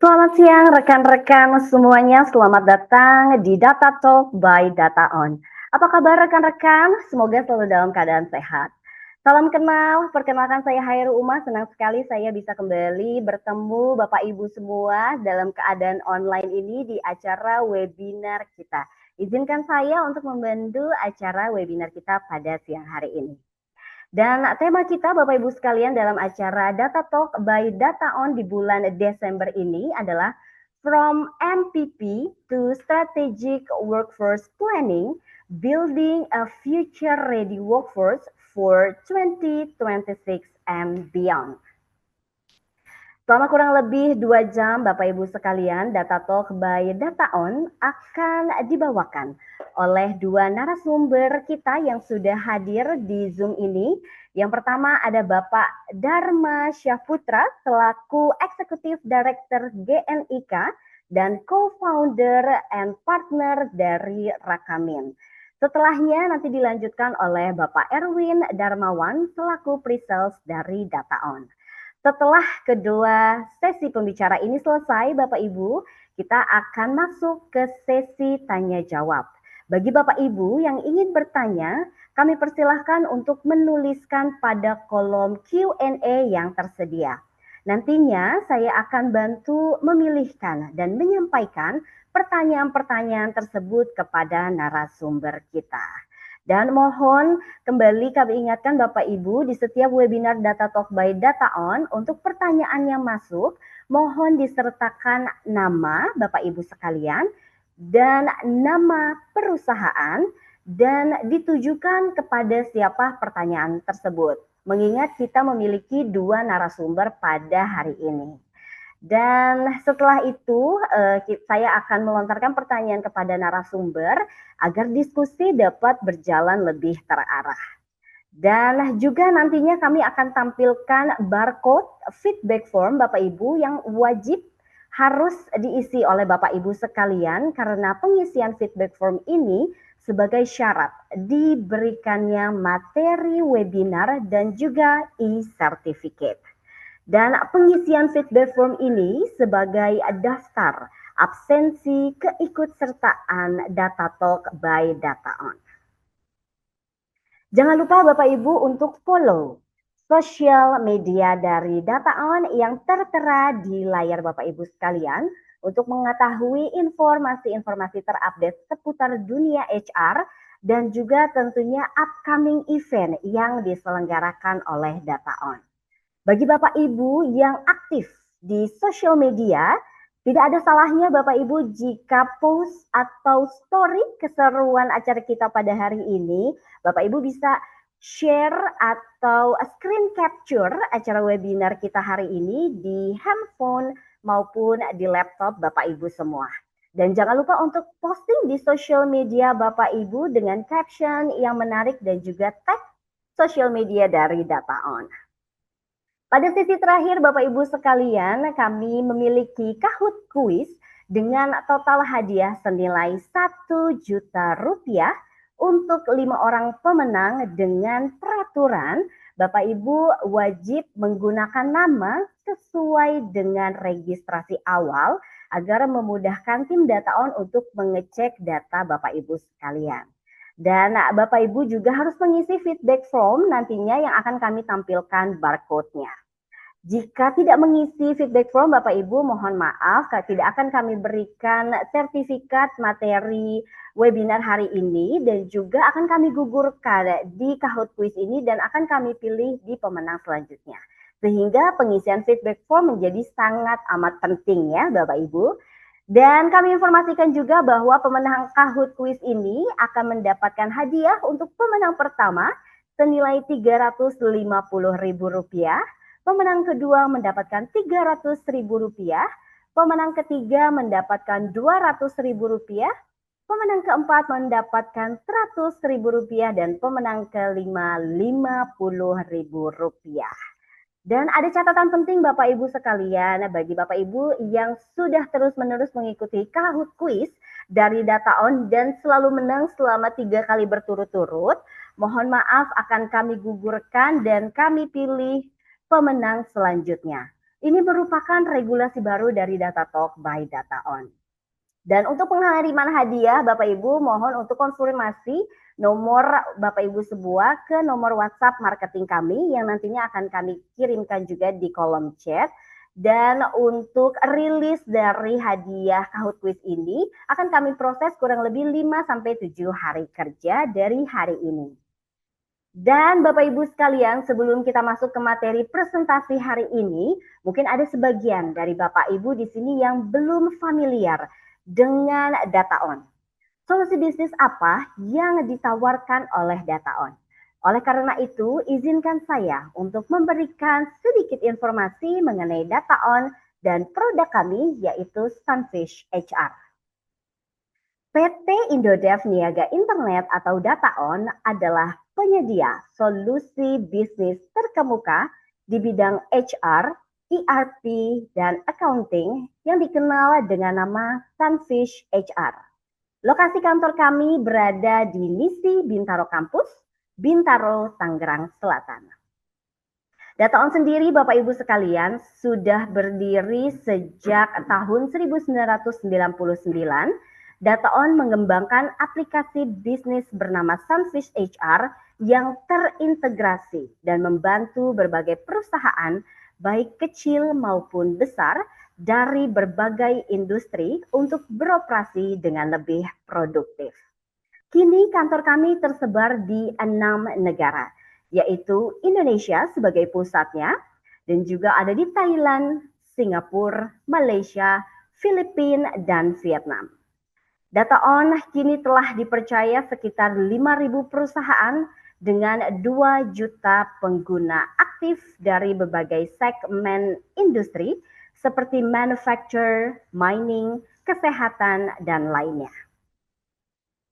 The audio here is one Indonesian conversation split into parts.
Selamat siang rekan-rekan semuanya, selamat datang di Data Talk by Data On. Apa kabar rekan-rekan? Semoga selalu dalam keadaan sehat. Salam kenal, perkenalkan saya Hairul Uma, senang sekali saya bisa kembali bertemu Bapak Ibu semua dalam keadaan online ini di acara webinar kita. Izinkan saya untuk membantu acara webinar kita pada siang hari ini. Dan tema kita Bapak Ibu sekalian dalam acara Data Talk by Data On di bulan Desember ini adalah From MPP to Strategic Workforce Planning, Building a Future Ready Workforce for 2026 and Beyond. Selama kurang lebih 2 jam Bapak Ibu sekalian, Data Talk by Data On akan dibawakan oleh dua narasumber kita yang sudah hadir di Zoom ini. Yang pertama ada Bapak Dharma Syahputra selaku Executive Director GNIK dan Co-founder and Partner dari Rakamin. Setelahnya nanti dilanjutkan oleh Bapak Erwin Darmawan selaku Pre-Sales dari Data On. Setelah kedua sesi pembicara ini selesai, Bapak Ibu, kita akan masuk ke sesi tanya jawab. Bagi Bapak Ibu yang ingin bertanya, kami persilahkan untuk menuliskan pada kolom Q&A yang tersedia. Nantinya saya akan bantu memilihkan dan menyampaikan pertanyaan-pertanyaan tersebut kepada narasumber kita. Dan mohon kembali kami ingatkan Bapak Ibu di setiap webinar Data Talk by Data On untuk pertanyaan yang masuk mohon disertakan nama Bapak Ibu sekalian dan nama perusahaan dan ditujukan kepada siapa pertanyaan tersebut. Mengingat kita memiliki dua narasumber pada hari ini. Dan setelah itu saya akan melontarkan pertanyaan kepada narasumber agar diskusi dapat berjalan lebih terarah. Dan juga nantinya kami akan tampilkan barcode feedback form Bapak Ibu yang wajib harus diisi oleh Bapak Ibu sekalian karena pengisian feedback form ini sebagai syarat diberikannya materi webinar dan juga e-certificate. Dan pengisian feedback form ini sebagai daftar absensi keikutsertaan Data Talk by Data On. Jangan lupa Bapak Ibu untuk follow sosial media dari Data On yang tertera di layar Bapak Ibu sekalian untuk mengetahui informasi-informasi terupdate seputar dunia HR dan juga tentunya upcoming event yang diselenggarakan oleh Data On. Bagi Bapak Ibu yang aktif di sosial media, tidak ada salahnya Bapak Ibu jika post atau story keseruan acara kita pada hari ini, Bapak Ibu bisa share atau screen capture acara webinar kita hari ini di handphone maupun di laptop Bapak Ibu semua. Dan jangan lupa untuk posting di sosial media Bapak Ibu dengan caption yang menarik dan juga tag sosial media dari Data On. Pada sesi terakhir Bapak Ibu sekalian, kami memiliki Kahoot Quiz dengan total hadiah senilai Rp1.000.000 untuk 5 orang pemenang dengan peraturan Bapak Ibu wajib menggunakan nama sesuai dengan registrasi awal agar memudahkan tim Data On untuk mengecek data Bapak Ibu sekalian. Dan Bapak Ibu juga harus mengisi feedback form nantinya yang akan kami tampilkan barcode-nya. Jika tidak mengisi feedback form Bapak Ibu mohon maaf tidak akan kami berikan sertifikat materi webinar hari ini dan juga akan kami gugurkan di Kahoot Quiz ini dan akan kami pilih di pemenang selanjutnya. Sehingga pengisian feedback form menjadi sangat amat penting ya Bapak Ibu. Dan kami informasikan juga bahwa pemenang Kahoot Quiz ini akan mendapatkan hadiah untuk pemenang pertama senilai Rp350.000. Pemenang kedua mendapatkan Rp300.000, pemenang ketiga mendapatkan Rp200.000, pemenang keempat mendapatkan Rp100.000 dan pemenang kelima Rp50.000. Dan ada catatan penting Bapak Ibu sekalian, bagi Bapak Ibu yang sudah terus-menerus mengikuti Kahoot Quiz dari Data On dan selalu menang selama 3 kali berturut-turut, mohon maaf akan kami gugurkan dan kami pilih pemenang selanjutnya. Ini merupakan regulasi baru dari Data Talk by Data On. Dan untuk pengiriman hadiah, Bapak Ibu mohon untuk konfirmasi nomor Bapak Ibu sebuah ke nomor WhatsApp marketing kami yang nantinya akan kami kirimkan juga di kolom chat. Dan untuk rilis dari hadiah Kahoot Quiz ini akan kami proses kurang lebih 5-7 hari kerja dari hari ini. Dan Bapak Ibu sekalian, sebelum kita masuk ke materi presentasi hari ini, mungkin ada sebagian dari Bapak Ibu di sini yang belum familiar dengan Data On. Solusi bisnis apa yang ditawarkan oleh Data On? Oleh karena itu, izinkan saya untuk memberikan sedikit informasi mengenai Data On dan produk kami, yaitu Sunfish HR. PT Indodev Niaga Internet atau Data On adalah penyedia solusi bisnis terkemuka di bidang HR, ERP, dan accounting yang dikenal dengan nama Sunfish HR. Lokasi kantor kami berada di Nisi Bintaro Campus, Bintaro, Tangerang Selatan. Data On sendiri, Bapak Ibu sekalian, sudah berdiri sejak tahun 1999. Data On mengembangkan aplikasi bisnis bernama Sunfish HR yang terintegrasi dan membantu berbagai perusahaan, baik kecil maupun besar, dari berbagai industri untuk beroperasi dengan lebih produktif. Kini kantor kami tersebar di 6 negara, yaitu Indonesia sebagai pusatnya, dan juga ada di Thailand, Singapura, Malaysia, Filipina, dan Vietnam. Data On kini telah dipercaya sekitar 5.000 perusahaan dengan 2 juta pengguna aktif dari berbagai segmen industri seperti manufacture, mining, kesehatan, dan lainnya.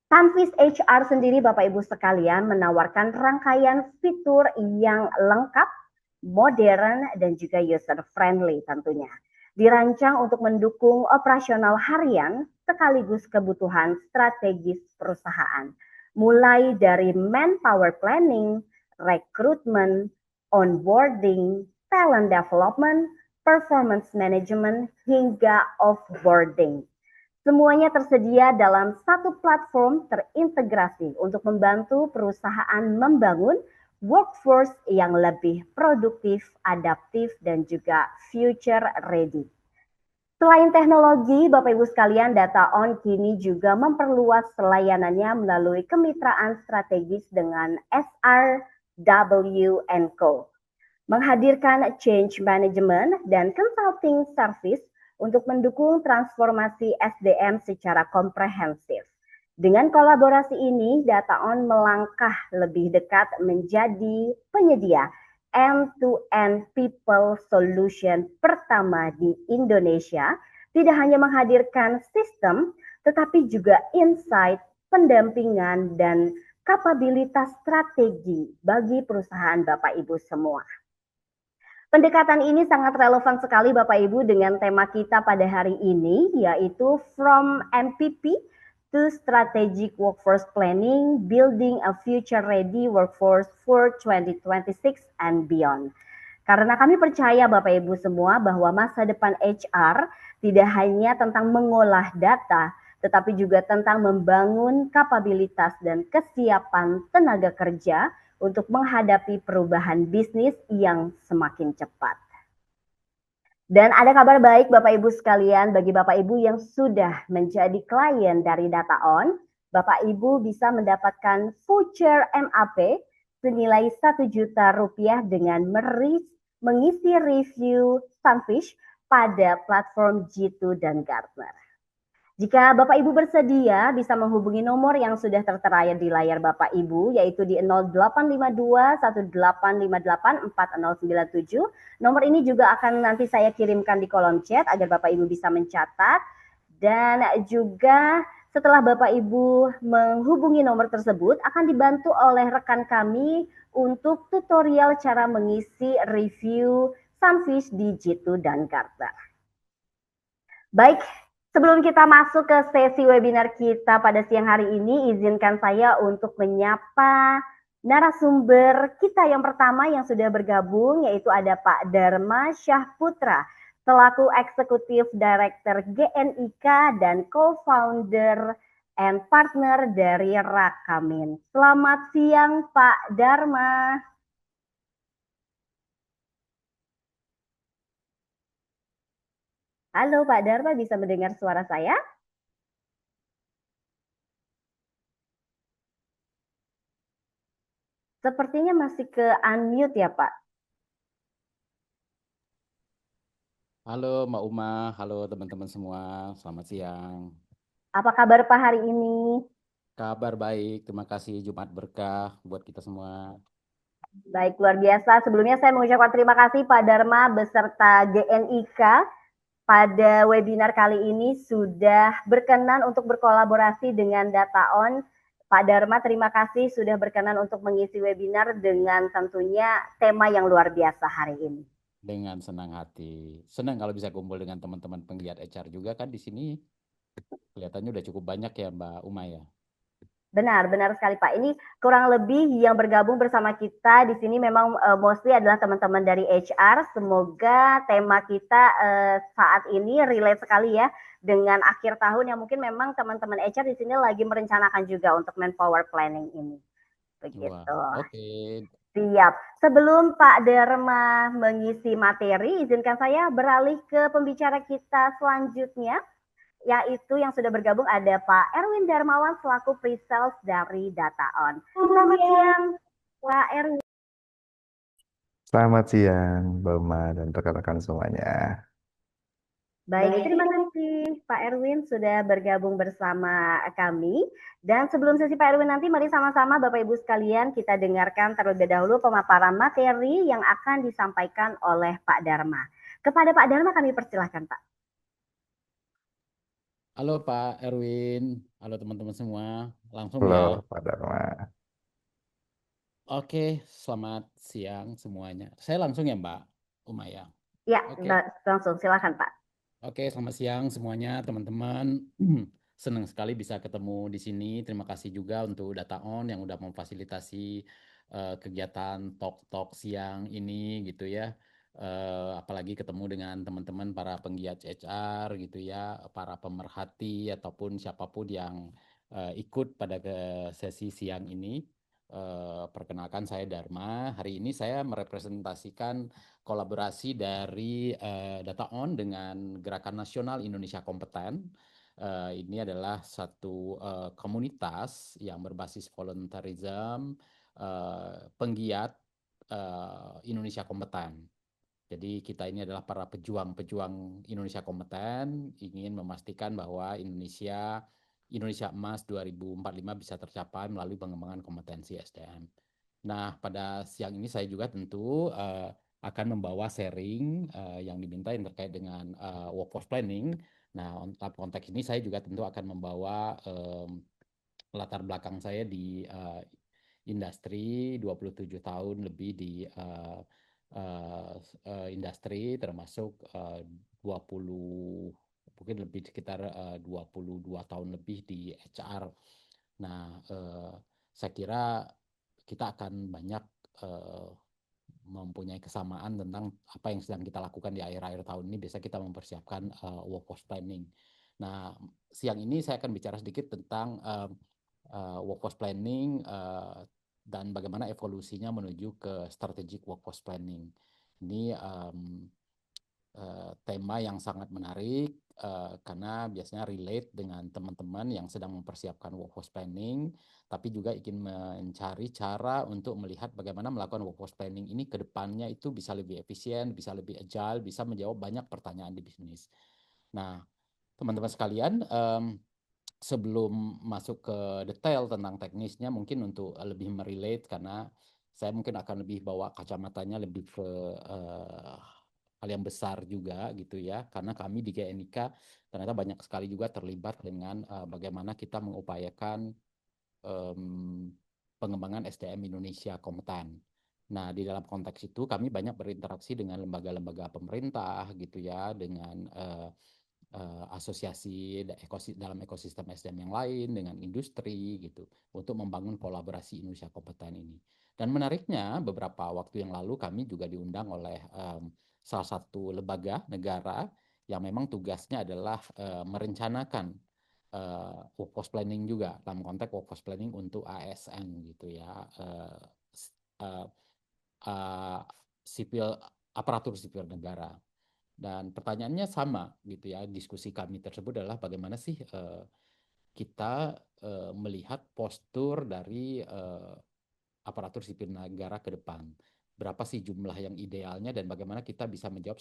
Sunfish HR sendiri Bapak Ibu sekalian menawarkan rangkaian fitur yang lengkap, modern, dan juga user friendly tentunya. Dirancang untuk mendukung operasional harian sekaligus kebutuhan strategis perusahaan, mulai dari manpower planning, rekrutmen, onboarding, talent development, performance management, hingga offboarding. Semuanya tersedia dalam satu platform terintegrasi untuk membantu perusahaan membangun workforce yang lebih produktif, adaptif, dan juga future ready. Selain teknologi, Bapak Ibu sekalian, Data On kini juga memperluas layanannya melalui kemitraan strategis dengan SRW & Co. Menghadirkan change management dan consulting service untuk mendukung transformasi SDM secara komprehensif. Dengan kolaborasi ini, Data On melangkah lebih dekat menjadi penyedia end-to-end people solution pertama di Indonesia, tidak hanya menghadirkan sistem, tetapi juga insight, pendampingan, dan kapabilitas strategi bagi perusahaan Bapak Ibu semua. Pendekatan ini sangat relevan sekali Bapak Ibu dengan tema kita pada hari ini, yaitu From MPP to Strategic Workforce Planning, Building a Future-Ready Workforce for 2026 and Beyond. Karena kami percaya Bapak Ibu semua bahwa masa depan HR tidak hanya tentang mengolah data, tetapi juga tentang membangun kapabilitas dan kesiapan tenaga kerja untuk menghadapi perubahan bisnis yang semakin cepat. Dan ada kabar baik Bapak Ibu sekalian, bagi Bapak Ibu yang sudah menjadi klien dari Data On, Bapak Ibu bisa mendapatkan voucher MAP senilai Rp1 juta dengan mengisi review Sunfish pada platform G2 dan Gartner. Jika Bapak Ibu bersedia, bisa menghubungi nomor yang sudah tertera di layar Bapak Ibu, yaitu di 0852 1858 4097. Nomor ini juga akan nanti saya kirimkan di kolom chat agar Bapak Ibu bisa mencatat. Dan juga setelah Bapak Ibu menghubungi nomor tersebut, akan dibantu oleh rekan kami untuk tutorial cara mengisi review Sunfish di G2 dan Gartner. Baik, sebelum kita masuk ke sesi webinar kita pada siang hari ini, izinkan saya untuk menyapa narasumber kita yang pertama yang sudah bergabung yaitu ada Pak Dharma Syahputra selaku Eksekutif Director GNIK dan Co-founder and Partner dari Rakamin. Selamat siang Pak Dharma. Halo Pak Dharma, bisa mendengar suara saya? Sepertinya masih ke unmute ya Pak. Halo Mbak Uma, halo teman-teman semua, selamat siang. Apa kabar Pak hari ini? Kabar baik, terima kasih Jumat berkah buat kita semua. Baik, luar biasa. Sebelumnya saya mengucapkan terima kasih Pak Dharma beserta GNIK pada webinar kali ini sudah berkenan untuk berkolaborasi dengan Data On. Pak Dharma, terima kasih sudah berkenan untuk mengisi webinar dengan tentunya tema yang luar biasa hari ini. Dengan senang hati, senang kalau bisa kumpul dengan teman-teman penggiat HR juga kan di sini kelihatannya udah cukup banyak ya Mbak Uma ya. Benar, benar sekali Pak. Ini kurang lebih yang bergabung bersama kita di sini memang mostly adalah teman-teman dari HR. Semoga tema kita saat ini relate sekali ya dengan akhir tahun yang mungkin memang teman-teman HR di sini lagi merencanakan juga untuk manpower planning ini. Wah, Begitu. oke. Siap. Sebelum Pak Dharma mengisi materi, izinkan saya beralih ke pembicara kita selanjutnya yaitu yang sudah bergabung ada Pak Erwin Darmawan selaku pre-sales dari Data On. Selamat siang, Pak Erwin. Selamat siang, Bama dan rekan-rekan semuanya. Baik, terima kasih Pak Erwin sudah bergabung bersama kami. Dan sebelum sesi Pak Erwin nanti, mari sama-sama Bapak Ibu sekalian kita dengarkan terlebih dahulu pemaparan materi yang akan disampaikan oleh Pak Dharma. Kepada Pak Dharma kami persilahkan Pak. Halo Pak Erwin, halo teman-teman semua, langsung Halo, ya. Pak Dharma. Oke, selamat siang semuanya. Saya langsung ya Mbak Uma ya. Ya, Oke. langsung silakan Pak. Oke, selamat siang semuanya teman-teman. Senang sekali bisa ketemu di sini. Terima kasih juga untuk Data On yang udah memfasilitasi kegiatan talk-talk siang ini gitu ya. Apalagi ketemu dengan teman-teman para penggiat HR gitu ya, para pemerhati ataupun siapapun yang ikut pada sesi siang ini. Perkenalkan saya Dharma. Hari ini saya merepresentasikan kolaborasi dari Data On dengan Gerakan Nasional Indonesia Kompeten. Ini adalah satu komunitas yang berbasis volunteerism, penggiat Indonesia Kompeten. Jadi kita ini adalah para pejuang-pejuang Indonesia kompeten, ingin memastikan bahwa Indonesia Emas 2045 bisa tercapai melalui pengembangan kompetensi SDM. Nah, pada siang ini saya juga tentu akan membawa sharing yang diminta yang terkait dengan workforce planning. Nah, dalam konteks ini saya juga tentu akan membawa latar belakang saya di industri 27 tahun lebih di industri termasuk 20 mungkin lebih sekitar 22 tahun lebih di HR. Nah, saya kira kita akan banyak mempunyai kesamaan tentang apa yang sedang kita lakukan di akhir-akhir tahun ini. Biasa kita mempersiapkan workforce planning. Nah, siang ini saya akan bicara sedikit tentang workforce planning dan bagaimana evolusinya menuju ke strategic workforce planning. Ini tema yang sangat menarik karena biasanya relate dengan teman-teman yang sedang mempersiapkan workforce planning, tapi juga ingin mencari cara untuk melihat bagaimana melakukan workforce planning ini ke depannya itu bisa lebih efisien, bisa lebih agile, bisa menjawab banyak pertanyaan di bisnis. Nah, teman-teman sekalian, sebelum masuk ke detail tentang teknisnya, mungkin untuk lebih merelate karena saya mungkin akan lebih bawa kacamatanya lebih ke hal yang besar juga gitu ya, karena kami di GNIK ternyata banyak sekali juga terlibat dengan bagaimana kita mengupayakan pengembangan SDM Indonesia kompeten. Nah, di dalam konteks itu kami banyak berinteraksi dengan lembaga-lembaga pemerintah gitu ya, dengan asosiasi dalam ekosistem SDM yang lain dengan industri gitu untuk membangun kolaborasi Indonesia kompeten ini. Dan menariknya beberapa waktu yang lalu kami juga diundang oleh salah satu lembaga negara yang memang tugasnya adalah merencanakan workforce planning juga dalam konteks workforce planning untuk ASN gitu ya, uh, uh, sipil aparatur sipil negara. Dan pertanyaannya sama gitu ya, diskusi kami tersebut adalah bagaimana sih kita melihat postur dari aparatur sipil negara ke depan. Berapa sih jumlah yang idealnya dan bagaimana kita bisa menjawab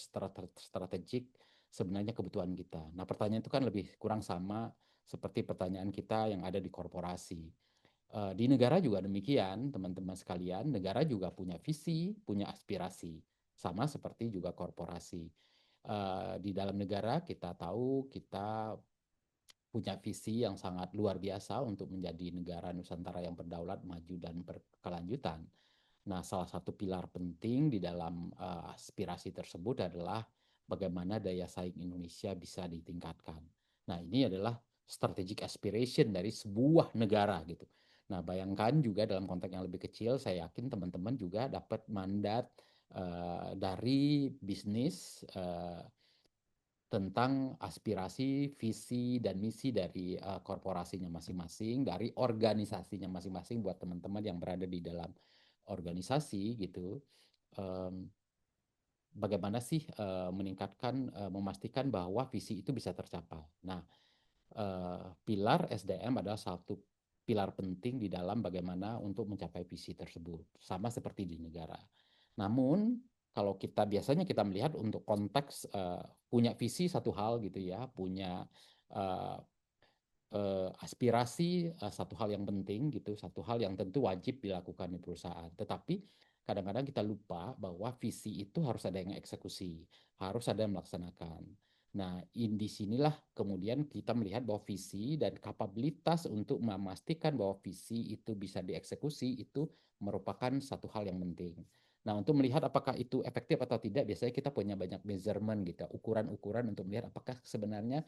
strategik sebenarnya kebutuhan kita. Nah, pertanyaan itu kan lebih kurang sama seperti pertanyaan kita yang ada di korporasi. Di negara juga demikian, teman-teman sekalian. Negara juga punya visi, punya aspirasi, sama seperti juga korporasi. Di dalam negara kita tahu kita punya visi yang sangat luar biasa untuk menjadi negara Nusantara yang berdaulat, maju, dan berkelanjutan. Nah, salah satu pilar penting di dalam aspirasi tersebut adalah bagaimana daya saing Indonesia bisa ditingkatkan. Nah, ini adalah strategic aspiration dari sebuah negara gitu. Nah, bayangkan juga dalam konteks yang lebih kecil, saya yakin teman-teman juga dapat mandat dari bisnis tentang aspirasi, visi, dan misi dari korporasinya masing-masing, dari organisasinya masing-masing buat teman-teman yang berada di dalam organisasi gitu. Um, Bagaimana sih meningkatkan, memastikan bahwa visi itu bisa tercapai. Nah, pilar SDM adalah satu pilar penting di dalam bagaimana untuk mencapai visi tersebut, sama seperti di negara. Namun, kalau kita biasanya kita melihat untuk konteks punya visi satu hal gitu ya, punya uh, aspirasi satu hal yang penting gitu, satu hal yang tentu wajib dilakukan di perusahaan. Tetapi kadang-kadang kita lupa bahwa visi itu harus ada yang eksekusi, harus ada yang melaksanakan. Nah, di sinilah kemudian kita melihat bahwa visi dan kapabilitas untuk memastikan bahwa visi itu bisa dieksekusi itu merupakan satu hal yang penting. Nah, untuk melihat apakah itu efektif atau tidak, biasanya kita punya banyak measurement gitu, ukuran-ukuran untuk melihat apakah sebenarnya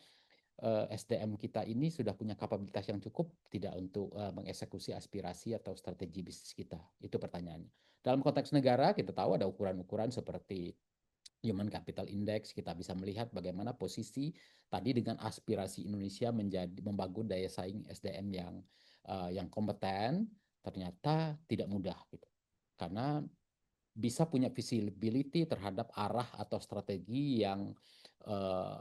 SDM kita ini sudah punya kapabilitas yang cukup tidak untuk mengeksekusi aspirasi atau strategi bisnis kita? Itu pertanyaannya. Dalam konteks negara, kita tahu ada ukuran-ukuran seperti Human Capital Index, kita bisa melihat bagaimana posisi tadi dengan aspirasi Indonesia menjadi membangun daya saing SDM yang kompeten, ternyata tidak mudah gitu. Karena bisa punya visibility terhadap arah atau strategi yang uh,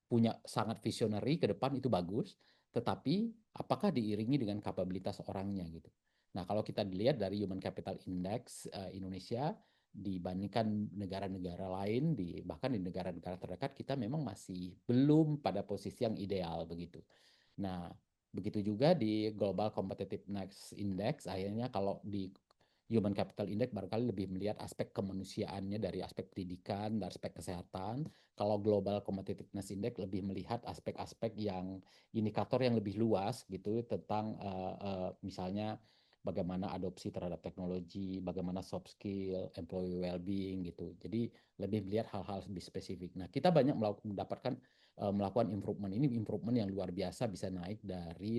punya sangat visionary ke depan itu bagus, tetapi apakah diiringi dengan kapabilitas orangnya gitu. Nah, kalau kita dilihat dari Human Capital Index Indonesia dibandingkan negara-negara lain bahkan di negara-negara terdekat kita memang masih belum pada posisi yang ideal begitu. Nah, begitu juga di Global Competitiveness Index akhirnya kalau di Human Capital Index barangkali lebih melihat aspek kemanusiaannya dari aspek pendidikan, dari aspek kesehatan. Kalau Global Competitiveness Index lebih melihat aspek-aspek yang indikator yang lebih luas gitu tentang misalnya bagaimana adopsi terhadap teknologi, bagaimana soft skill, employee well-being gitu. Jadi lebih melihat hal-hal lebih spesifik. Nah, kita banyak mendapatkan melakukan improvement. Ini improvement yang luar biasa bisa naik dari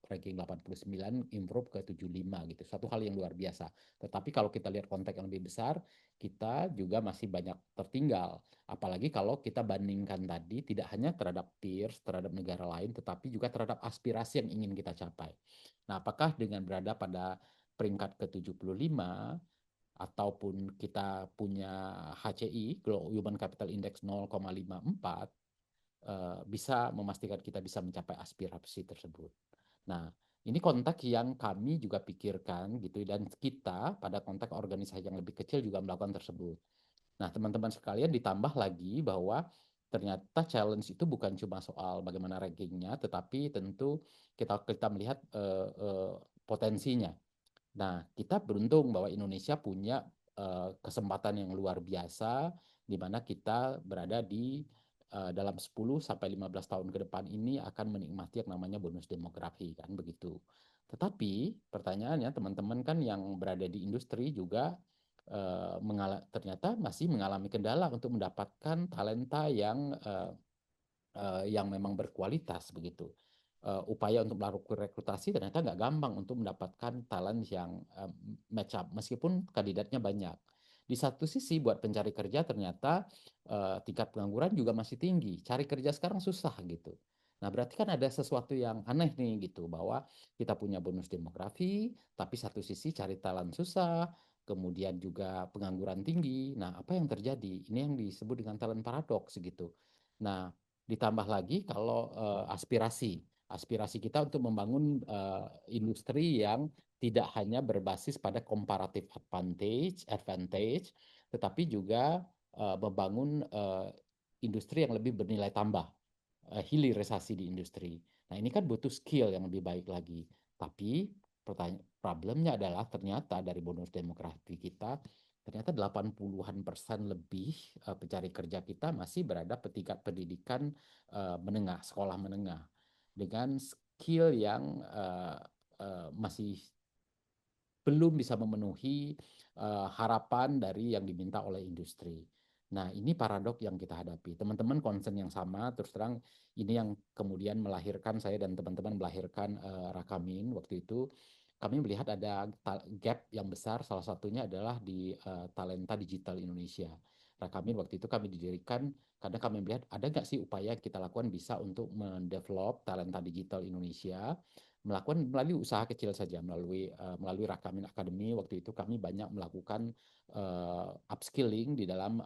ranking 89 improve ke 75 gitu. Satu hal yang luar biasa. Tetapi kalau kita lihat konteks yang lebih besar, kita juga masih banyak tertinggal. Apalagi kalau kita bandingkan tadi tidak hanya terhadap peers, terhadap negara lain, tetapi juga terhadap aspirasi yang ingin kita capai. Nah, apakah dengan berada pada peringkat ke-75 ataupun kita punya HCI, Human Capital Index 0,54, bisa memastikan kita bisa mencapai aspirasi tersebut. Nah, ini konteks yang kami juga pikirkan gitu dan kita pada konteks organisasi yang lebih kecil juga melakukan tersebut. Nah, teman-teman sekalian ditambah lagi bahwa ternyata challenge itu bukan cuma soal bagaimana rankingnya, tetapi tentu kita melihat potensinya. Nah, kita beruntung bahwa Indonesia punya kesempatan yang luar biasa di mana kita berada di dalam 10 sampai 15 tahun ke depan ini akan menikmati yang namanya bonus demografi kan begitu. Tetapi pertanyaannya teman-teman kan yang berada di industri juga ternyata masih mengalami kendala untuk mendapatkan talenta yang yang memang berkualitas begitu. Upaya untuk melakukan rekrutasi ternyata nggak gampang untuk mendapatkan talent yang match up meskipun kandidatnya banyak. Di satu sisi buat pencari kerja ternyata tingkat pengangguran juga masih tinggi. Cari kerja sekarang susah gitu. Nah, berarti kan ada sesuatu yang aneh nih gitu bahwa kita punya bonus demografi, tapi satu sisi cari talent susah, kemudian juga pengangguran tinggi. Nah, apa yang terjadi? Ini yang disebut dengan talent paradox gitu. Nah, ditambah lagi kalau aspirasi kita untuk membangun industri yang tidak hanya berbasis pada comparative advantage, tetapi juga membangun industri yang lebih bernilai tambah, hilirisasi di industri. Nah, ini kan butuh skill yang lebih baik lagi. Tapi problemnya adalah ternyata dari bonus demografi kita, ternyata 80-an% lebih pencari kerja kita masih berada tingkat pendidikan menengah, sekolah menengah, dengan skill yang masih belum bisa memenuhi harapan dari yang diminta oleh industri. Nah, ini paradok yang kita hadapi. Teman-teman concern yang sama, terus terang ini yang kemudian melahirkan saya dan teman-teman melahirkan Rakamin waktu itu. Kami melihat ada gap yang besar, salah satunya adalah di talenta digital Indonesia. Rakamin waktu itu kami didirikan karena kami melihat ada nggak sih upaya kita lakukan bisa untuk mendevelop talenta digital Indonesia, melakukan melalui usaha kecil saja, melalui Rakamin Academy. Waktu itu kami banyak melakukan upskilling di dalam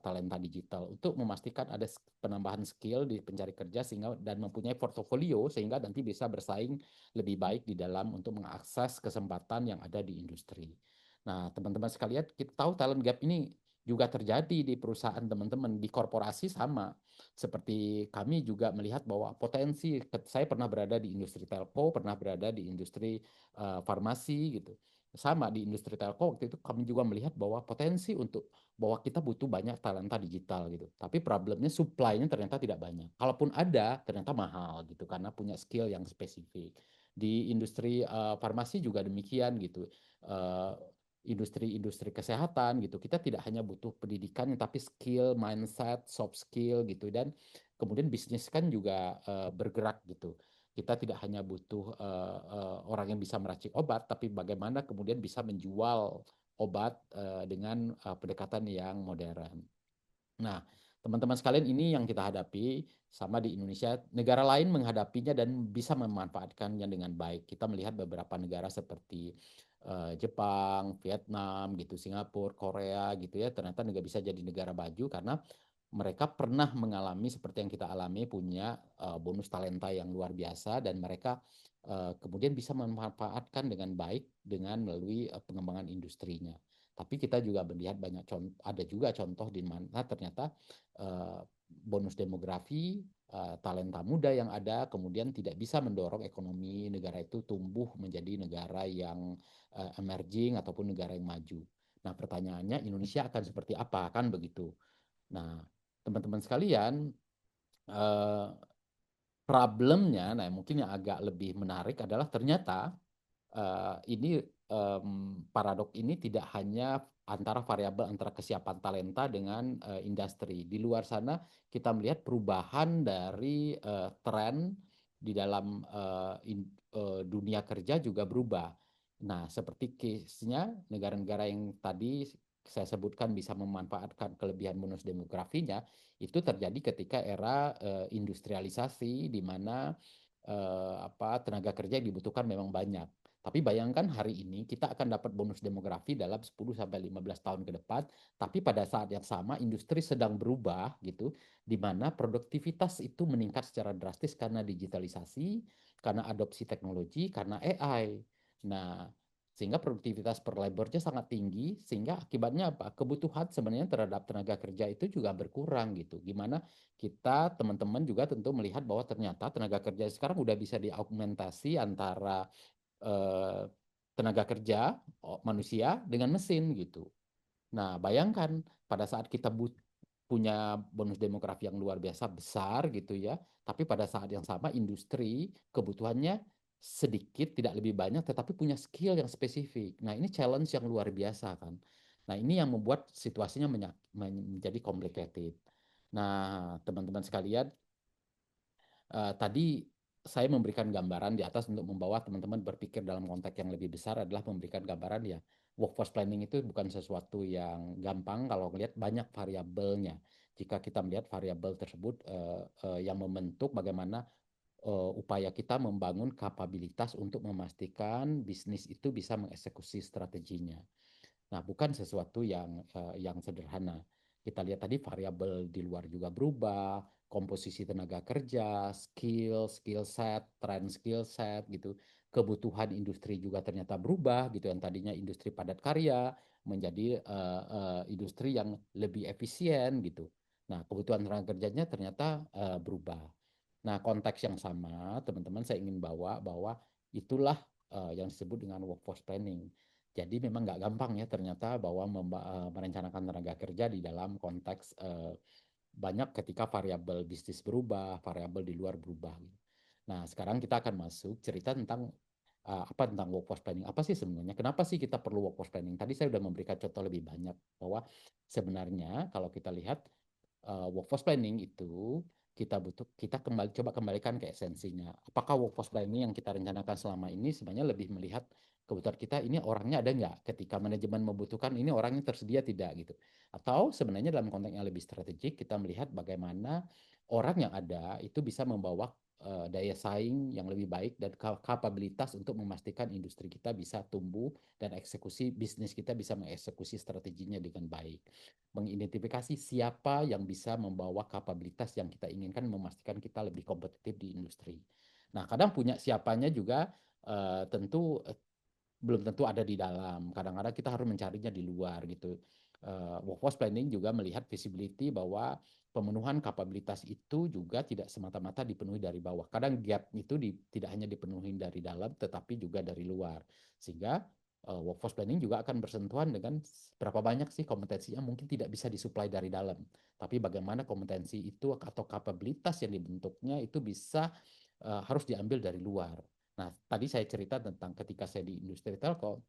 talenta digital untuk memastikan ada penambahan skill di pencari kerja sehingga dan mempunyai portofolio sehingga nanti bisa bersaing lebih baik di dalam untuk mengakses kesempatan yang ada di industri. Nah, teman-teman sekalian, kita tahu talent gap ini juga terjadi di perusahaan teman-teman, di korporasi sama. Seperti kami juga melihat bahwa potensi, saya pernah berada di industri telco, pernah berada di industri farmasi gitu. Sama di industri telco waktu itu kami juga melihat bahwa potensi untuk bahwa kita butuh banyak talenta digital gitu. Tapi problemnya supply-nya ternyata tidak banyak. Kalaupun ada, ternyata mahal gitu karena punya skill yang spesifik. Di industri farmasi juga demikian gitu. Uh, Industri-industri kesehatan gitu. Kita tidak hanya butuh pendidikan tapi skill, mindset, soft skill gitu, dan kemudian bisnis kan juga bergerak gitu. Kita tidak hanya butuh orang yang bisa meracik obat, tapi bagaimana kemudian bisa menjual obat dengan pendekatan yang modern. Nah, teman-teman sekalian, ini yang kita hadapi sama di Indonesia. Negara lain menghadapinya dan bisa memanfaatkannya dengan baik. Kita melihat beberapa negara seperti Jepang, Vietnam, gitu, Singapura, Korea, gitu ya. Ternyata negara bisa jadi negara maju karena mereka pernah mengalami seperti yang kita alami, punya bonus talenta yang luar biasa, dan mereka kemudian bisa memanfaatkan dengan baik dengan melalui pengembangan industrinya. Tapi kita juga melihat banyak contoh, ada juga contoh di mana ternyata bonus demografi, talenta muda yang ada kemudian tidak bisa mendorong ekonomi negara itu tumbuh menjadi negara yang emerging ataupun negara yang maju. Nah, pertanyaannya, Indonesia akan seperti apa, kan begitu. Nah, teman-teman sekalian, eh, problemnya, nah mungkin yang agak lebih menarik adalah ternyata ini paradok ini tidak hanya antara variabel antara kesiapan talenta dengan industri. Di luar sana kita melihat perubahan dari tren di dalam dunia kerja juga berubah. Nah, seperti case-nya negara-negara yang tadi saya sebutkan bisa memanfaatkan kelebihan bonus demografinya, itu terjadi ketika era industrialisasi di mana tenaga kerja yang dibutuhkan memang banyak. Tapi bayangkan hari ini kita akan dapat bonus demografi dalam 10-15 tahun ke depan, tapi pada saat yang sama industri sedang berubah gitu, di mana produktivitas itu meningkat secara drastis karena digitalisasi, karena adopsi teknologi, karena AI. Nah, sehingga produktivitas per labornya sangat tinggi, sehingga akibatnya apa? Kebutuhan sebenarnya terhadap tenaga kerja itu juga berkurang gitu. Gimana kita, teman-teman juga tentu melihat bahwa ternyata tenaga kerja sekarang udah bisa diaugmentasi antara eh, tenaga kerja manusia dengan mesin gitu. Nah, bayangkan pada saat kita punya bonus demografi yang luar biasa besar gitu ya, tapi pada saat yang sama industri kebutuhannya sedikit, tidak lebih banyak, tetapi punya skill yang spesifik. Nah, ini challenge yang luar biasa kan. Nah, ini yang membuat situasinya menjadi complicated. Nah, teman-teman sekalian, tadi saya memberikan gambaran di atas untuk membawa teman-teman berpikir dalam konteks yang lebih besar adalah memberikan gambaran ya workforce planning itu bukan sesuatu yang gampang kalau melihat banyak variabelnya. Jika kita melihat variabel tersebut yang membentuk bagaimana upaya kita membangun kapabilitas untuk memastikan bisnis itu bisa mengeksekusi strateginya. Nah, bukan sesuatu yang sederhana. Kita lihat tadi variabel di luar juga berubah, komposisi tenaga kerja, skill set, tren skill set gitu. Kebutuhan industri juga ternyata berubah gitu, yang tadinya industri padat karya menjadi industri yang lebih efisien gitu. Nah, kebutuhan tenaga kerjanya ternyata berubah. Nah, konteks yang sama, teman-teman saya ingin bawa bahwa itulah yang disebut dengan workforce planning. Jadi memang nggak gampang ya ternyata bahwa merencanakan tenaga kerja di dalam konteks banyak ketika variabel bisnis berubah, variabel di luar berubah. Gitu. Nah, sekarang kita akan masuk cerita tentang apa tentang workforce planning. Apa sih sebenarnya? Kenapa sih kita perlu workforce planning? Tadi saya sudah memberikan contoh lebih banyak bahwa sebenarnya kalau kita lihat workforce planning itu kita coba kembalikan ke esensinya. Apakah workforce planning yang kita rencanakan selama ini sebenarnya lebih melihat kebutuhan kita ini orangnya ada nggak? Ketika manajemen membutuhkan ini orangnya tersedia tidak gitu. Atau sebenarnya dalam konteks yang lebih strategik kita melihat bagaimana orang yang ada itu bisa membawa daya saing yang lebih baik dan kapabilitas untuk memastikan industri kita bisa tumbuh dan eksekusi bisnis kita bisa mengeksekusi strateginya dengan baik. Mengidentifikasi siapa yang bisa membawa kapabilitas yang kita inginkan memastikan kita lebih kompetitif di industri. Nah, kadang punya siapanya juga tentu belum tentu ada di dalam. Kadang-kadang kita harus mencarinya di luar gitu. Workforce planning juga melihat visibility bahwa pemenuhan kapabilitas itu juga tidak semata-mata dipenuhi dari bawah. Kadang gap itu tidak hanya dipenuhi dari dalam, tetapi juga dari luar. Sehingga workforce planning juga akan bersentuhan dengan berapa banyak sih kompetensinya mungkin tidak bisa disuplai dari dalam. Tapi bagaimana kompetensi itu atau kapabilitas yang dibentuknya itu bisa harus diambil dari luar. Nah, tadi saya cerita tentang ketika saya di industri telco,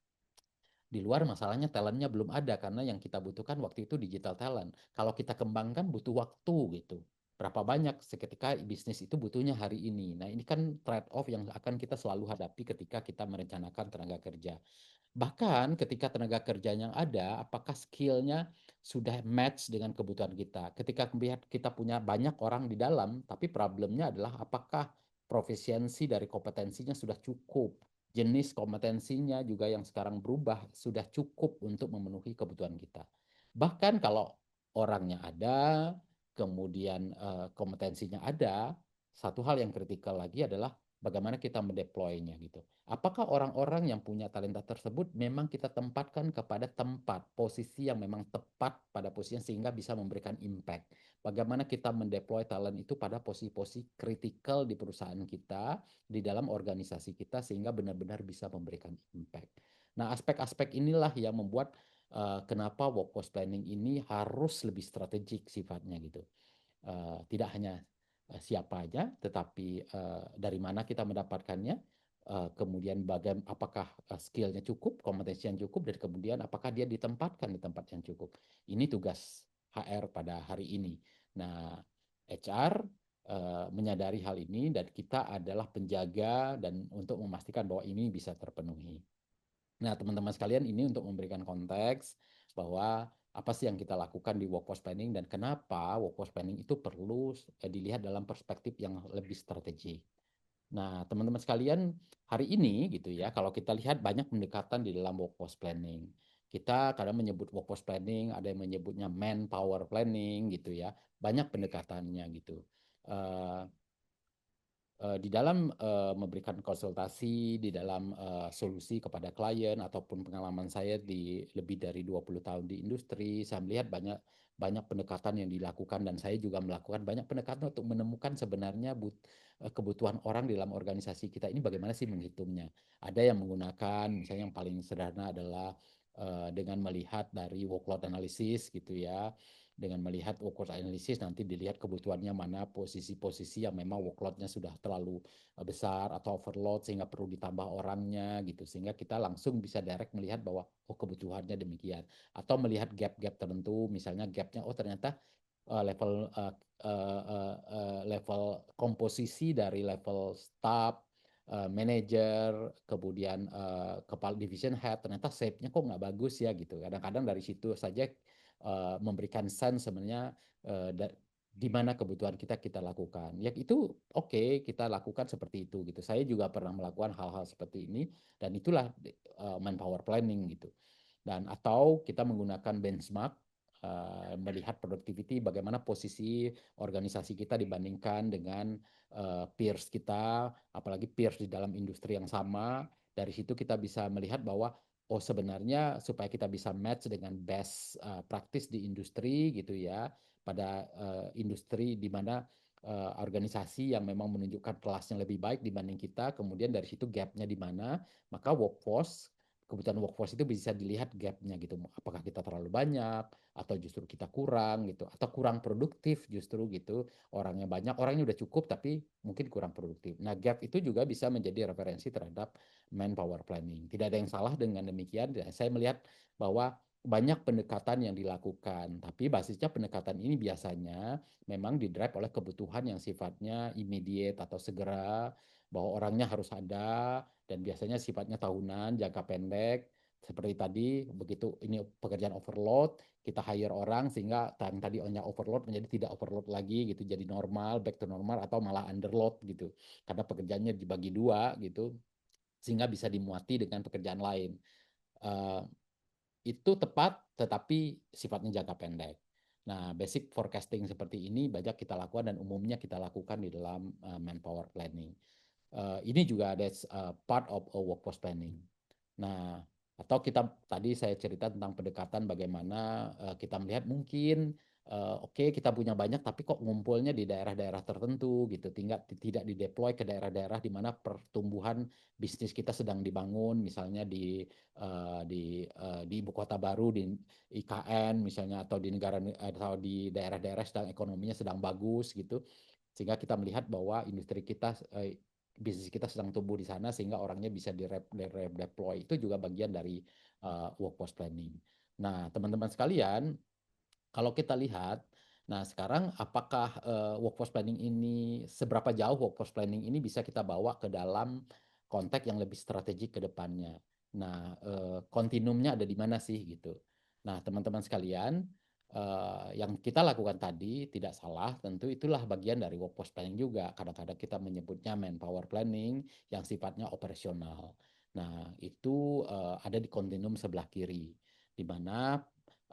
di luar masalahnya talentnya belum ada karena yang kita butuhkan waktu itu digital talent. Kalau kita kembangkan butuh waktu gitu. Berapa banyak seketika bisnis itu butuhnya hari ini. Nah, ini kan trade off yang akan kita selalu hadapi ketika kita merencanakan tenaga kerja. Bahkan ketika tenaga kerjanya ada, apakah skillnya sudah match dengan kebutuhan kita. Ketika kita punya banyak orang di dalam, tapi problemnya adalah apakah profesiensi dari kompetensinya sudah cukup. Jenis kompetensinya juga yang sekarang berubah sudah cukup untuk memenuhi kebutuhan kita. Bahkan kalau orangnya ada, kemudian kompetensinya ada, satu hal yang kritikal lagi adalah bagaimana kita mendeploynya gitu. Apakah orang-orang yang punya talenta tersebut memang kita tempatkan kepada tempat, posisi yang memang tepat pada posisinya sehingga bisa memberikan impact. Bagaimana kita mendeploy talent itu pada posisi-posisi kritikal di perusahaan kita, di dalam organisasi kita sehingga benar-benar bisa memberikan impact. Nah, aspek-aspek inilah yang membuat kenapa workforce planning ini harus lebih strategik sifatnya gitu. Tidak hanya siapa aja, tetapi dari mana kita mendapatkannya, kemudian apakah skillnya cukup, kompetensi yang cukup, dan kemudian apakah dia ditempatkan di tempat yang cukup. Ini tugas HR pada hari ini. Nah, HR menyadari hal ini dan kita adalah penjaga dan untuk memastikan bahwa ini bisa terpenuhi. Nah, teman-teman sekalian, ini untuk memberikan konteks bahwa apa sih yang kita lakukan di workforce planning dan kenapa workforce planning itu perlu dilihat dalam perspektif yang lebih strategik. Nah, teman-teman sekalian, hari ini gitu ya, kalau kita lihat banyak pendekatan di dalam workforce planning. Kita kadang menyebut workforce planning, ada yang menyebutnya manpower planning gitu ya. Banyak pendekatannya gitu. Uh, di dalam memberikan konsultasi, di dalam solusi kepada klien ataupun pengalaman saya di lebih dari 20 tahun di industri, saya melihat banyak banyak pendekatan yang dilakukan dan saya juga melakukan banyak pendekatan untuk menemukan sebenarnya kebutuhan orang di dalam organisasi kita ini bagaimana sih menghitungnya. Ada yang menggunakan misalnya yang paling sederhana adalah dengan melihat dari workload analysis gitu ya, dengan melihat workload analysis nanti dilihat kebutuhannya mana posisi-posisi yang memang workloadnya sudah terlalu besar atau overload sehingga perlu ditambah orangnya gitu sehingga kita langsung bisa direct melihat bahwa oh kebutuhannya demikian atau melihat gap-gap tertentu misalnya gapnya oh ternyata level komposisi dari level staff, manager, kemudian kepala division head, ternyata shape-nya kok nggak bagus ya gitu. Kadang-kadang dari situ saja memberikan sense sebenarnya di mana kebutuhan kita lakukan. Ya itu oke, kita lakukan seperti itu gitu. Saya juga pernah melakukan hal-hal seperti ini dan itulah manpower planning gitu. Dan atau kita menggunakan benchmark melihat productivity bagaimana posisi organisasi kita dibandingkan dengan peers kita, apalagi peers di dalam industri yang sama. Dari situ kita bisa melihat bahwa oh sebenarnya supaya kita bisa match dengan best practice di industri gitu ya, pada industri di mana organisasi yang memang menunjukkan kelasnya lebih baik dibanding kita, kemudian dari situ gapnya di mana, maka kebutuhan workforce itu bisa dilihat gapnya gitu, apakah kita terlalu banyak atau justru kita kurang gitu, atau kurang produktif justru gitu, orangnya banyak, orangnya udah cukup tapi mungkin kurang produktif. Nah, gap itu juga bisa menjadi referensi terhadap manpower planning. Tidak ada yang salah dengan demikian. Saya melihat bahwa banyak pendekatan yang dilakukan, tapi basisnya pendekatan ini biasanya memang didrive oleh kebutuhan yang sifatnya immediate atau segera, bahwa orangnya harus ada, dan biasanya sifatnya tahunan, jangka pendek. Seperti tadi, begitu ini pekerjaan overload, kita hire orang sehingga yang tadi overload menjadi tidak overload lagi gitu, jadi normal, back to normal, atau malah underload gitu. Karena pekerjaannya dibagi dua gitu, sehingga bisa dimuati dengan pekerjaan lain. Uh, itu tepat, tetapi sifatnya jangka pendek. Nah, basic forecasting seperti ini banyak kita lakukan dan umumnya kita lakukan di dalam manpower planning. Ini juga ada part of a workforce planning. Nah, atau kita tadi saya cerita tentang pendekatan bagaimana kita melihat mungkin oke kita punya banyak tapi kok ngumpulnya di daerah-daerah tertentu gitu, tidak dideploy ke daerah-daerah di mana pertumbuhan bisnis kita sedang dibangun, misalnya di ibu kota baru, di IKN misalnya, atau di negara atau di daerah-daerah sedang ekonominya sedang bagus gitu, sehingga kita melihat bahwa industri kita bisnis kita sedang tumbuh di sana sehingga orangnya bisa deploy. Itu juga bagian dari workforce planning. Nah, teman-teman sekalian, kalau kita lihat, nah sekarang apakah workforce planning ini, seberapa jauh workforce planning ini bisa kita bawa ke dalam konteks yang lebih strategik ke depannya. Nah, kontinumnya ada di mana sih gitu. Nah, teman-teman sekalian, yang kita lakukan tadi tidak salah, tentu itulah bagian dari workforce planning juga. Kadang-kadang kita menyebutnya manpower planning yang sifatnya operasional. Nah, itu ada di kontinum sebelah kiri, di mana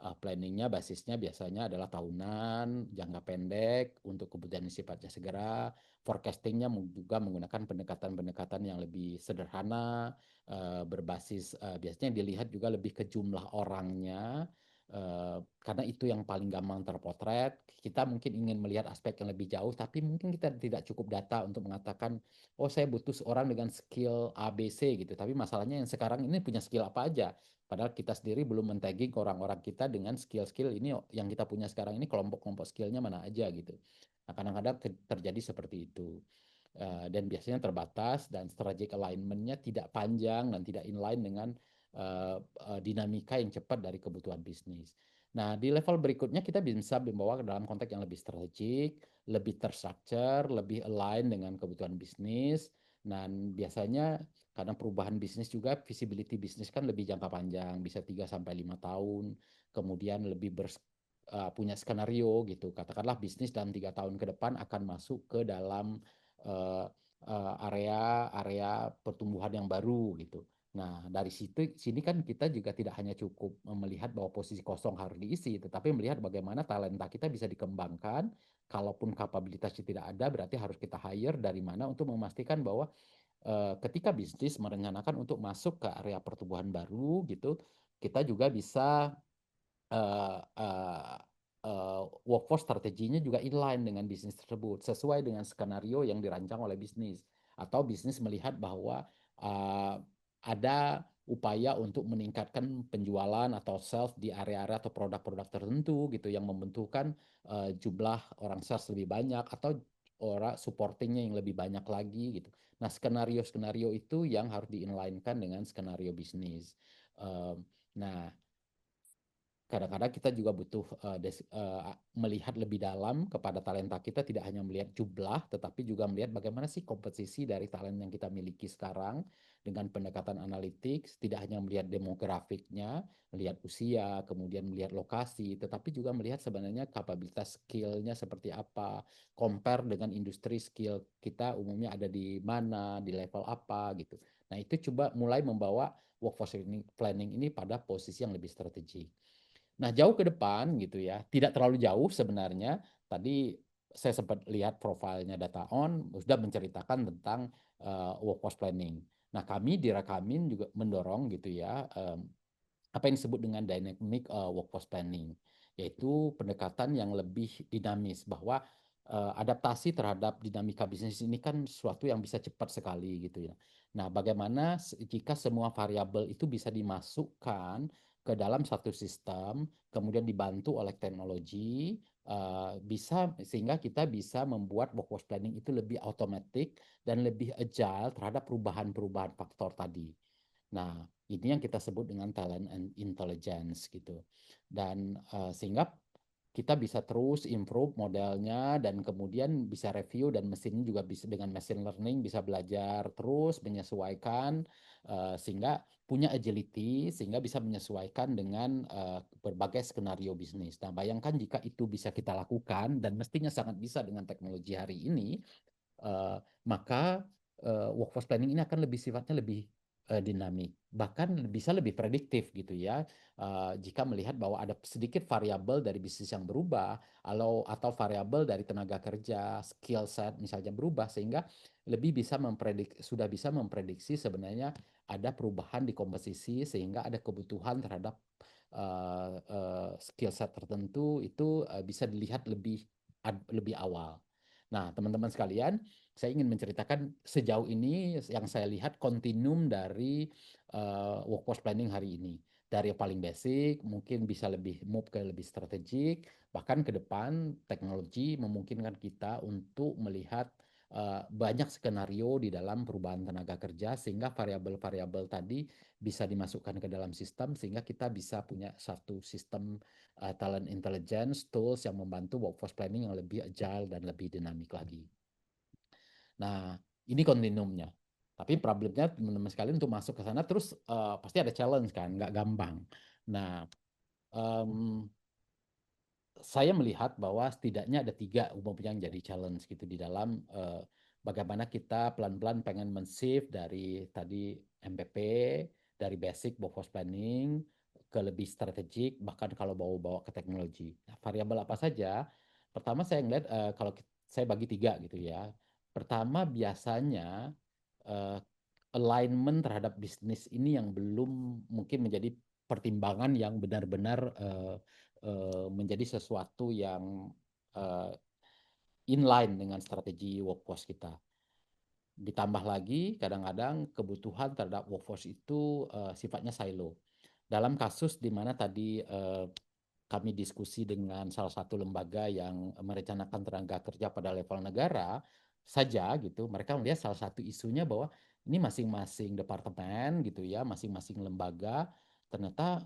planningnya basisnya biasanya adalah tahunan, jangka pendek, untuk kebutuhan sifatnya segera. Forecastingnya juga menggunakan pendekatan-pendekatan yang lebih sederhana, berbasis biasanya dilihat juga lebih ke jumlah orangnya, karena itu yang paling gampang terpotret. Kita mungkin ingin melihat aspek yang lebih jauh, tapi mungkin kita tidak cukup data untuk mengatakan, oh saya butuh seorang dengan skill ABC gitu. Tapi masalahnya yang sekarang ini punya skill apa aja? Padahal kita sendiri belum men-tagging ke orang-orang kita dengan skill-skill ini yang kita punya sekarang ini, kelompok-kelompok skillnya mana aja gitu. Nah, kadang-kadang terjadi seperti itu. Dan biasanya terbatas dan strategic alignment-nya tidak panjang dan tidak inline dengan dinamika yang cepat dari kebutuhan bisnis. Nah, di level berikutnya kita bisa membawa ke dalam konteks yang lebih strategik, lebih terstruktur, lebih align dengan kebutuhan bisnis. Dan biasanya karena perubahan bisnis juga, visibility bisnis kan lebih jangka panjang, bisa 3 sampai 5 tahun. Kemudian lebih punya skenario gitu. Katakanlah bisnis dalam 3 tahun ke depan akan masuk ke dalam area-area pertumbuhan yang baru gitu. Nah, dari sini kan kita juga tidak hanya cukup melihat bahwa posisi kosong harus diisi, tetapi melihat bagaimana talenta kita bisa dikembangkan. Kalaupun kapabilitasnya tidak ada, berarti harus kita hire dari mana untuk memastikan bahwa ketika bisnis merencanakan untuk masuk ke area pertumbuhan baru gitu, kita juga bisa uh, uh, workforce strateginya juga inline dengan bisnis tersebut, sesuai dengan skenario yang dirancang oleh bisnis. Atau bisnis melihat bahwa uh, ada upaya untuk meningkatkan penjualan atau sales di area-area atau produk-produk tertentu gitu, yang membutuhkan jumlah orang sales lebih banyak atau orang supportingnya yang lebih banyak lagi gitu. Nah, skenario-skenario itu yang harus di-inline-kan dengan skenario bisnis. Nah, kadang-kadang kita juga butuh melihat lebih dalam kepada talenta kita, tidak hanya melihat jumlah, tetapi juga melihat bagaimana sih komposisi dari talent yang kita miliki sekarang dengan pendekatan analitik, tidak hanya melihat demografiknya, melihat usia, kemudian melihat lokasi, tetapi juga melihat sebenarnya kapabilitas skillnya seperti apa, compare dengan industri skill kita umumnya ada di mana, di level apa gitu. Nah itu coba mulai membawa workforce planning ini pada posisi yang lebih strategik. Nah, jauh ke depan gitu ya, tidak terlalu jauh sebenarnya. Tadi saya sempat lihat profilnya Data On, sudah menceritakan tentang workforce planning. Nah, kami di Rekamin juga mendorong gitu ya, apa yang disebut dengan dynamic workforce planning, yaitu pendekatan yang lebih dinamis, bahwa adaptasi terhadap dinamika bisnis ini kan sesuatu yang bisa cepat sekali gitu ya. Nah, bagaimana jika semua variabel itu bisa dimasukkan ke dalam satu sistem, kemudian dibantu oleh teknologi, bisa sehingga kita bisa membuat workforce planning itu lebih otomatis dan lebih agile terhadap perubahan-perubahan faktor tadi. Nah, ini yang kita sebut dengan talent and intelligence gitu. Dan sehingga kita bisa terus improve modelnya dan kemudian bisa review dan mesinnya juga bisa dengan machine learning bisa belajar terus menyesuaikan sehingga punya agility sehingga bisa menyesuaikan dengan berbagai skenario bisnis. Nah, bayangkan jika itu bisa kita lakukan dan mestinya sangat bisa dengan teknologi hari ini, uh, maka workforce planning ini akan lebih sifatnya lebih dinamik, bahkan bisa lebih prediktif gitu ya. Jika melihat bahwa ada sedikit variabel dari bisnis yang berubah, atau variabel dari tenaga kerja, skill set misalnya berubah, sehingga sudah bisa memprediksi sebenarnya ada perubahan di komposisi, sehingga ada kebutuhan terhadap skill set tertentu itu bisa dilihat lebih awal. Nah, teman-teman sekalian, saya ingin menceritakan sejauh ini yang saya lihat kontinum dari workforce planning hari ini. Dari yang paling basic, mungkin bisa lebih move ke lebih strategik, bahkan ke depan teknologi memungkinkan kita untuk melihat banyak skenario di dalam perubahan tenaga kerja, sehingga variabel-variabel tadi bisa dimasukkan ke dalam sistem, sehingga kita bisa punya satu sistem talent intelligence tools yang membantu workforce planning yang lebih agile dan lebih dinamik lagi. Nah, ini kontinumnya. Tapi problemnya teman-teman sekalian untuk masuk ke sana terus pasti ada challenge kan, nggak gampang. Nah, um, saya melihat bahwa setidaknya ada 3 umumnya yang jadi challenge gitu di dalam bagaimana kita pelan-pelan pengen men-shift dari tadi MPP, dari basic workforce planning ke lebih strategik, bahkan kalau bawa-bawa ke teknologi. Nah, variabel apa saja? Pertama saya ngeliat kalau saya bagi 3 gitu ya. Pertama biasanya uh, alignment terhadap bisnis ini yang belum mungkin menjadi pertimbangan yang benar-benar menjadi sesuatu yang uh, inline dengan strategi workforce kita. Ditambah lagi kadang-kadang kebutuhan terhadap workforce itu sifatnya silo. Dalam kasus di mana tadi kami diskusi dengan salah satu lembaga yang merencanakan tenaga kerja pada level negara saja gitu, mereka melihat salah satu isunya bahwa ini masing-masing departemen gitu ya, masing-masing lembaga ternyata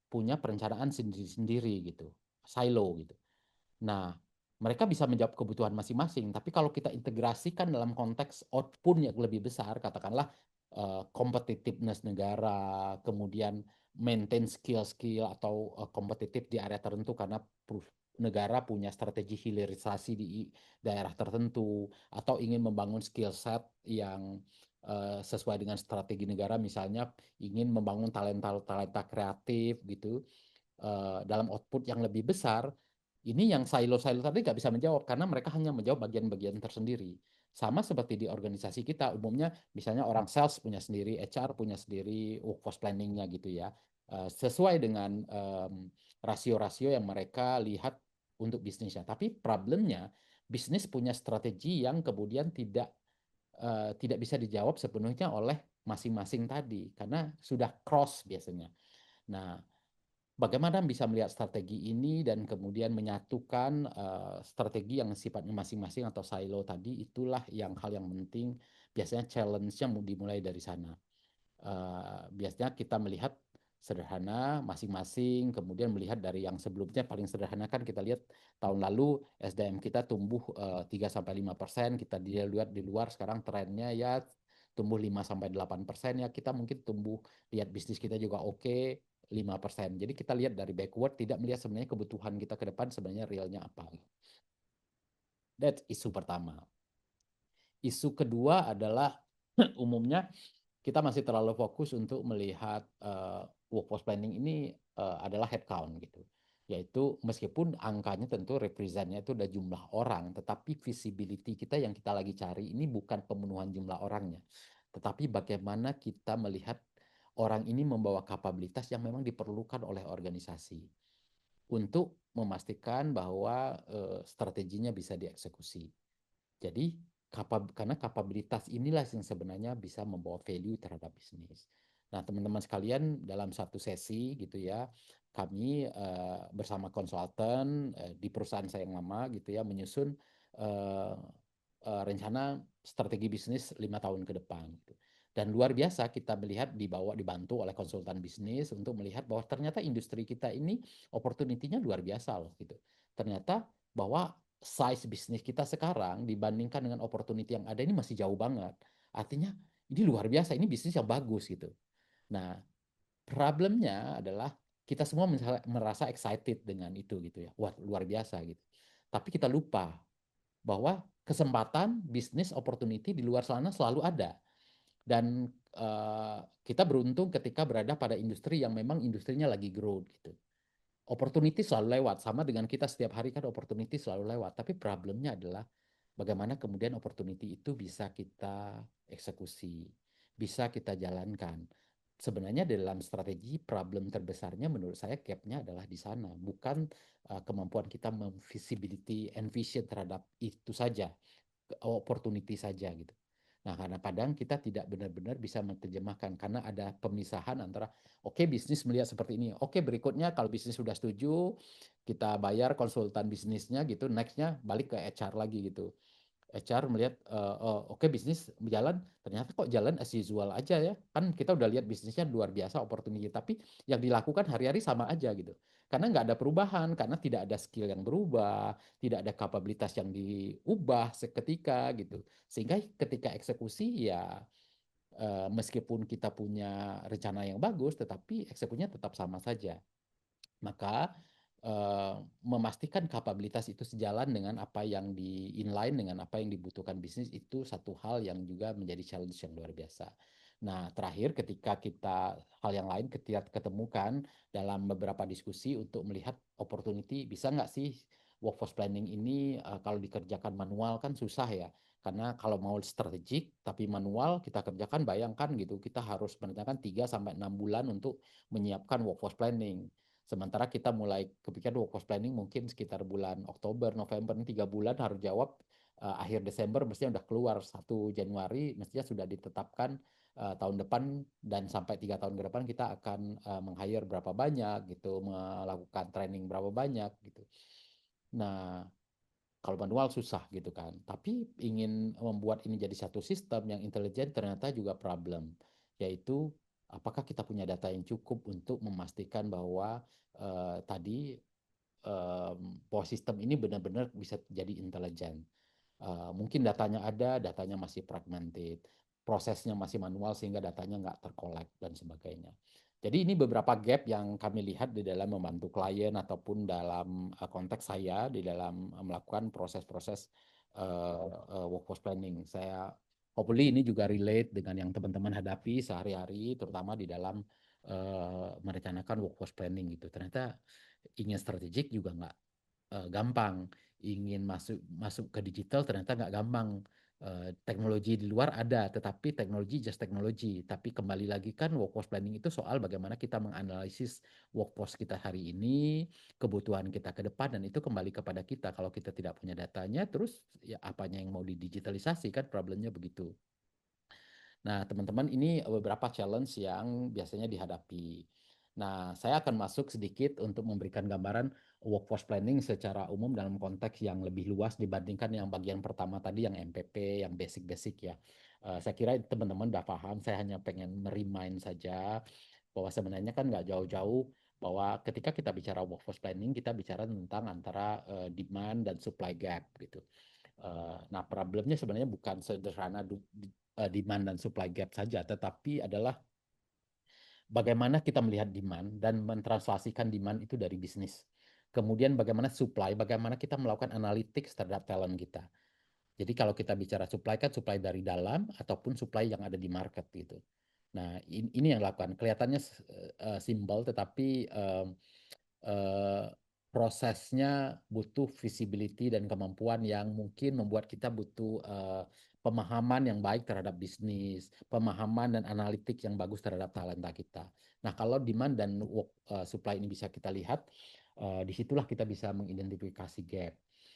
punya perencanaan sendiri-sendiri gitu, silo gitu. Nah, mereka bisa menjawab kebutuhan masing-masing, tapi kalau kita integrasikan dalam konteks output yang lebih besar, katakanlah competitiveness negara, kemudian maintain skill-skill atau kompetitif di area tertentu karena negara punya strategi hilirisasi di daerah tertentu, atau ingin membangun skill set yang sesuai dengan strategi negara, misalnya ingin membangun talenta-talenta kreatif gitu dalam output yang lebih besar, ini yang silo-silo tadi nggak bisa menjawab karena mereka hanya menjawab bagian-bagian tersendiri. Sama seperti di organisasi kita, umumnya misalnya orang sales punya sendiri, HR punya sendiri, workforce planningnya gitu ya. Sesuai dengan rasio-rasio yang mereka lihat untuk bisnisnya. Tapi problemnya, bisnis punya strategi yang kemudian tidak bisa dijawab sepenuhnya oleh masing-masing tadi, karena sudah cross biasanya. Nah, bagaimana bisa melihat strategi ini dan kemudian menyatukan strategi yang sifatnya masing-masing atau silo tadi, itulah hal yang penting. Biasanya challenge-nya dimulai dari sana. Biasanya kita melihat sederhana masing-masing, kemudian melihat dari yang sebelumnya paling sederhana kan kita lihat tahun lalu SDM kita tumbuh 3-5%, kita lihat di luar sekarang trennya ya tumbuh 5-8% ya, kita mungkin tumbuh, lihat bisnis kita juga oke 5%. Jadi kita lihat dari backward, tidak melihat sebenarnya kebutuhan kita ke depan sebenarnya realnya apa. That's isu pertama. Isu kedua adalah umumnya kita masih terlalu fokus untuk melihat workforce planning ini adalah headcount gitu. Yaitu meskipun angkanya tentu representnya itu udah jumlah orang, tetapi visibility kita yang kita lagi cari ini bukan pemenuhan jumlah orangnya, tetapi bagaimana kita melihat orang ini membawa kapabilitas yang memang diperlukan oleh organisasi untuk memastikan bahwa strateginya bisa dieksekusi. Jadi karena kapabilitas inilah yang sebenarnya bisa membawa value terhadap bisnis. Nah, teman-teman sekalian, dalam satu sesi gitu ya, kami bersama konsultan di perusahaan saya yang lama gitu ya menyusun rencana strategi bisnis 5 tahun ke depan. Gitu. Dan luar biasa kita melihat dibantu oleh konsultan bisnis untuk melihat bahwa ternyata industri kita ini opportunity-nya luar biasa loh gitu. Ternyata bahwa size bisnis kita sekarang dibandingkan dengan opportunity yang ada ini masih jauh banget. Artinya ini luar biasa, ini bisnis yang bagus gitu. Nah, problemnya adalah kita semua merasa excited dengan itu gitu ya. Wah, luar biasa gitu. Tapi kita lupa bahwa kesempatan bisnis opportunity di luar sana selalu ada. Dan kita beruntung ketika berada pada industri yang memang industrinya lagi growth gitu. Opportunity selalu lewat, sama dengan kita setiap hari kan opportunity selalu lewat, tapi problemnya adalah bagaimana kemudian opportunity itu bisa kita eksekusi, bisa kita jalankan. Sebenarnya dalam strategi problem terbesarnya menurut saya gap-nya adalah di sana, bukan kemampuan kita memvisibility and vision terhadap itu saja, opportunity saja gitu. Nah, karena kadang kita tidak benar-benar bisa menerjemahkan karena ada pemisahan antara oke, bisnis melihat seperti ini. Oke, berikutnya kalau bisnis sudah setuju, kita bayar konsultan bisnisnya gitu, next-nya balik ke HR lagi gitu. HR melihat oke, bisnis jalan, ternyata kok jalan as usual aja ya. Kan kita udah lihat bisnisnya luar biasa opportunity, tapi yang dilakukan hari-hari sama aja gitu. Karena nggak ada perubahan, karena tidak ada skill yang berubah, tidak ada kapabilitas yang diubah seketika gitu. Sehingga ketika eksekusi ya meskipun kita punya rencana yang bagus, tetapi eksekusinya tetap sama saja. Maka memastikan kapabilitas itu sejalan dengan apa yang di inline dengan apa yang dibutuhkan bisnis itu satu hal yang juga menjadi challenge yang luar biasa. Nah, terakhir ketika kita hal yang lain ketika ketemukan dalam beberapa diskusi untuk melihat opportunity, bisa nggak sih workforce planning ini kalau dikerjakan manual kan susah ya. Karena kalau mau strategik tapi manual kita kerjakan, bayangkan gitu kita harus merencanakan 3-6 bulan untuk menyiapkan workforce planning. Sementara kita mulai kepikiran workforce planning mungkin sekitar bulan Oktober, November, 3 bulan harus jawab akhir Desember mestinya udah keluar 1 Januari mestinya sudah ditetapkan tahun depan dan sampai 3 tahun ke depan kita akan meng-hire berapa banyak gitu, melakukan training berapa banyak gitu. Nah, kalau manual susah gitu kan. Tapi ingin membuat ini jadi satu sistem yang intelijen ternyata juga problem, yaitu apakah kita punya data yang cukup untuk memastikan bahwa tadi bahwa sistem ini benar-benar bisa jadi intelijen. Mungkin datanya ada, datanya masih fragmented, prosesnya masih manual sehingga datanya nggak terkolek dan sebagainya. Jadi ini beberapa gap yang kami lihat di dalam membantu klien ataupun dalam konteks saya di dalam melakukan proses-proses workforce planning. Saya hopefully ini juga relate dengan yang teman-teman hadapi sehari-hari, terutama di dalam merencanakan workforce planning gitu. Ternyata ingin strategik juga nggak gampang, ingin masuk ke digital ternyata nggak gampang. Teknologi di luar ada, tetapi teknologi just teknologi. Tapi kembali lagi kan workforce planning itu soal bagaimana kita menganalisis workforce kita hari ini, kebutuhan kita ke depan, dan itu kembali kepada kita. Kalau kita tidak punya datanya, terus ya apanya yang mau didigitalisasi kan problemnya begitu. Nah, teman-teman, ini beberapa challenge yang biasanya dihadapi. Nah, saya akan masuk sedikit untuk memberikan gambaran workforce planning secara umum dalam konteks yang lebih luas dibandingkan yang bagian pertama tadi, yang MPP, yang basic-basic ya. Saya kira teman-teman udah paham, saya hanya pengen merimain saja bahwa sebenarnya kan nggak jauh-jauh bahwa ketika kita bicara workforce planning, kita bicara tentang antara demand dan supply gap gitu. Nah, problemnya sebenarnya bukan sederhana demand dan supply gap saja, tetapi adalah bagaimana kita melihat demand dan mentranslasikan demand itu dari bisnis. Kemudian bagaimana supply, bagaimana kita melakukan analytics terhadap talent kita. Jadi kalau kita bicara supply kan supply dari dalam ataupun supply yang ada di market gitu. Nah, ini yang dilakukan. Kelihatannya simpel, tetapi eh, prosesnya butuh visibility dan kemampuan yang mungkin membuat kita butuh pemahaman yang baik terhadap bisnis, pemahaman dan analitik yang bagus terhadap talenta kita. Nah, kalau demand dan supply ini bisa kita lihat, disitulah kita bisa mengidentifikasi gap.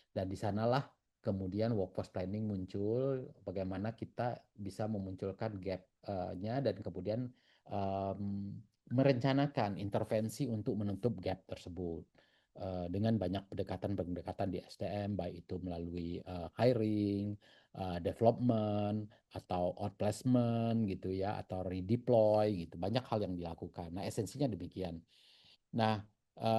Dan di sanalah kemudian workforce planning muncul, bagaimana kita bisa memunculkan gap-nya dan kemudian um, merencanakan intervensi untuk menutup gap tersebut dengan banyak pendekatan-pendekatan di SDM, baik itu melalui hiring, development, atau outplacement gitu ya, atau redeploy gitu. Banyak hal yang dilakukan. Nah, esensinya demikian. Nah,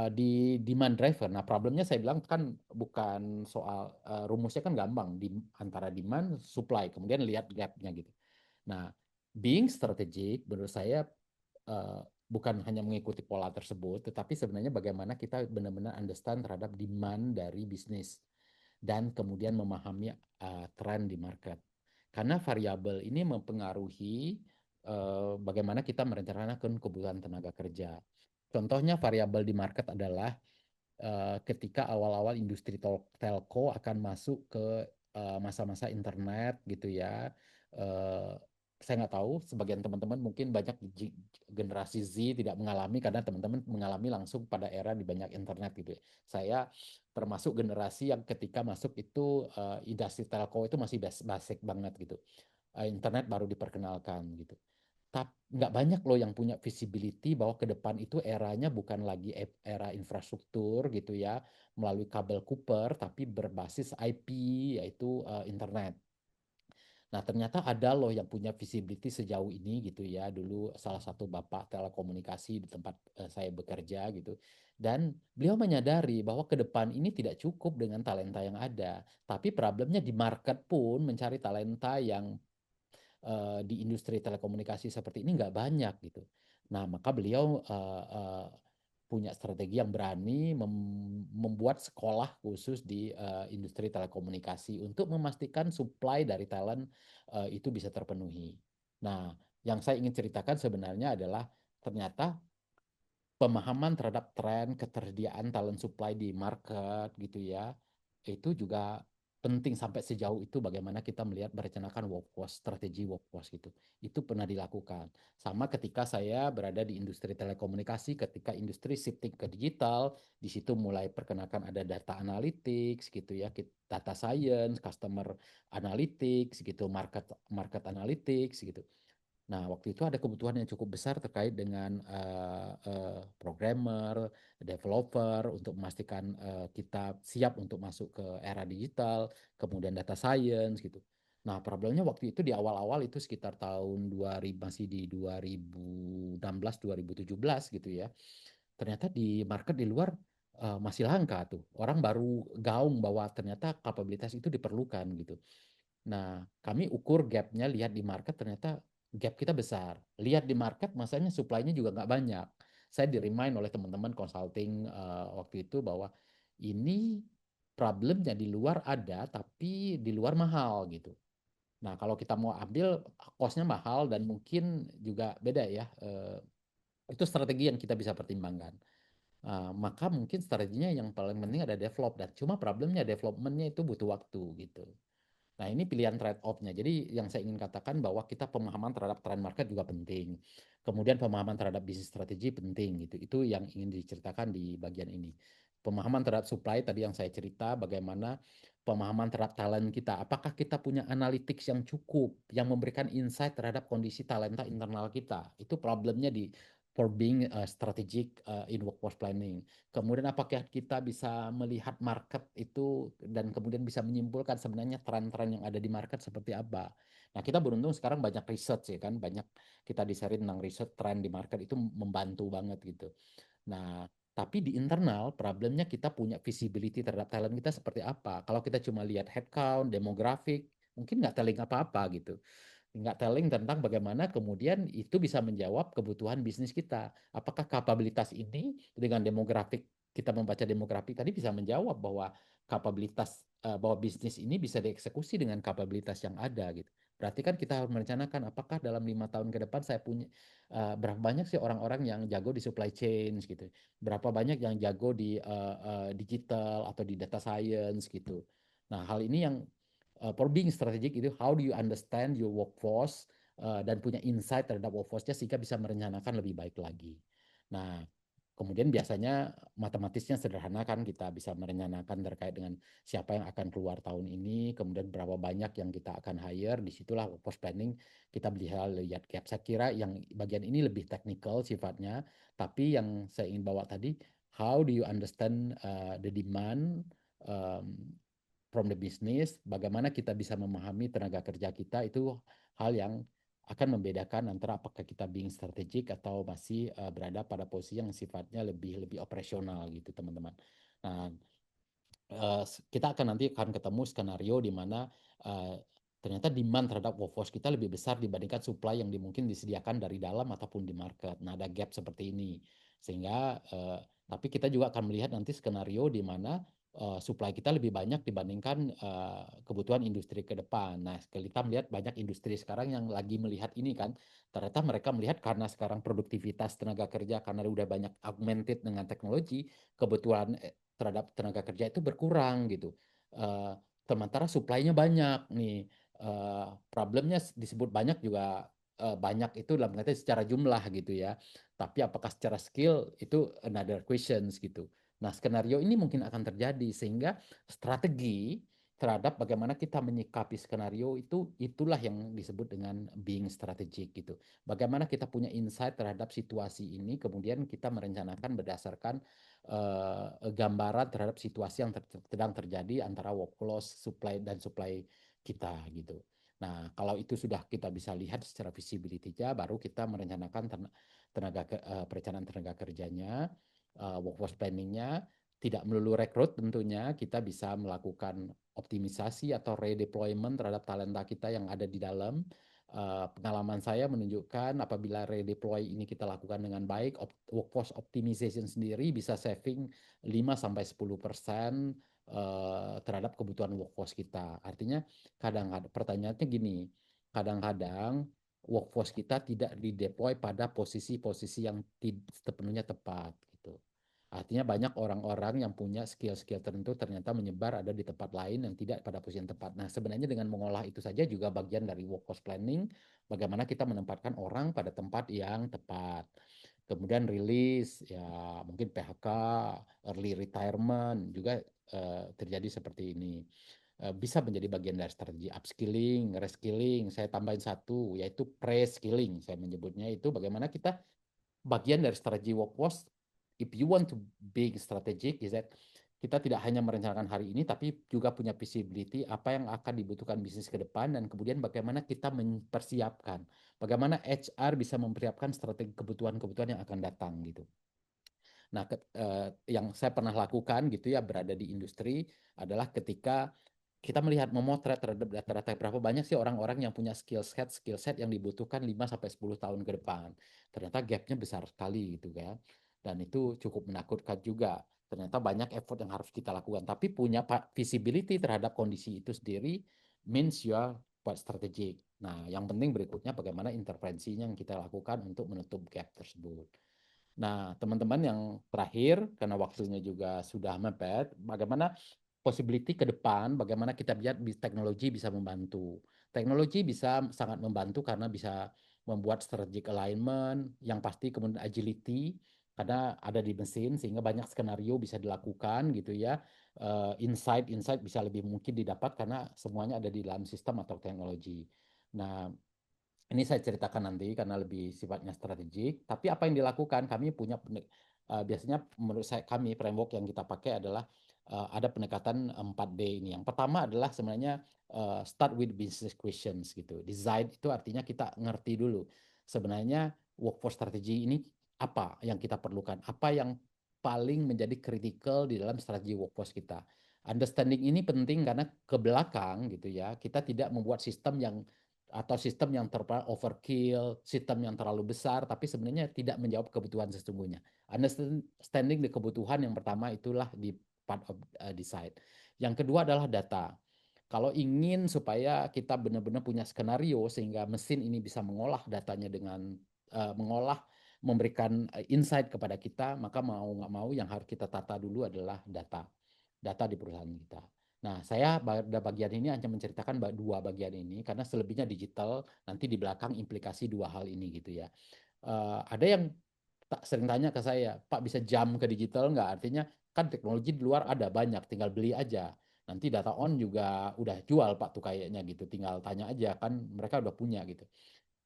di demand driver, nah problemnya saya bilang kan bukan soal rumusnya kan gampang di antara demand supply, kemudian lihat gapnya gitu. Nah, being strategic menurut saya uh, bukan hanya mengikuti pola tersebut, tetapi sebenarnya bagaimana kita benar-benar understand terhadap demand dari bisnis dan kemudian memahami tren di market. Karena variabel ini mempengaruhi bagaimana kita merencanakan kebutuhan tenaga kerja. Contohnya variabel di market adalah ketika awal-awal industri telco akan masuk ke masa-masa internet gitu ya. Eh, saya nggak tahu, sebagian teman-teman mungkin banyak generasi Z tidak mengalami karena teman-teman mengalami langsung pada era di banyak internet gitu ya. Saya termasuk generasi yang ketika masuk itu industri telco itu masih basic banget gitu. Internet baru diperkenalkan gitu. Nggak banyak loh yang punya visibility bahwa ke depan itu eranya bukan lagi era infrastruktur gitu ya, melalui kabel Cooper, tapi berbasis IP, yaitu internet. Nah, ternyata ada loh yang punya visibility sejauh ini gitu ya. Dulu salah satu bapak telekomunikasi di tempat saya bekerja gitu. Dan beliau menyadari bahwa ke depan ini tidak cukup dengan talenta yang ada. Tapi problemnya di market pun mencari talenta yang di industri telekomunikasi seperti ini nggak banyak gitu. Nah, maka beliau punya strategi yang berani membuat sekolah khusus di industri telekomunikasi untuk memastikan supply dari talent itu bisa terpenuhi. Nah, yang saya ingin ceritakan sebenarnya adalah ternyata pemahaman terhadap tren ketersediaan talent supply di market gitu ya, itu juga penting sampai sejauh itu bagaimana kita melihat merencanakan workforce, strategi workforce gitu. Itu pernah dilakukan. Sama ketika saya berada di industri telekomunikasi, ketika industri shifting ke digital, di situ mulai perkenalkan ada data analytics gitu ya, data science, customer analytics gitu, market market analytics gitu. Nah, waktu itu ada kebutuhan yang cukup besar terkait dengan programmer, developer untuk memastikan kita siap untuk masuk ke era digital, kemudian data science gitu. Nah, problemnya waktu itu di awal-awal itu sekitar tahun 2000 masih di 2016 2017 gitu ya. Ternyata di market di luar masih langka tuh. Orang baru gaung bahwa ternyata kapabilitas itu diperlukan gitu. Nah, kami ukur gap-nya, lihat di market ternyata gap kita besar. Lihat di market, masanya supply-nya juga nggak banyak. Saya di-remind oleh teman-teman consulting waktu itu bahwa ini problemnya di luar ada, tapi di luar mahal gitu. Nah, kalau kita mau ambil, cost-nya mahal dan mungkin juga beda ya. Itu strategi yang kita bisa pertimbangkan. Maka mungkin strateginya yang paling penting ada develop, dan cuma problemnya development-nya itu butuh waktu gitu. Nah, ini pilihan trade-off-nya. Jadi yang saya ingin katakan bahwa kita pemahaman terhadap trend market juga penting. Kemudian pemahaman terhadap bisnis strategi penting gitu. Itu yang ingin diceritakan di bagian ini. Pemahaman terhadap supply tadi yang saya cerita, bagaimana pemahaman terhadap talent kita. Apakah kita punya analytics yang cukup, yang memberikan insight terhadap kondisi talenta internal kita. Itu problemnya di for being strategic in workforce planning. Kemudian apakah kita bisa melihat market itu dan kemudian bisa menyimpulkan sebenarnya tren-tren yang ada di market seperti apa. Nah, kita beruntung sekarang banyak research ya kan, banyak kita di-sharing tentang research trend di market itu membantu banget gitu. Nah, tapi di internal problemnya kita punya visibility terhadap talent kita seperti apa. Kalau kita cuma lihat headcount, demografik, mungkin nggak telling apa-apa gitu. Nggak telling tentang bagaimana kemudian itu bisa menjawab kebutuhan bisnis kita. Apakah kapabilitas ini dengan demografik, kita membaca demografik tadi bisa menjawab bahwa kapabilitas bahwa bisnis ini bisa dieksekusi dengan kapabilitas yang ada gitu. Berarti kan kita harus merencanakan apakah dalam 5 tahun ke depan saya punya berapa banyak sih orang-orang yang jago di supply chain gitu, berapa banyak yang jago di digital atau di data science gitu. Nah, hal ini yang for being strategic itu how do you understand your workforce dan punya insight terhadap workforce-nya sehingga bisa merencanakan lebih baik lagi. Nah, kemudian biasanya matematisnya sederhana kan, kita bisa merencanakan terkait dengan siapa yang akan keluar tahun ini, kemudian berapa banyak yang kita akan hire, disitulah workforce planning kita bisa lihat gap. Saya kira yang bagian ini lebih teknikal sifatnya, tapi yang saya ingin bawa tadi, how do you understand the demand um, from the business, bagaimana kita bisa memahami tenaga kerja kita, itu hal yang akan membedakan antara apakah kita being strategic atau masih berada pada posisi yang sifatnya lebih lebih operasional gitu teman-teman. Nah, kita akan nanti akan ketemu skenario di mana uh, ternyata demand terhadap workforce kita lebih besar dibandingkan supply yang mungkin disediakan dari dalam ataupun di market. Nah, ada gap seperti ini. Sehingga tapi kita juga akan melihat nanti skenario di mana supply kita lebih banyak dibandingkan kebutuhan industri ke depan. Nah, kita melihat banyak industri sekarang yang lagi melihat ini kan. Ternyata mereka melihat karena sekarang produktivitas tenaga kerja karena udah banyak augmented dengan teknologi, kebutuhan terhadap tenaga kerja itu berkurang gitu. Uh, Sementara supply-nya banyak nih. Problemnya disebut banyak juga banyak itu dalam kata secara jumlah gitu ya. Tapi apakah secara skill itu another questions gitu. Nah, skenario ini mungkin akan terjadi sehingga strategi terhadap bagaimana kita menyikapi skenario itu itulah yang disebut dengan being strategic gitu. Bagaimana kita punya insight terhadap situasi ini kemudian kita merencanakan berdasarkan gambaran terhadap situasi yang sedang terjadi antara workflow supply dan supply kita gitu. Nah, kalau itu sudah kita bisa lihat secara visibility-nya, baru kita merencanakan perencanaan tenaga kerjanya, workforce planning-nya, tidak melulu rekrut tentunya, kita bisa melakukan optimisasi atau redeployment terhadap talenta kita yang ada di dalam. Pengalaman saya menunjukkan apabila redeploy ini kita lakukan dengan baik, workforce optimization sendiri bisa saving 5-10% terhadap kebutuhan workforce kita. Artinya kadang-kadang pertanyaannya gini, kadang-kadang workforce kita tidak dideploy pada posisi-posisi yang sepenuhnya tepat gitu. Artinya banyak orang-orang yang punya skill-skill tertentu ternyata menyebar ada di tempat lain yang tidak pada posisi yang tepat. Nah, sebenarnya dengan mengolah itu saja juga bagian dari workforce planning, bagaimana kita menempatkan orang pada tempat yang tepat. Kemudian rilis, ya mungkin PHK, early retirement juga terjadi seperti ini. Bisa menjadi bagian dari strategi upskilling, reskilling. Saya tambahin satu, yaitu pre-skilling. Saya menyebutnya itu bagaimana kita bagian dari strategi workforce. If you want to be strategic, is that kita tidak hanya merencanakan hari ini, tapi juga punya visibility apa yang akan dibutuhkan bisnis ke depan, dan kemudian bagaimana kita mempersiapkan, bagaimana HR bisa mempersiapkan strategi kebutuhan-kebutuhan yang akan datang gitu. Nah, yang saya pernah lakukan gitu ya berada di industri adalah ketika kita melihat memotret terhadap data-data berapa banyak sih orang-orang yang punya skill set yang dibutuhkan 5-10 tahun ke depan. Ternyata gapnya besar sekali gitu kan. Dan itu cukup menakutkan juga. Ternyata banyak effort yang harus kita lakukan. Tapi punya visibility terhadap kondisi itu sendiri means you are quite strategic. Nah, yang penting berikutnya bagaimana intervensinya yang kita lakukan untuk menutup gap tersebut. Nah, teman-teman yang terakhir, karena waktunya juga sudah mepet, bagaimana possibility ke depan, bagaimana kita lihat teknologi bisa membantu. Teknologi bisa sangat membantu karena bisa membuat strategic alignment, yang pasti kemudian agility, karena ada di mesin, sehingga banyak skenario bisa dilakukan gitu ya. Insight bisa lebih mungkin didapat karena semuanya ada di dalam sistem atau teknologi. Nah, ini saya ceritakan nanti karena lebih sifatnya strategik. Tapi apa yang dilakukan? Kami punya biasanya menurut saya kami framework yang kita pakai adalah ada pendekatan 4D ini. Yang pertama adalah sebenarnya start with business questions gitu. Design itu artinya kita ngerti dulu sebenarnya workforce strategy ini apa yang kita perlukan, apa yang paling menjadi kritikal di dalam strategi workforce kita. Understanding ini penting karena ke belakang gitu ya, kita tidak membuat sistem yang terlalu overkill, sistem yang terlalu besar, tapi sebenarnya tidak menjawab kebutuhan sesungguhnya. Understanding di kebutuhan yang pertama itulah di part of design. Yang kedua adalah data. Kalau ingin supaya kita benar-benar punya skenario sehingga mesin ini bisa mengolah datanya dengan memberikan insight kepada kita, maka mau nggak mau yang harus kita tata dulu adalah data di perusahaan kita. Nah, saya pada bagian ini hanya menceritakan dua bagian ini karena selebihnya digital, nanti di belakang implikasi dua hal ini gitu ya. Ada yang sering tanya ke saya, Pak bisa jam ke digital nggak? Artinya kan teknologi di luar ada banyak, tinggal beli aja. Nanti data on juga udah jual Pak tuh kayaknya gitu, tinggal tanya aja kan mereka udah punya gitu.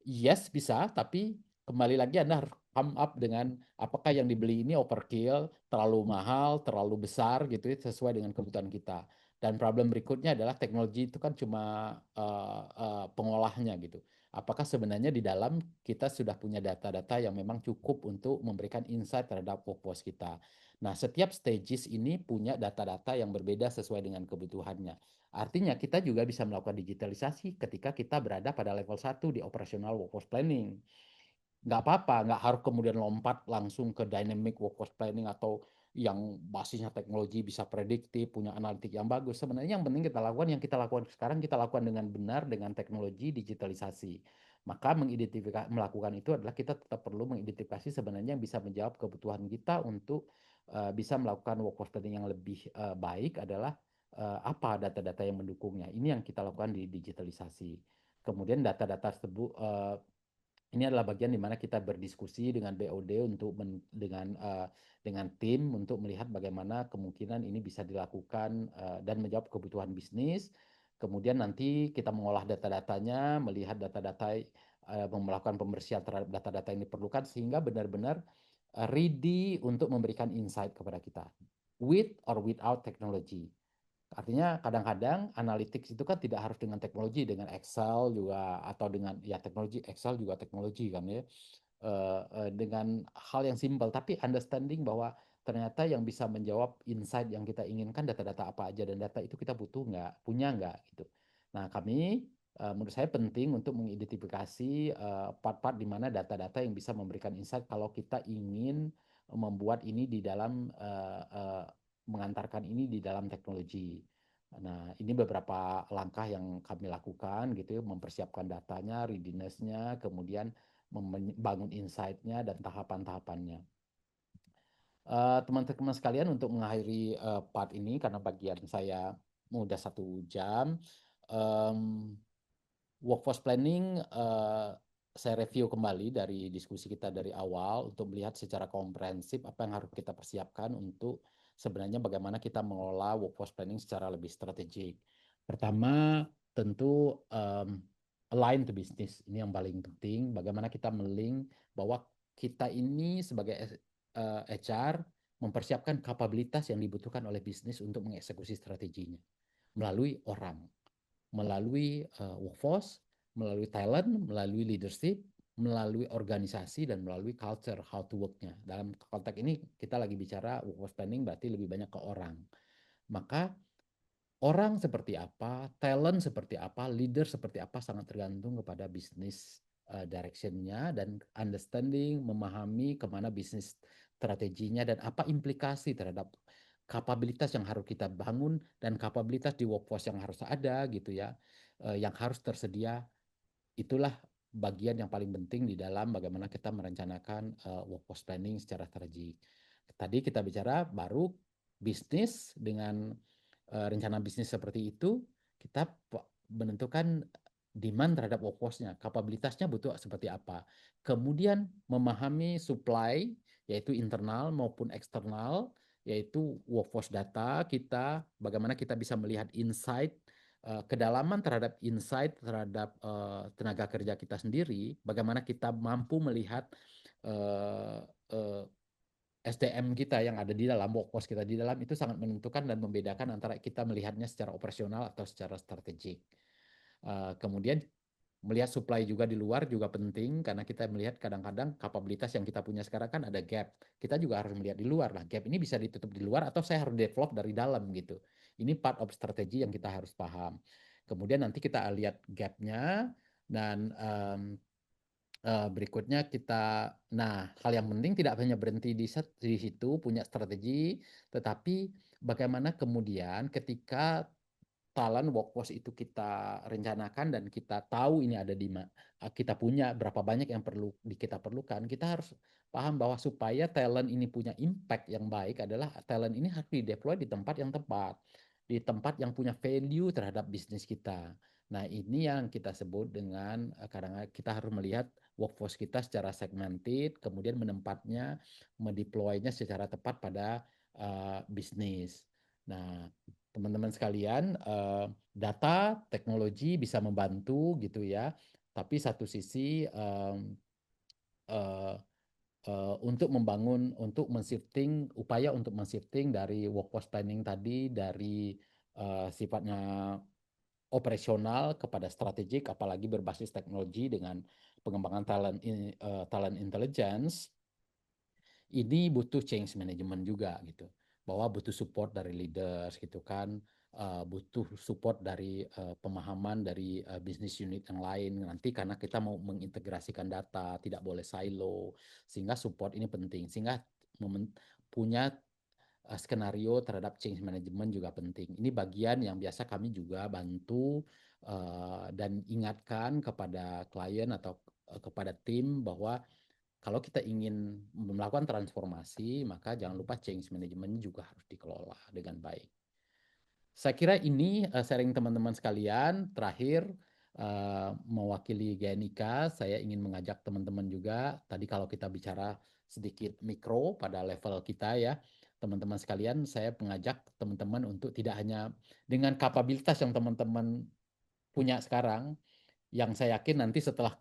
Yes, bisa, tapi kembali lagi Anda harus come up dengan apakah yang dibeli ini overkill, terlalu mahal, terlalu besar gitu ya, sesuai dengan kebutuhan kita. Dan problem berikutnya adalah teknologi itu kan cuma pengolahnya gitu. Apakah sebenarnya di dalam kita sudah punya data-data yang memang cukup untuk memberikan insight terhadap workforce kita. Nah, setiap stages ini punya data-data yang berbeda sesuai dengan kebutuhannya. Artinya kita juga bisa melakukan digitalisasi ketika kita berada pada level 1 di operational workforce planning. Nggak apa-apa, nggak harus kemudian lompat langsung ke dynamic workforce planning atau yang basisnya teknologi bisa prediktif, punya analitik yang bagus. Sebenarnya yang penting kita lakukan, yang kita lakukan sekarang kita lakukan dengan benar dengan teknologi digitalisasi. Maka melakukan itu adalah kita tetap perlu mengidentifikasi sebenarnya yang bisa menjawab kebutuhan kita untuk bisa melakukan workforce planning yang lebih baik adalah apa data-data yang mendukungnya. Ini yang kita lakukan di digitalisasi. Kemudian data-data tersebut ini adalah bagian di mana kita berdiskusi dengan BOD dengan tim untuk melihat bagaimana kemungkinan ini bisa dilakukan dan menjawab kebutuhan bisnis. Kemudian nanti kita mengolah data-datanya, melihat data-data, melakukan pembersihan terhadap data-data yang diperlukan sehingga benar-benar ready untuk memberikan insight kepada kita, with or without technology. Artinya kadang-kadang analytics itu kan tidak harus dengan teknologi, dengan Excel juga atau dengan ya teknologi Excel juga teknologi kan ya. Dengan hal yang simpel tapi understanding bahwa ternyata yang bisa menjawab insight yang kita inginkan data-data apa aja dan data itu kita butuh nggak, punya nggak gitu. Nah kami menurut saya penting untuk mengidentifikasi part-part di mana data-data yang bisa memberikan insight kalau kita ingin membuat ini di dalam mengantarkan ini di dalam teknologi. Nah, ini beberapa langkah yang kami lakukan gitu ya, mempersiapkan datanya, readiness-nya, kemudian membangun insight-nya dan tahapan-tahapannya. Teman-teman sekalian untuk mengakhiri part ini karena bagian saya udah 1 jam, workforce planning saya review kembali dari diskusi kita dari awal untuk melihat secara komprehensif apa yang harus kita persiapkan untuk sebenarnya bagaimana kita mengelola workforce planning secara lebih strategik. Pertama, tentu align to business. Ini yang paling penting. Bagaimana kita melink bahwa kita ini sebagai HR mempersiapkan kapabilitas yang dibutuhkan oleh bisnis untuk mengeksekusi strateginya melalui orang, melalui workforce, melalui talent, melalui leadership, melalui organisasi, dan melalui culture, how to work-nya. Dalam konteks ini kita lagi bicara workforce planning berarti lebih banyak ke orang. Maka orang seperti apa, talent seperti apa, leader seperti apa sangat tergantung kepada bisnis direction-nya dan understanding, memahami kemana bisnis strateginya dan apa implikasi terhadap kapabilitas yang harus kita bangun dan kapabilitas di workforce yang harus ada gitu ya, yang harus tersedia. Itulah bagian yang paling penting di dalam bagaimana kita merencanakan workforce planning secara strategik. Tadi kita bicara baru bisnis dengan rencana bisnis seperti itu, kita menentukan demand terhadap workforce-nya, kapabilitasnya butuh seperti apa. Kemudian memahami supply, yaitu internal maupun eksternal, yaitu workforce data kita, bagaimana kita bisa melihat insight, kedalaman terhadap insight terhadap tenaga kerja kita sendiri, bagaimana kita mampu melihat SDM kita yang ada di dalam, workforce kita di dalam itu sangat menentukan dan membedakan antara kita melihatnya secara operasional atau secara strategik. Kemudian melihat supply juga di luar juga penting karena kita melihat kadang-kadang kapabilitas yang kita punya sekarang kan ada gap. Kita juga harus melihat di luar. Nah, gap ini bisa ditutup di luar atau saya harus develop dari dalam gitu. Ini part of strategi yang kita harus paham. Kemudian nanti kita lihat gapnya dan berikutnya hal yang penting tidak hanya berhenti di situ punya strategi, tetapi bagaimana kemudian ketika talent workforce itu kita rencanakan dan kita tahu ini ada kita punya berapa banyak yang kita perlukan, kita harus paham bahwa supaya talent ini punya impact yang baik adalah talent ini harus di-deploy di tempat yang tepat, di tempat yang punya value terhadap bisnis kita. Nah, ini yang kita sebut dengan kadang kita harus melihat workforce kita secara segmented, kemudian mendeploynya secara tepat pada bisnis. Nah, teman-teman sekalian, data teknologi bisa membantu gitu ya, tapi satu sisi eh, untuk upaya untuk men-shifting dari workforce planning tadi dari sifatnya operasional kepada strategik, apalagi berbasis teknologi dengan pengembangan talent intelligence, ini butuh change management juga gitu, bahwa butuh support dari leaders gitu kan, butuh support dari pemahaman dari bisnis unit yang lain nanti karena kita mau mengintegrasikan data, tidak boleh silo, sehingga support ini penting, sehingga punya skenario terhadap change management juga penting. Ini bagian yang biasa kami juga bantu dan ingatkan kepada klien atau kepada tim bahwa kalau kita ingin melakukan transformasi, maka jangan lupa change management juga harus dikelola dengan baik. Saya kira ini sharing teman-teman sekalian. Terakhir, mewakili GNIK, saya ingin mengajak teman-teman juga, tadi kalau kita bicara sedikit mikro pada level kita ya, teman-teman sekalian, saya mengajak teman-teman untuk tidak hanya dengan kapabilitas yang teman-teman punya sekarang, yang saya yakin nanti setelah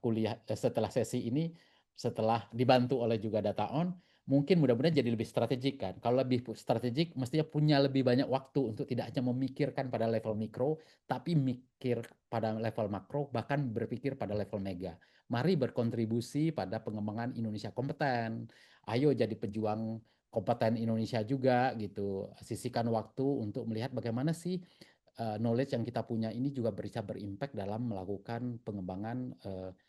sesi ini, setelah dibantu oleh juga Data On, mungkin mudah-mudahan jadi lebih strategik kan. Kalau lebih strategik, mestinya punya lebih banyak waktu untuk tidak hanya memikirkan pada level mikro, tapi mikir pada level makro, bahkan berpikir pada level mega. Mari berkontribusi pada pengembangan Indonesia kompeten. Ayo jadi pejuang kompeten Indonesia juga gitu. Sisihkan waktu untuk melihat bagaimana sih knowledge yang kita punya ini juga bisa berimpact dalam melakukan pengembangan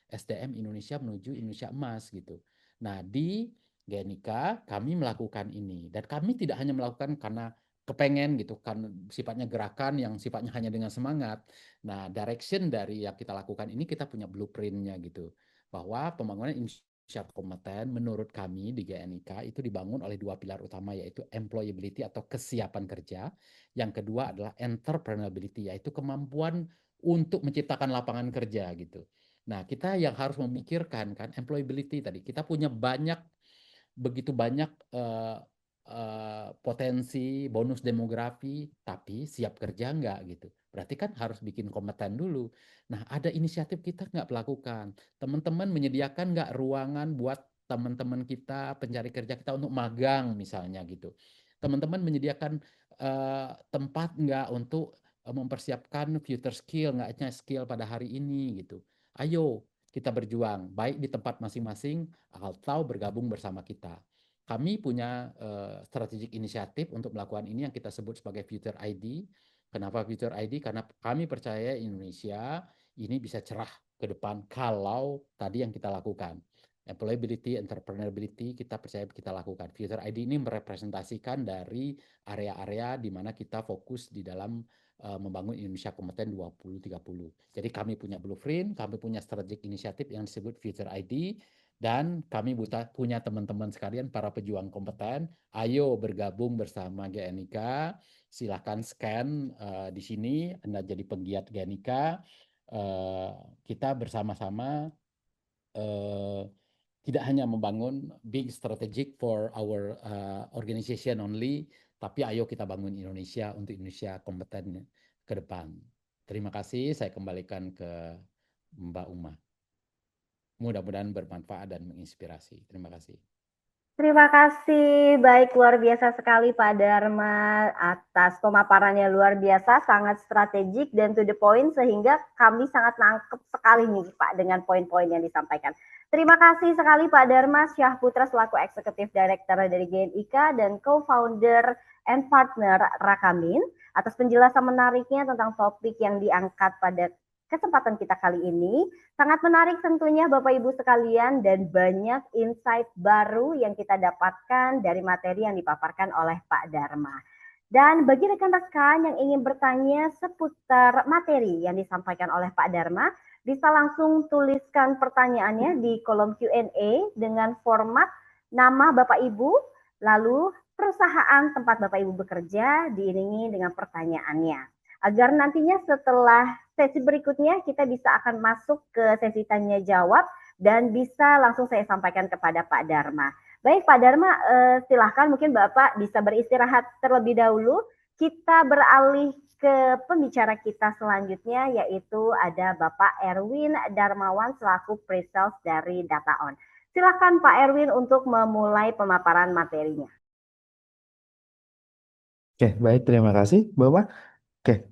SDM Indonesia menuju Indonesia emas gitu. Nah, di GNIK kami melakukan ini dan kami tidak hanya melakukan karena kepengen gitu kan, sifatnya gerakan yang sifatnya hanya dengan semangat. Nah, direction dari yang kita lakukan ini kita punya blueprintnya gitu, bahwa pembangunan Indonesia kompeten menurut kami di GNIK itu dibangun oleh dua pilar utama, yaitu employability atau kesiapan kerja. Yang kedua adalah entrepreneurability, yaitu kemampuan untuk menciptakan lapangan kerja gitu. Nah, kita yang harus memikirkan kan employability tadi. Kita punya begitu banyak potensi bonus demografi, tapi siap kerja enggak gitu. Berarti kan harus bikin kompeten dulu. Nah, ada inisiatif kita nggak melakukan. Teman-teman menyediakan nggak ruangan buat teman-teman kita, pencari kerja kita untuk magang misalnya gitu. Teman-teman menyediakan tempat nggak untuk mempersiapkan future skill, nggak hanya skill pada hari ini gitu. Ayo kita berjuang, baik di tempat masing-masing atau bergabung bersama kita. Kami punya strategic inisiatif untuk melakukan ini yang kita sebut sebagai Future ID. Kenapa Future ID? Karena kami percaya Indonesia ini bisa cerah ke depan kalau tadi yang kita lakukan. Employability, entrepreneurability, kita percaya kita lakukan. Future ID ini merepresentasikan dari area-area di mana kita fokus di dalam membangun Indonesia kompeten 2030. Jadi kami punya blueprint, kami punya strategic inisiatif yang disebut Future ID, dan kami punya teman-teman sekalian para pejuang kompeten. Ayo bergabung bersama GNIK. Silahkan scan di sini, Anda jadi penggiat GNIK. Kita bersama-sama tidak hanya membangun big strategic for our organization only, tapi ayo kita bangun Indonesia untuk Indonesia kompeten ke depan. Terima kasih, saya kembalikan ke Mbak Uma. Mudah-mudahan bermanfaat dan menginspirasi. Terima kasih. Terima kasih, baik luar biasa sekali Pak Dharma atas pemaparannya luar biasa, sangat strategik dan to the point sehingga kami sangat nangkep sekali nih Pak dengan poin-poin yang disampaikan. Terima kasih sekali Pak Dharma Syahputra selaku Eksekutif Director dari GNIK dan Co-Founder and Partner Rakamin atas penjelasan menariknya tentang topik yang diangkat pada kesempatan kita kali ini. Sangat menarik tentunya Bapak Ibu sekalian dan banyak insight baru yang kita dapatkan dari materi yang dipaparkan oleh Pak Dharma. Dan bagi rekan-rekan yang ingin bertanya seputar materi yang disampaikan oleh Pak Dharma, bisa langsung tuliskan pertanyaannya di kolom Q&A dengan format nama Bapak Ibu, lalu perusahaan tempat Bapak Ibu bekerja diiringi dengan pertanyaannya. Agar nantinya setelah sesi berikutnya kita bisa akan masuk ke sesi tanya jawab dan bisa langsung saya sampaikan kepada Pak Dharma. Baik Pak Dharma, silahkan mungkin Bapak bisa beristirahat terlebih dahulu. Kita beralih ke pembicara kita selanjutnya yaitu ada Bapak Erwin Darmawan selaku pre-sales dari DataOn. Silakan Pak Erwin untuk memulai pemaparan materinya. Oke, baik, terima kasih, Bapak. Oke,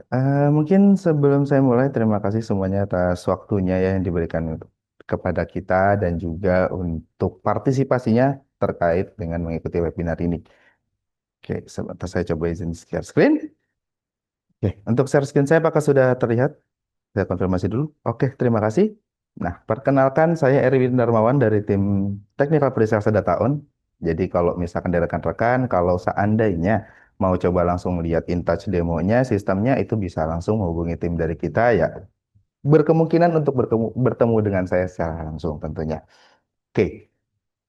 mungkin sebelum saya mulai, terima kasih semuanya atas waktunya ya yang diberikan kepada kita dan juga untuk partisipasinya terkait dengan mengikuti webinar ini. Oke, sebentar saya coba izin share screen. Oke, untuk share screen saya apakah sudah terlihat? Saya konfirmasi dulu. Oke, terima kasih. Nah, perkenalkan saya Erwin Darmawan dari tim Technical Pre-Sales DataOn. Jadi kalau misalkan dari rekan-rekan, kalau seandainya mau coba langsung melihat InTouch demonya, sistemnya itu bisa langsung menghubungi tim dari kita ya. Berkemungkinan untuk bertemu dengan saya secara langsung tentunya. Oke,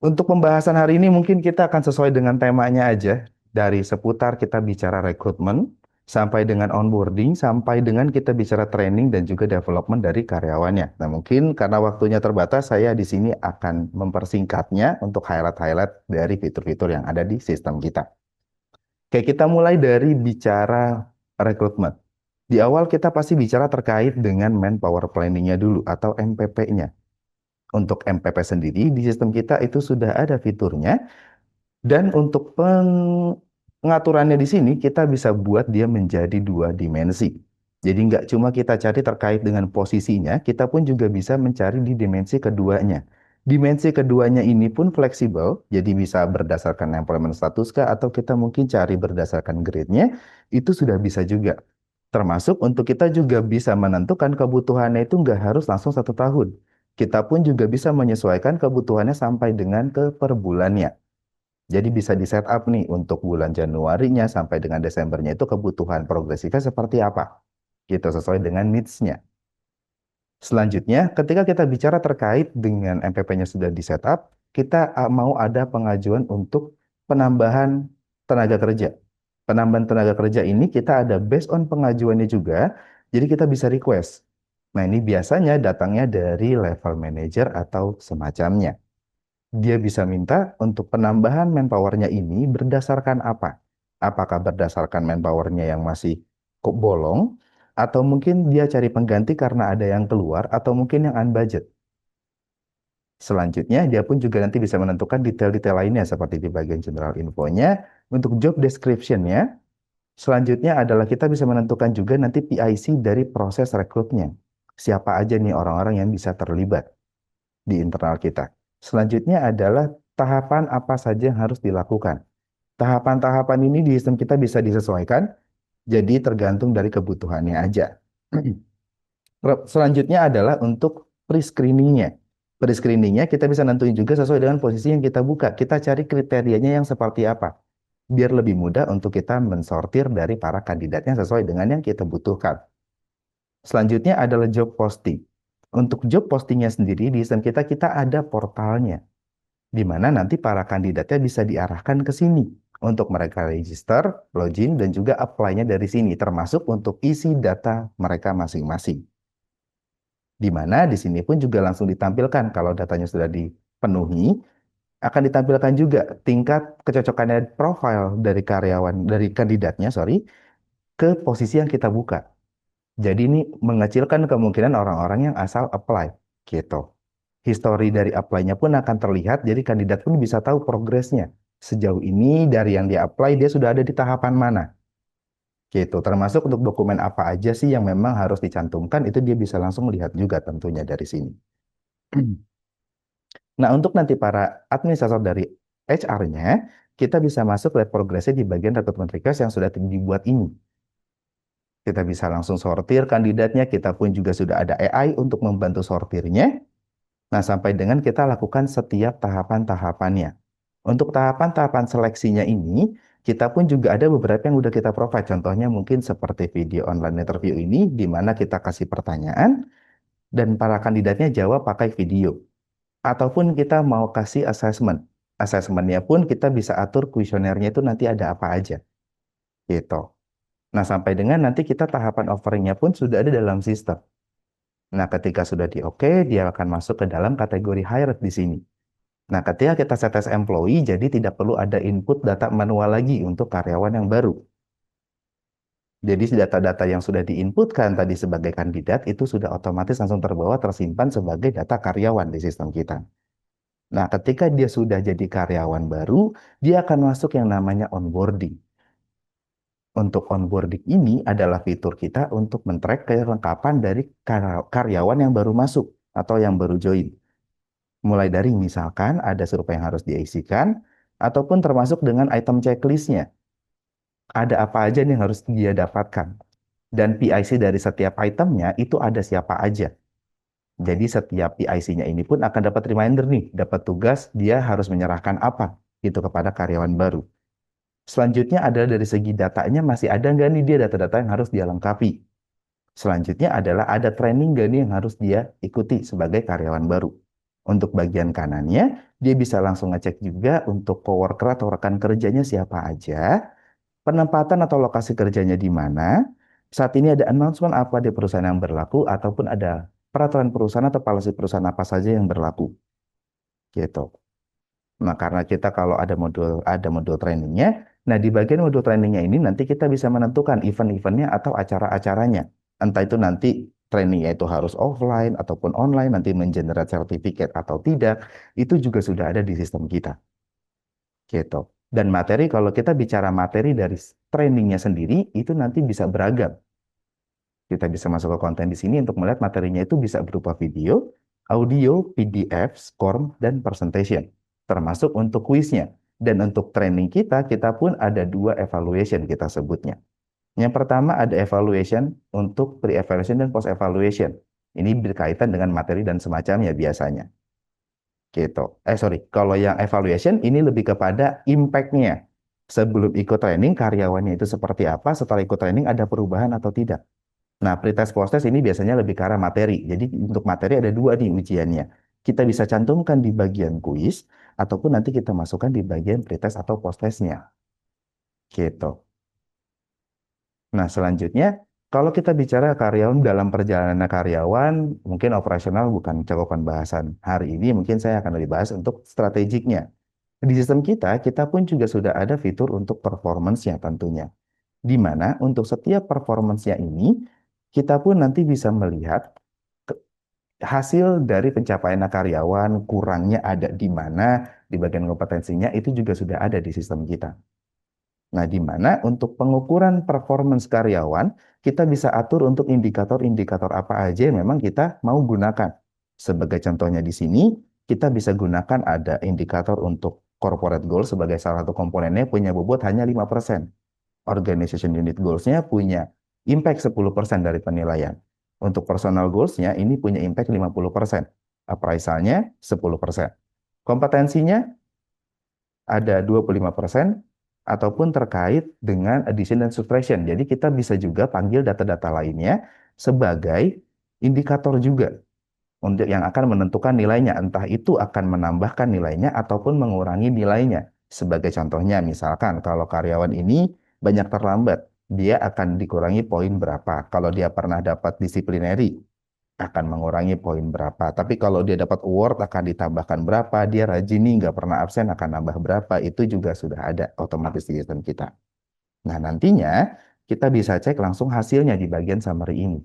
untuk pembahasan hari ini mungkin kita akan sesuai dengan temanya aja. Dari seputar kita bicara rekrutmen, sampai dengan onboarding, sampai dengan kita bicara training dan juga development dari karyawannya. Nah mungkin karena waktunya terbatas, saya di sini akan mempersingkatnya untuk highlight-highlight dari fitur-fitur yang ada di sistem kita. Oke, kita mulai dari bicara rekrutmen. Di awal kita pasti bicara terkait dengan manpower planning-nya dulu atau MPP-nya. Untuk MPP sendiri di sistem kita itu sudah ada fiturnya dan untuk pengaturannya di sini kita bisa buat dia menjadi dua dimensi. Jadi nggak cuma kita cari terkait dengan posisinya, kita pun juga bisa mencari di dimensi keduanya. Dimensi keduanya ini pun fleksibel, jadi bisa berdasarkan employment status kah, atau kita mungkin cari berdasarkan grade-nya, itu sudah bisa juga. Termasuk untuk kita juga bisa menentukan kebutuhannya itu nggak harus langsung 1 tahun. Kita pun juga bisa menyesuaikan kebutuhannya sampai dengan ke per bulannya. Jadi bisa di setup nih untuk bulan Januarinya sampai dengan Desembernya itu kebutuhan progresifnya seperti apa. Gitu sesuai dengan needs-nya. Selanjutnya, ketika kita bicara terkait dengan MPP-nya sudah di setup, kita mau ada pengajuan untuk penambahan tenaga kerja. Penambahan tenaga kerja ini kita ada based on pengajuannya juga, jadi kita bisa request. Nah ini biasanya datangnya dari level manager atau semacamnya. Dia bisa minta untuk penambahan manpower-nya ini berdasarkan apa? Apakah berdasarkan manpower-nya yang masih kok bolong, atau mungkin dia cari pengganti karena ada yang keluar, atau mungkin yang unbudget. Selanjutnya, dia pun juga nanti bisa menentukan detail-detail lainnya seperti di bagian general infonya. Untuk job description-nya, selanjutnya adalah kita bisa menentukan juga nanti PIC dari proses rekrutnya. Siapa aja nih orang-orang yang bisa terlibat di internal kita. Selanjutnya adalah tahapan apa saja yang harus dilakukan. Tahapan-tahapan ini di sistem kita bisa disesuaikan, jadi tergantung dari kebutuhannya aja. Selanjutnya adalah untuk pre-screeningnya. Pre-screeningnya kita bisa nentuin juga sesuai dengan posisi yang kita buka. Kita cari kriterianya yang seperti apa. Biar lebih mudah untuk kita mensortir dari para kandidatnya sesuai dengan yang kita butuhkan. Selanjutnya adalah job posting. Untuk job postingnya sendiri di sistem kita ada portalnya, di mana nanti para kandidatnya bisa diarahkan ke sini untuk mereka register, login, dan juga apply-nya dari sini, termasuk untuk isi data mereka masing-masing. Di mana di sini pun juga langsung ditampilkan kalau datanya sudah dipenuhi, akan ditampilkan juga tingkat kecocokannya profil dari karyawan, dari kandidatnya, ke posisi yang kita buka. Jadi ini mengecilkan kemungkinan orang-orang yang asal apply, gitu. History dari apply-nya pun akan terlihat, jadi kandidat pun bisa tahu progresnya. Sejauh ini dari yang dia apply, dia sudah ada di tahapan mana. Gitu, termasuk untuk dokumen apa aja sih yang memang harus dicantumkan, itu dia bisa langsung lihat juga tentunya dari sini. Nah, untuk nanti para administrator dari HR-nya, kita bisa masuk lihat progresnya di bagian recruitment request yang sudah dibuat ini. Kita bisa langsung sortir kandidatnya, kita pun juga sudah ada AI untuk membantu sortirnya. Nah, sampai dengan kita lakukan setiap tahapan-tahapannya. Untuk tahapan-tahapan seleksinya ini, kita pun juga ada beberapa yang udah kita provide. Contohnya mungkin seperti video online interview ini, di mana kita kasih pertanyaan, dan para kandidatnya jawab pakai video. Ataupun kita mau kasih assessment. Assessmentnya pun kita bisa atur kuesionernya itu nanti ada apa aja. Gitu. Nah, sampai dengan nanti kita tahapan offeringnya pun sudah ada dalam sistem. Nah, ketika sudah di oke, dia akan masuk ke dalam kategori hired di sini. Nah, ketika kita set as employee, jadi tidak perlu ada input data manual lagi untuk karyawan yang baru. Jadi data-data yang sudah diinputkan tadi sebagai kandidat itu sudah otomatis langsung terbawa tersimpan sebagai data karyawan di sistem kita. Nah, ketika dia sudah jadi karyawan baru, dia akan masuk yang namanya onboarding. Untuk onboarding ini adalah fitur kita untuk men-track kelengkapan dari karyawan yang baru masuk atau yang baru join. Mulai dari misalkan ada survei yang harus diisikan, ataupun termasuk dengan item checklistnya. Ada apa aja nih yang harus dia dapatkan. Dan PIC dari setiap itemnya itu ada siapa aja. Jadi setiap PIC-nya ini pun akan dapat reminder nih, dapat tugas dia harus menyerahkan apa gitu kepada karyawan baru. Selanjutnya adalah dari segi datanya masih ada nggak nih dia data-data yang harus dia lengkapi. Selanjutnya adalah ada training nggak nih yang harus dia ikuti sebagai karyawan baru. Untuk bagian kanannya, dia bisa langsung ngecek juga untuk coworker atau rekan kerjanya siapa aja, penempatan atau lokasi kerjanya di mana, saat ini ada announcement apa di perusahaan yang berlaku, ataupun ada peraturan perusahaan atau policy perusahaan apa saja yang berlaku. Gitu. Nah, karena kita kalau ada modul trainingnya, nah di bagian modul trainingnya ini nanti kita bisa menentukan event-eventnya atau acara-acaranya. Entah itu nanti trainingnya itu harus offline ataupun online, nanti mengenerate sertifikat atau tidak, itu juga sudah ada di sistem kita. Gitu. Dan materi, kalau kita bicara materi dari trainingnya sendiri, itu nanti bisa beragam. Kita bisa masuk ke konten di sini untuk melihat materinya itu bisa berupa video, audio, PDF, SCORM, dan presentation. Termasuk untuk kuisnya. Dan untuk training kita pun ada 2 evaluation kita sebutnya. Yang pertama ada evaluation untuk pre-evaluation dan post-evaluation. Ini berkaitan dengan materi dan semacamnya biasanya. Gitu. Kalau yang evaluation ini lebih kepada impact-nya. Sebelum ikut training, karyawannya itu seperti apa, setelah ikut training ada perubahan atau tidak. Nah, pretest post-test ini biasanya lebih ke arah materi. Jadi untuk materi ada 2 nih ujiannya. Kita bisa cantumkan di bagian kuis, ataupun nanti kita masukkan di bagian pretest atau post-testnya. Gitu. Nah, selanjutnya, kalau kita bicara karyawan dalam perjalanan karyawan, mungkin operasional bukan cakupan bahasan. Hari ini mungkin saya akan lebih bahas untuk strategiknya. Di sistem kita pun juga sudah ada fitur untuk performance-nya tentunya. Di mana untuk setiap performance-nya ini, kita pun nanti bisa melihat hasil dari pencapaian karyawan, kurangnya ada di mana, di bagian kompetensinya, itu juga sudah ada di sistem kita. Nah, di mana untuk pengukuran performance karyawan, kita bisa atur untuk indikator-indikator apa aja yang memang kita mau gunakan. Sebagai contohnya di sini, kita bisa gunakan ada indikator untuk corporate goal sebagai salah satu komponennya punya bobot hanya 5%. Organization unit goals-nya punya impact 10% dari penilaian. Untuk personal goals-nya ini punya impact 50%. Appraisal-nya 10%. Kompetensinya ada 25%, ataupun terkait dengan addition dan subtraction. Jadi kita bisa juga panggil data-data lainnya sebagai indikator juga untuk yang akan menentukan nilainya. Entah itu akan menambahkan nilainya ataupun mengurangi nilainya. Sebagai contohnya, misalkan kalau karyawan ini banyak terlambat, dia akan dikurangi poin berapa. Kalau dia pernah dapat disiplinary, akan mengurangi poin berapa. Tapi kalau dia dapat award akan ditambahkan berapa. Dia rajin nih, nggak pernah absen akan nambah berapa. Itu juga sudah ada otomatis di sistem kita. Nah, nantinya kita bisa cek langsung hasilnya di bagian summary ini.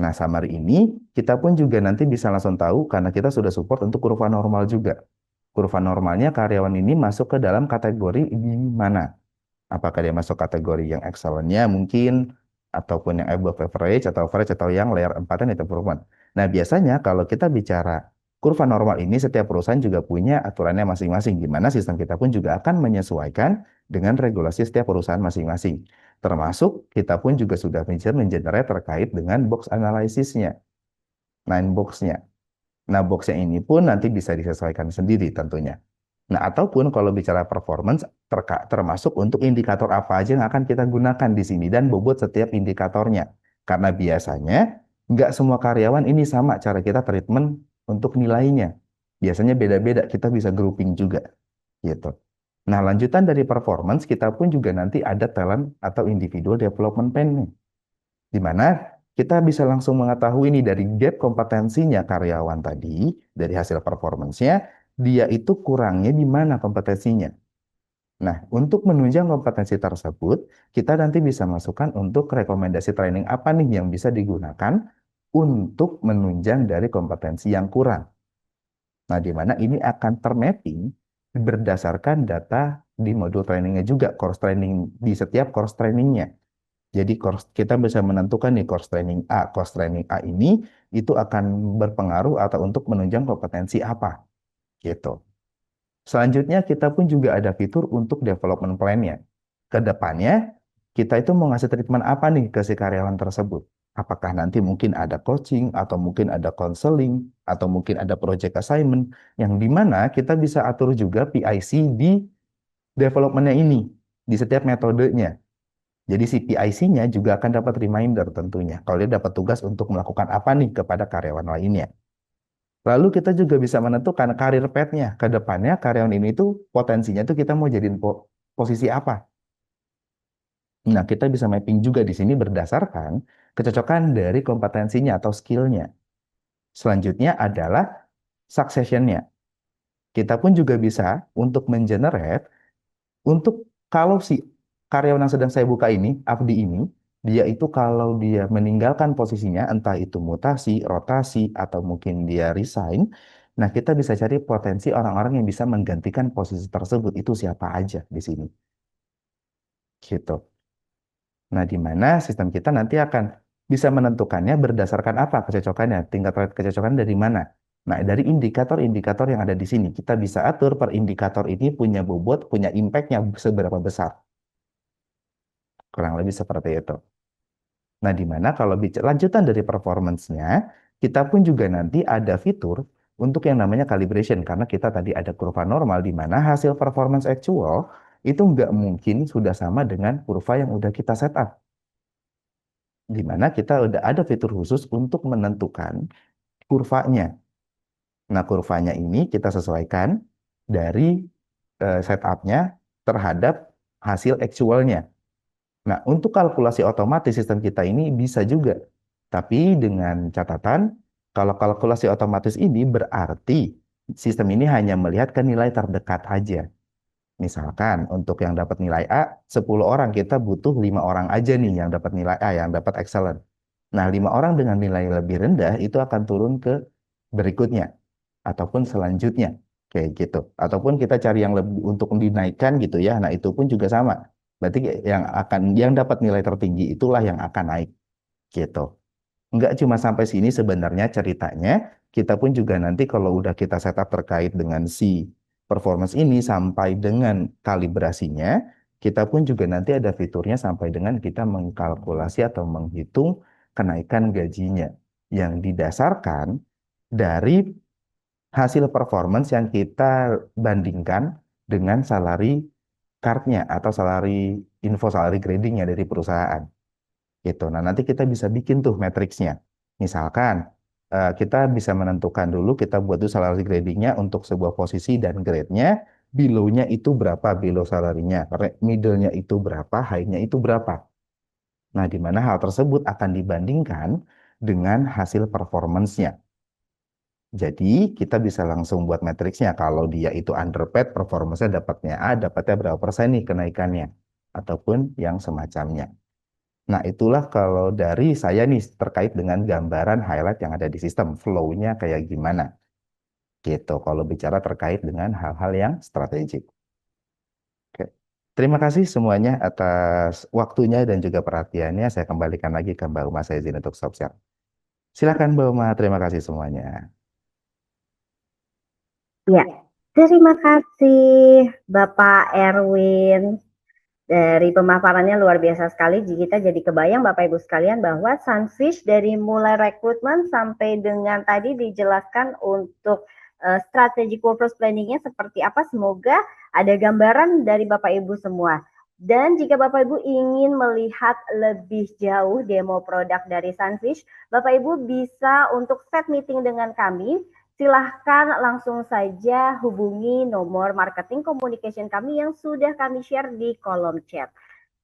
Nah, summary ini kita pun juga nanti bisa langsung tahu karena kita sudah support untuk kurva normal juga. Kurva normalnya karyawan ini masuk ke dalam kategori di mana? Apakah dia masuk kategori yang excellent-nya mungkin, ataupun yang above average, atau average, atau yang layer 4 itu improvement. Nah, biasanya kalau kita bicara kurva normal ini, setiap perusahaan juga punya aturannya masing-masing, di mana sistem kita pun juga akan menyesuaikan dengan regulasi setiap perusahaan masing-masing. Termasuk kita pun juga sudah bisa mengenerate terkait dengan box analysis-nya, nine box-nya. Nah, box-nya ini pun nanti bisa disesuaikan sendiri tentunya. Nah, ataupun kalau bicara performance, termasuk untuk indikator apa aja yang akan kita gunakan di sini dan bobot setiap indikatornya. Karena biasanya nggak semua karyawan ini sama cara kita treatment untuk nilainya. Biasanya beda-beda, kita bisa grouping juga. Gitu. Nah, lanjutan dari performance, kita pun juga nanti ada talent atau individual development plan nih. Di mana kita bisa langsung mengetahui nih dari gap kompetensinya karyawan tadi, dari hasil performance-nya, dia itu kurangnya di mana kompetensinya. Nah, untuk menunjang kompetensi tersebut, kita nanti bisa masukkan untuk rekomendasi training apa nih yang bisa digunakan untuk menunjang dari kompetensi yang kurang. Nah, di mana ini akan termapping berdasarkan data di modul trainingnya juga, course training di setiap course trainingnya. Jadi kita bisa menentukan nih course training A ini itu akan berpengaruh atau untuk menunjang kompetensi apa gitu. Selanjutnya kita pun juga ada fitur untuk development plan-nya. Kedepannya kita itu mau ngasih treatment apa nih ke si karyawan tersebut? Apakah nanti mungkin ada coaching atau mungkin ada counseling atau mungkin ada project assignment yang dimana kita bisa atur juga PIC di development-nya ini di setiap metodenya. Jadi si PIC-nya juga akan dapat reminder tentunya kalau dia dapat tugas untuk melakukan apa nih kepada karyawan lainnya. Lalu kita juga bisa menentukan karir path-nya. Ke depannya karyawan ini tuh potensinya tuh kita mau jadiin posisi apa. Nah, kita bisa mapping juga di sini berdasarkan kecocokan dari kompetensinya atau skill-nya. Selanjutnya adalah succession-nya. Kita pun juga bisa untuk mengenerate untuk kalau si karyawan yang sedang saya buka ini, Abdi ini, dia itu kalau dia meninggalkan posisinya, entah itu mutasi, rotasi, atau mungkin dia resign, nah kita bisa cari potensi orang-orang yang bisa menggantikan posisi tersebut. Itu siapa aja di sini. Gitu. Nah, di mana sistem kita nanti akan bisa menentukannya berdasarkan apa kecocokannya, tingkat kecocokan dari mana. Nah, dari indikator-indikator yang ada di sini, kita bisa atur per indikator ini punya bobot, punya impact-nya seberapa besar. Kurang lebih seperti itu. Nah, di mana kalau bicara lanjutan dari performance-nya, kita pun juga nanti ada fitur untuk yang namanya calibration. Karena kita tadi ada kurva normal, di mana hasil performance actual itu nggak mungkin sudah sama dengan kurva yang udah kita setup. Di mana kita udah ada fitur khusus untuk menentukan kurvanya. Nah, kurvanya ini kita sesuaikan dari setupnya terhadap hasil actualnya. Nah, untuk kalkulasi otomatis sistem kita ini bisa juga. Tapi dengan catatan, kalau kalkulasi otomatis ini berarti sistem ini hanya melihat ke nilai terdekat aja. Misalkan untuk yang dapat nilai A, 10 orang kita butuh 5 orang aja nih yang dapat nilai A, yang dapat excellent. Nah, 5 orang dengan nilai lebih rendah itu akan turun ke berikutnya ataupun selanjutnya kayak gitu. Ataupun kita cari yang lebih untuk dinaikkan gitu ya. Nah, itu pun juga sama. Berarti yang dapat nilai tertinggi itulah yang akan naik gitu. Enggak cuma sampai sini sebenarnya ceritanya, kita pun juga nanti kalau udah kita setup terkait dengan si performance ini sampai dengan kalibrasinya, kita pun juga nanti ada fiturnya sampai dengan kita mengkalkulasi atau menghitung kenaikan gajinya yang didasarkan dari hasil performance yang kita bandingkan dengan salary card-nya atau info salary grading-nya dari perusahaan. Gitu. Nah, nanti kita bisa bikin tuh matriksnya. Misalkan kita bisa menentukan dulu, kita buat tuh salary grading-nya untuk sebuah posisi dan grade-nya, below-nya itu berapa, below salary-nya, middle-nya itu berapa, high-nya itu berapa. Nah, di mana hal tersebut akan dibandingkan dengan hasil performance-nya. Jadi kita bisa langsung buat matriksnya. Kalau dia itu underpaid, performance-nya dapatnya A, dapatnya berapa persen nih kenaikannya. Ataupun yang semacamnya. Nah, itulah kalau dari saya nih terkait dengan gambaran highlight yang ada di sistem, flow-nya kayak gimana. Gitu, kalau bicara terkait dengan hal-hal yang strategik. Oke. Terima kasih semuanya atas waktunya dan juga perhatiannya. Saya kembalikan lagi ke Mbak Uma, saya izin untuk stop share. Silakan Mbak Uma, terima kasih semuanya. Ya, terima kasih Bapak Erwin. Dari pemaparannya luar biasa sekali. Kita jadi kebayang Bapak Ibu sekalian bahwa Sunfish dari mulai rekrutmen sampai dengan tadi dijelaskan untuk strategic workforce planningnya seperti apa. Semoga ada gambaran dari Bapak Ibu semua. Dan jika Bapak Ibu ingin melihat lebih jauh demo produk dari Sunfish, Bapak Ibu bisa untuk set meeting dengan kami. Silahkan langsung saja hubungi nomor marketing communication kami yang sudah kami share di kolom chat.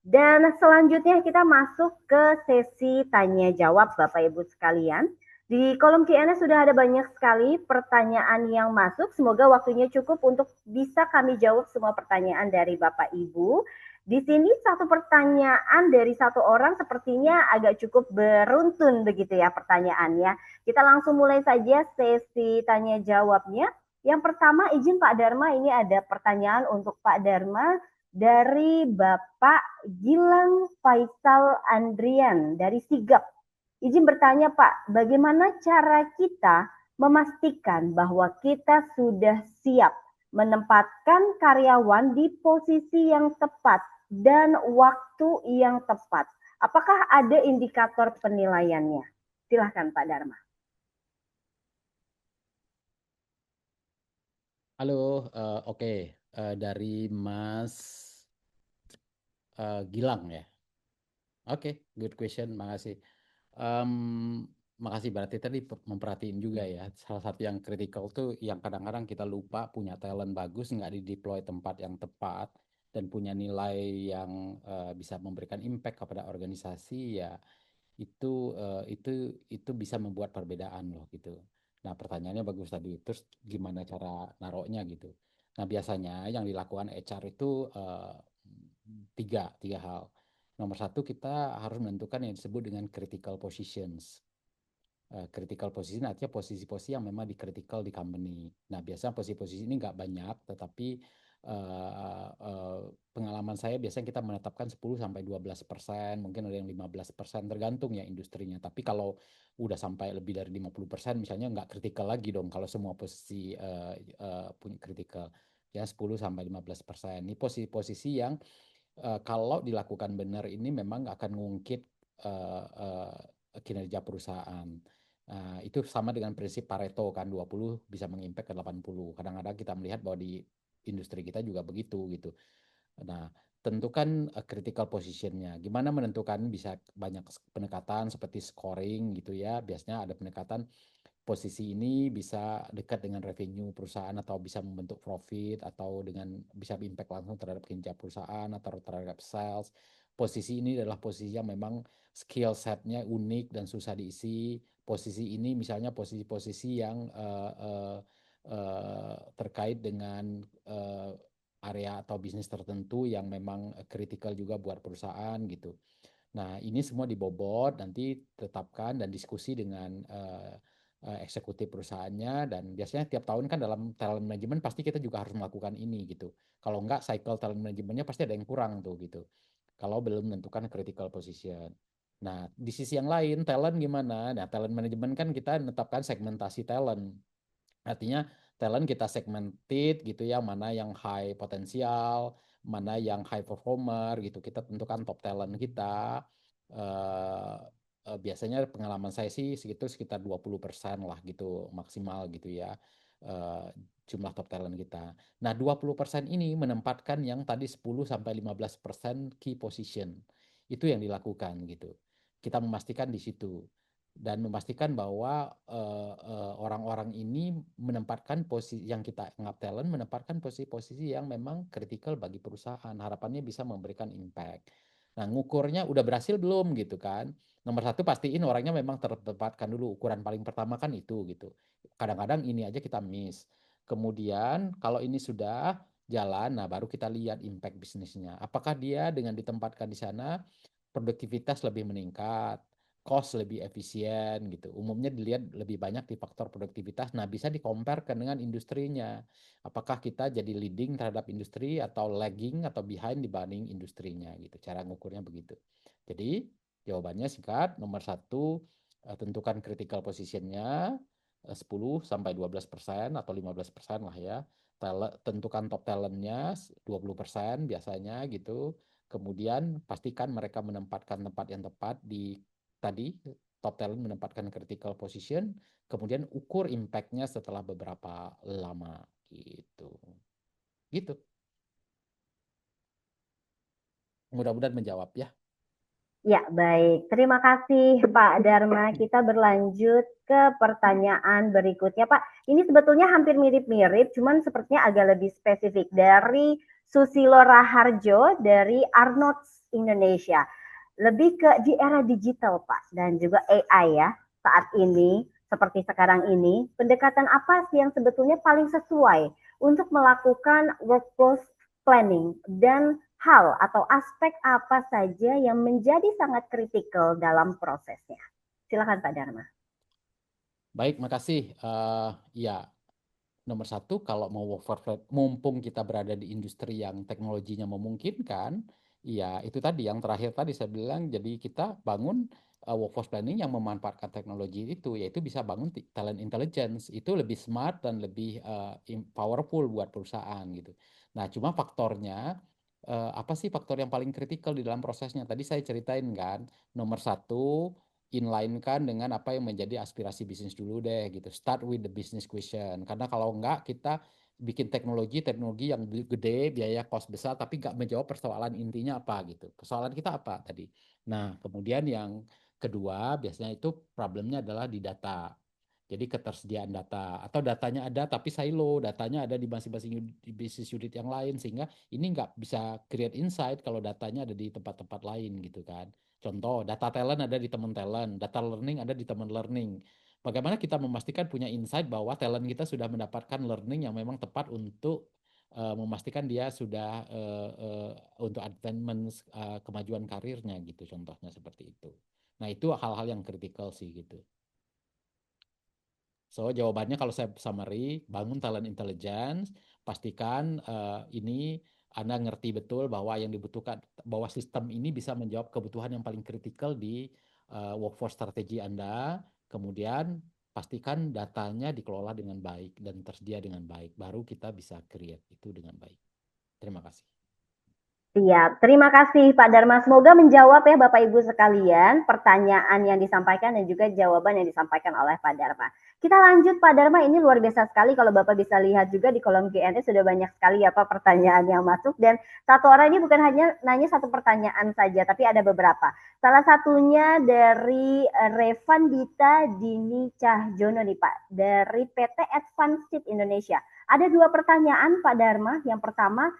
Dan selanjutnya kita masuk ke sesi tanya jawab Bapak Ibu sekalian. Di kolom Q&A sudah ada banyak sekali pertanyaan yang masuk. Semoga waktunya cukup untuk bisa kami jawab semua pertanyaan dari Bapak Ibu. Di sini satu pertanyaan dari satu orang sepertinya agak cukup beruntun begitu ya pertanyaannya. Kita langsung mulai saja sesi tanya jawabnya. Yang pertama izin Pak Dharma, ini ada pertanyaan untuk Pak Dharma dari Bapak Gilang Faisal Andrian dari Sigap. Izin bertanya Pak, bagaimana cara kita memastikan bahwa kita sudah siap menempatkan karyawan di posisi yang tepat dan waktu yang tepat? Apakah ada indikator penilaiannya? Silahkan Pak Dharma. Halo, oke. Dari Mas Gilang ya. Oke, good question, makasih. Makasih berarti tadi memperhatiin juga ya. Salah satu yang kritikal tuh yang kadang-kadang kita lupa punya talent bagus nggak di-deploy tempat yang tepat dan punya nilai yang bisa memberikan impact kepada organisasi ya itu bisa membuat perbedaan loh gitu. Nah pertanyaannya bagus tadi. Terus gimana cara naroknya gitu? Nah biasanya yang dilakukan HR itu tiga hal. Nomor satu kita harus menentukan yang disebut dengan critical positions. Critical position artinya posisi-posisi yang memang di critical di company. Nah, biasanya posisi-posisi ini nggak banyak, tetapi pengalaman saya biasanya kita menetapkan 10-12%, mungkin ada yang 15%, tergantung ya industrinya. Tapi kalau udah sampai lebih dari 50%, misalnya nggak critical lagi dong kalau semua posisi punya critical. Ya 10-15%. Ini posisi-posisi yang kalau dilakukan benar ini memang akan ngungkit kinerja perusahaan. Itu sama dengan prinsip Pareto kan 20 bisa mengimpact ke 80. Kadang-kadang kita melihat bahwa di industri kita juga begitu gitu. Nah, tentukan critical positionnya. Gimana menentukan bisa banyak pendekatan seperti scoring gitu ya. Biasanya ada pendekatan posisi ini bisa dekat dengan revenue perusahaan atau bisa membentuk profit atau dengan bisa impact langsung terhadap kinerja perusahaan atau terhadap sales. Posisi ini adalah posisi yang memang skill setnya unik dan susah diisi. Posisi ini misalnya posisi-posisi yang terkait dengan area atau bisnis tertentu yang memang kritikal juga buat perusahaan gitu. Nah, ini semua dibobot, nanti tetapkan dan diskusi dengan eksekutif perusahaannya, dan biasanya tiap tahun kan dalam talent management pasti kita juga harus melakukan ini gitu. Kalau enggak, cycle talent managementnya pasti ada yang kurang tuh gitu. Kalau belum menentukan critical position. Nah, di sisi yang lain, talent gimana? Nah, talent management kan kita menetapkan segmentasi talent. Artinya talent kita segmented gitu ya, mana yang high potensial, mana yang high performer gitu. Kita tentukan top talent kita. Eh, Biasanya pengalaman saya sih sekitar 20% lah gitu maksimal gitu ya. eh, Jumlah top talent kita. Nah, 20% ini menempatkan yang tadi 10-15% key position. Itu yang dilakukan gitu. Kita memastikan di situ dan memastikan bahwa orang-orang ini menempatkan posisi yang kita anggap talent, menempatkan posisi-posisi yang memang kritikal bagi perusahaan. Harapannya bisa memberikan impact. Nah, ngukurnya udah berhasil belum gitu kan? Nomor satu pastiin orangnya memang tertempatkan dulu. Ukuran paling pertama kan itu gitu. Kadang-kadang ini aja kita miss. Kemudian kalau ini sudah jalan, nah baru kita lihat impact bisnisnya. Apakah dia dengan ditempatkan di sana produktivitas lebih meningkat, cost lebih efisien gitu. Umumnya dilihat lebih banyak di faktor produktivitas. Nah, bisa dikomparekan dengan industrinya. Apakah kita jadi leading terhadap industri atau lagging atau behind dibanding industrinya gitu. Cara ngukurnya begitu. Jadi jawabannya singkat, nomor satu tentukan critical positionnya 10 sampai 12% atau 15% lah ya. Tentukan top talentnya 20% biasanya gitu. Kemudian pastikan mereka menempatkan tempat yang tepat di tadi top talent menempatkan critical position. Kemudian ukur impact-nya setelah beberapa lama gitu. Gitu. Mudah-mudahan menjawab ya. Ya, baik. Terima kasih Pak Dharma. Kita berlanjut ke pertanyaan berikutnya, Pak. Ini sebetulnya hampir mirip-mirip, cuman sepertinya agak lebih spesifik. Dari Susilo Raharjo dari Arnold's Indonesia. Lebih ke di era digital, Pak, dan juga AI ya. Saat ini, seperti sekarang ini, pendekatan apa sih yang sebetulnya paling sesuai untuk melakukan workforce planning dan hal atau aspek apa saja yang menjadi sangat kritikal dalam prosesnya? Silakan Pak Dharma. Baik, makasih. Ya, nomor satu, kalau mau work for mumpung kita berada di industri yang teknologinya memungkinkan, ya itu tadi yang terakhir tadi saya bilang, jadi kita bangun workforce planning yang memanfaatkan teknologi itu, yaitu bisa bangun talent intelligence, itu lebih smart dan lebih powerful buat perusahaan gitu. Nah, cuma faktornya, apa sih faktor yang paling kritikal di dalam prosesnya? Tadi saya ceritain kan, nomor satu, inline-kan dengan apa yang menjadi aspirasi bisnis dulu deh gitu. Start with the business question. Karena kalau enggak kita bikin teknologi yang gede, biaya cost besar, tapi enggak menjawab persoalan intinya apa gitu. Persoalan kita apa tadi. Nah, kemudian yang kedua biasanya itu problemnya adalah di data. Jadi ketersediaan data atau datanya ada tapi silo, datanya ada di masing-masing bisnis unit yang lain sehingga ini nggak bisa create insight kalau datanya ada di tempat-tempat lain gitu kan. Contoh, data talent ada di teman talent, data learning ada di teman learning. Bagaimana kita memastikan punya insight bahwa talent kita sudah mendapatkan learning yang memang tepat untuk memastikan dia sudah untuk advancement kemajuan karirnya gitu, contohnya seperti itu. Nah, itu hal-hal yang kritikal sih gitu. So, jawabannya kalau saya summary, bangun talent intelligence, pastikan ini Anda ngerti betul bahwa yang dibutuhkan, bahwa sistem ini bisa menjawab kebutuhan yang paling kritikal di workforce strategi Anda. Kemudian pastikan datanya dikelola dengan baik dan tersedia dengan baik. Baru kita bisa create itu dengan baik. Terima kasih. Siap, terima kasih Pak Dharma. Semoga menjawab ya Bapak Ibu sekalian pertanyaan yang disampaikan dan juga jawaban yang disampaikan oleh Pak Dharma. Kita lanjut Pak Dharma, ini luar biasa sekali kalau Bapak bisa lihat juga di kolom Q&A sudah banyak sekali ya Pak pertanyaan yang masuk dan satu orang ini bukan hanya nanya satu pertanyaan saja tapi ada beberapa. Salah satunya dari Revan Dita Dini Cahjono nih Pak dari PT Advanced Indonesia. Ada dua pertanyaan Pak Dharma. Yang pertama,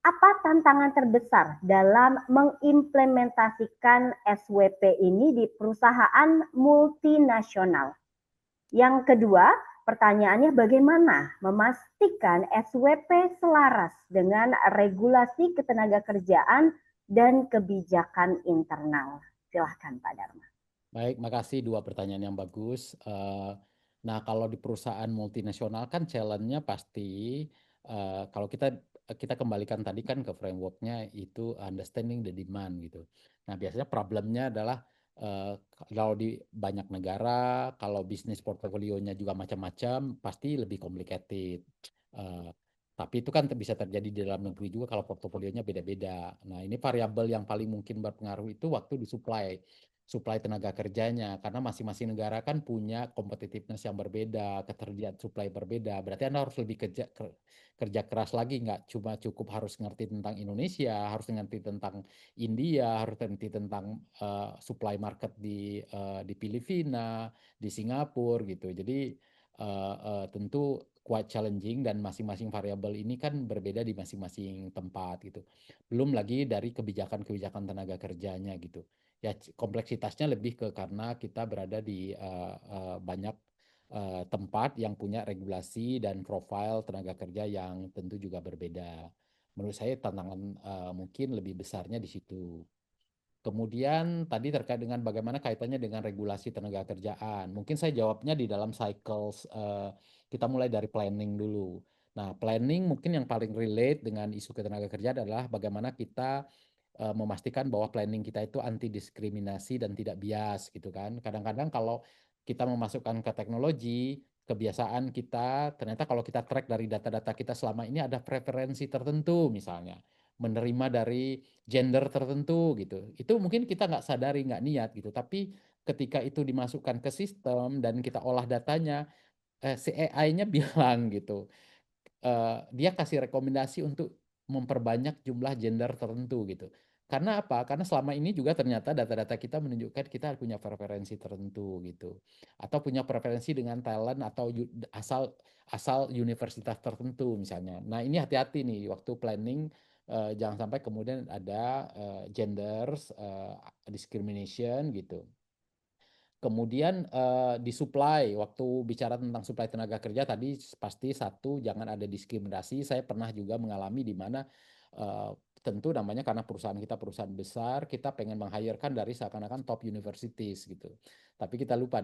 apa tantangan terbesar dalam mengimplementasikan SWP ini di perusahaan multinasional? Yang kedua, pertanyaannya bagaimana memastikan SWP selaras dengan regulasi ketenagakerjaan dan kebijakan internal? Silahkan Pak Dharma. Baik, makasih dua pertanyaan yang bagus. Nah, kalau di perusahaan multinasional kan challenge-nya pasti kalau kita kembalikan tadi kan ke framework-nya itu understanding the demand gitu. Nah, biasanya problemnya adalah kalau di banyak negara, kalau bisnis portofolionya juga macam-macam, pasti lebih complicated. Eh, tapi itu kan bisa terjadi di dalam negeri juga kalau portofolionya beda-beda. Nah, ini variabel yang paling mungkin berpengaruh itu waktu di supply tenaga kerjanya karena masing-masing negara kan punya competitiveness yang berbeda, ketersediaan supply berbeda. Berarti Anda harus lebih kerja keras lagi, nggak cuma cukup harus ngerti tentang Indonesia, harus ngerti tentang India, harus ngerti tentang supply market di Filipina, di Singapura gitu. Jadi tentu quite challenging dan masing-masing variabel ini kan berbeda di masing-masing tempat gitu. Belum lagi dari kebijakan-kebijakan tenaga kerjanya gitu. Ya kompleksitasnya lebih ke karena kita berada di banyak tempat yang punya regulasi dan profil tenaga kerja yang tentu juga berbeda. Menurut saya tantangan mungkin lebih besarnya di situ. Kemudian tadi terkait dengan bagaimana kaitannya dengan regulasi tenaga kerjaan. Mungkin saya jawabnya di dalam cycles, kita mulai dari planning dulu. Nah, planning mungkin yang paling relate dengan isu ketenaga kerjaan adalah bagaimana kita memastikan bahwa planning kita itu anti diskriminasi dan tidak bias gitu kan. Kadang-kadang kalau kita memasukkan ke teknologi, kebiasaan kita ternyata kalau kita track dari data-data kita selama ini ada preferensi tertentu misalnya menerima dari gender tertentu gitu. Itu mungkin kita nggak sadari, nggak niat gitu. Tapi ketika itu dimasukkan ke sistem dan kita olah datanya, si AI-nya bilang gitu, dia kasih rekomendasi untuk memperbanyak jumlah gender tertentu gitu. Karena apa? Karena selama ini juga ternyata data-data kita menunjukkan kita punya preferensi tertentu gitu. Atau punya preferensi dengan talent atau asal asal universitas tertentu misalnya. Nah, ini hati-hati nih waktu planning, jangan sampai kemudian ada genders discrimination gitu. Kemudian di supply, waktu bicara tentang supply tenaga kerja tadi pasti satu jangan ada diskriminasi. Saya pernah juga mengalami di mana tentu namanya karena perusahaan kita perusahaan besar, kita pengen meng-hire-kan dari seakan-akan top universities gitu. Tapi kita lupa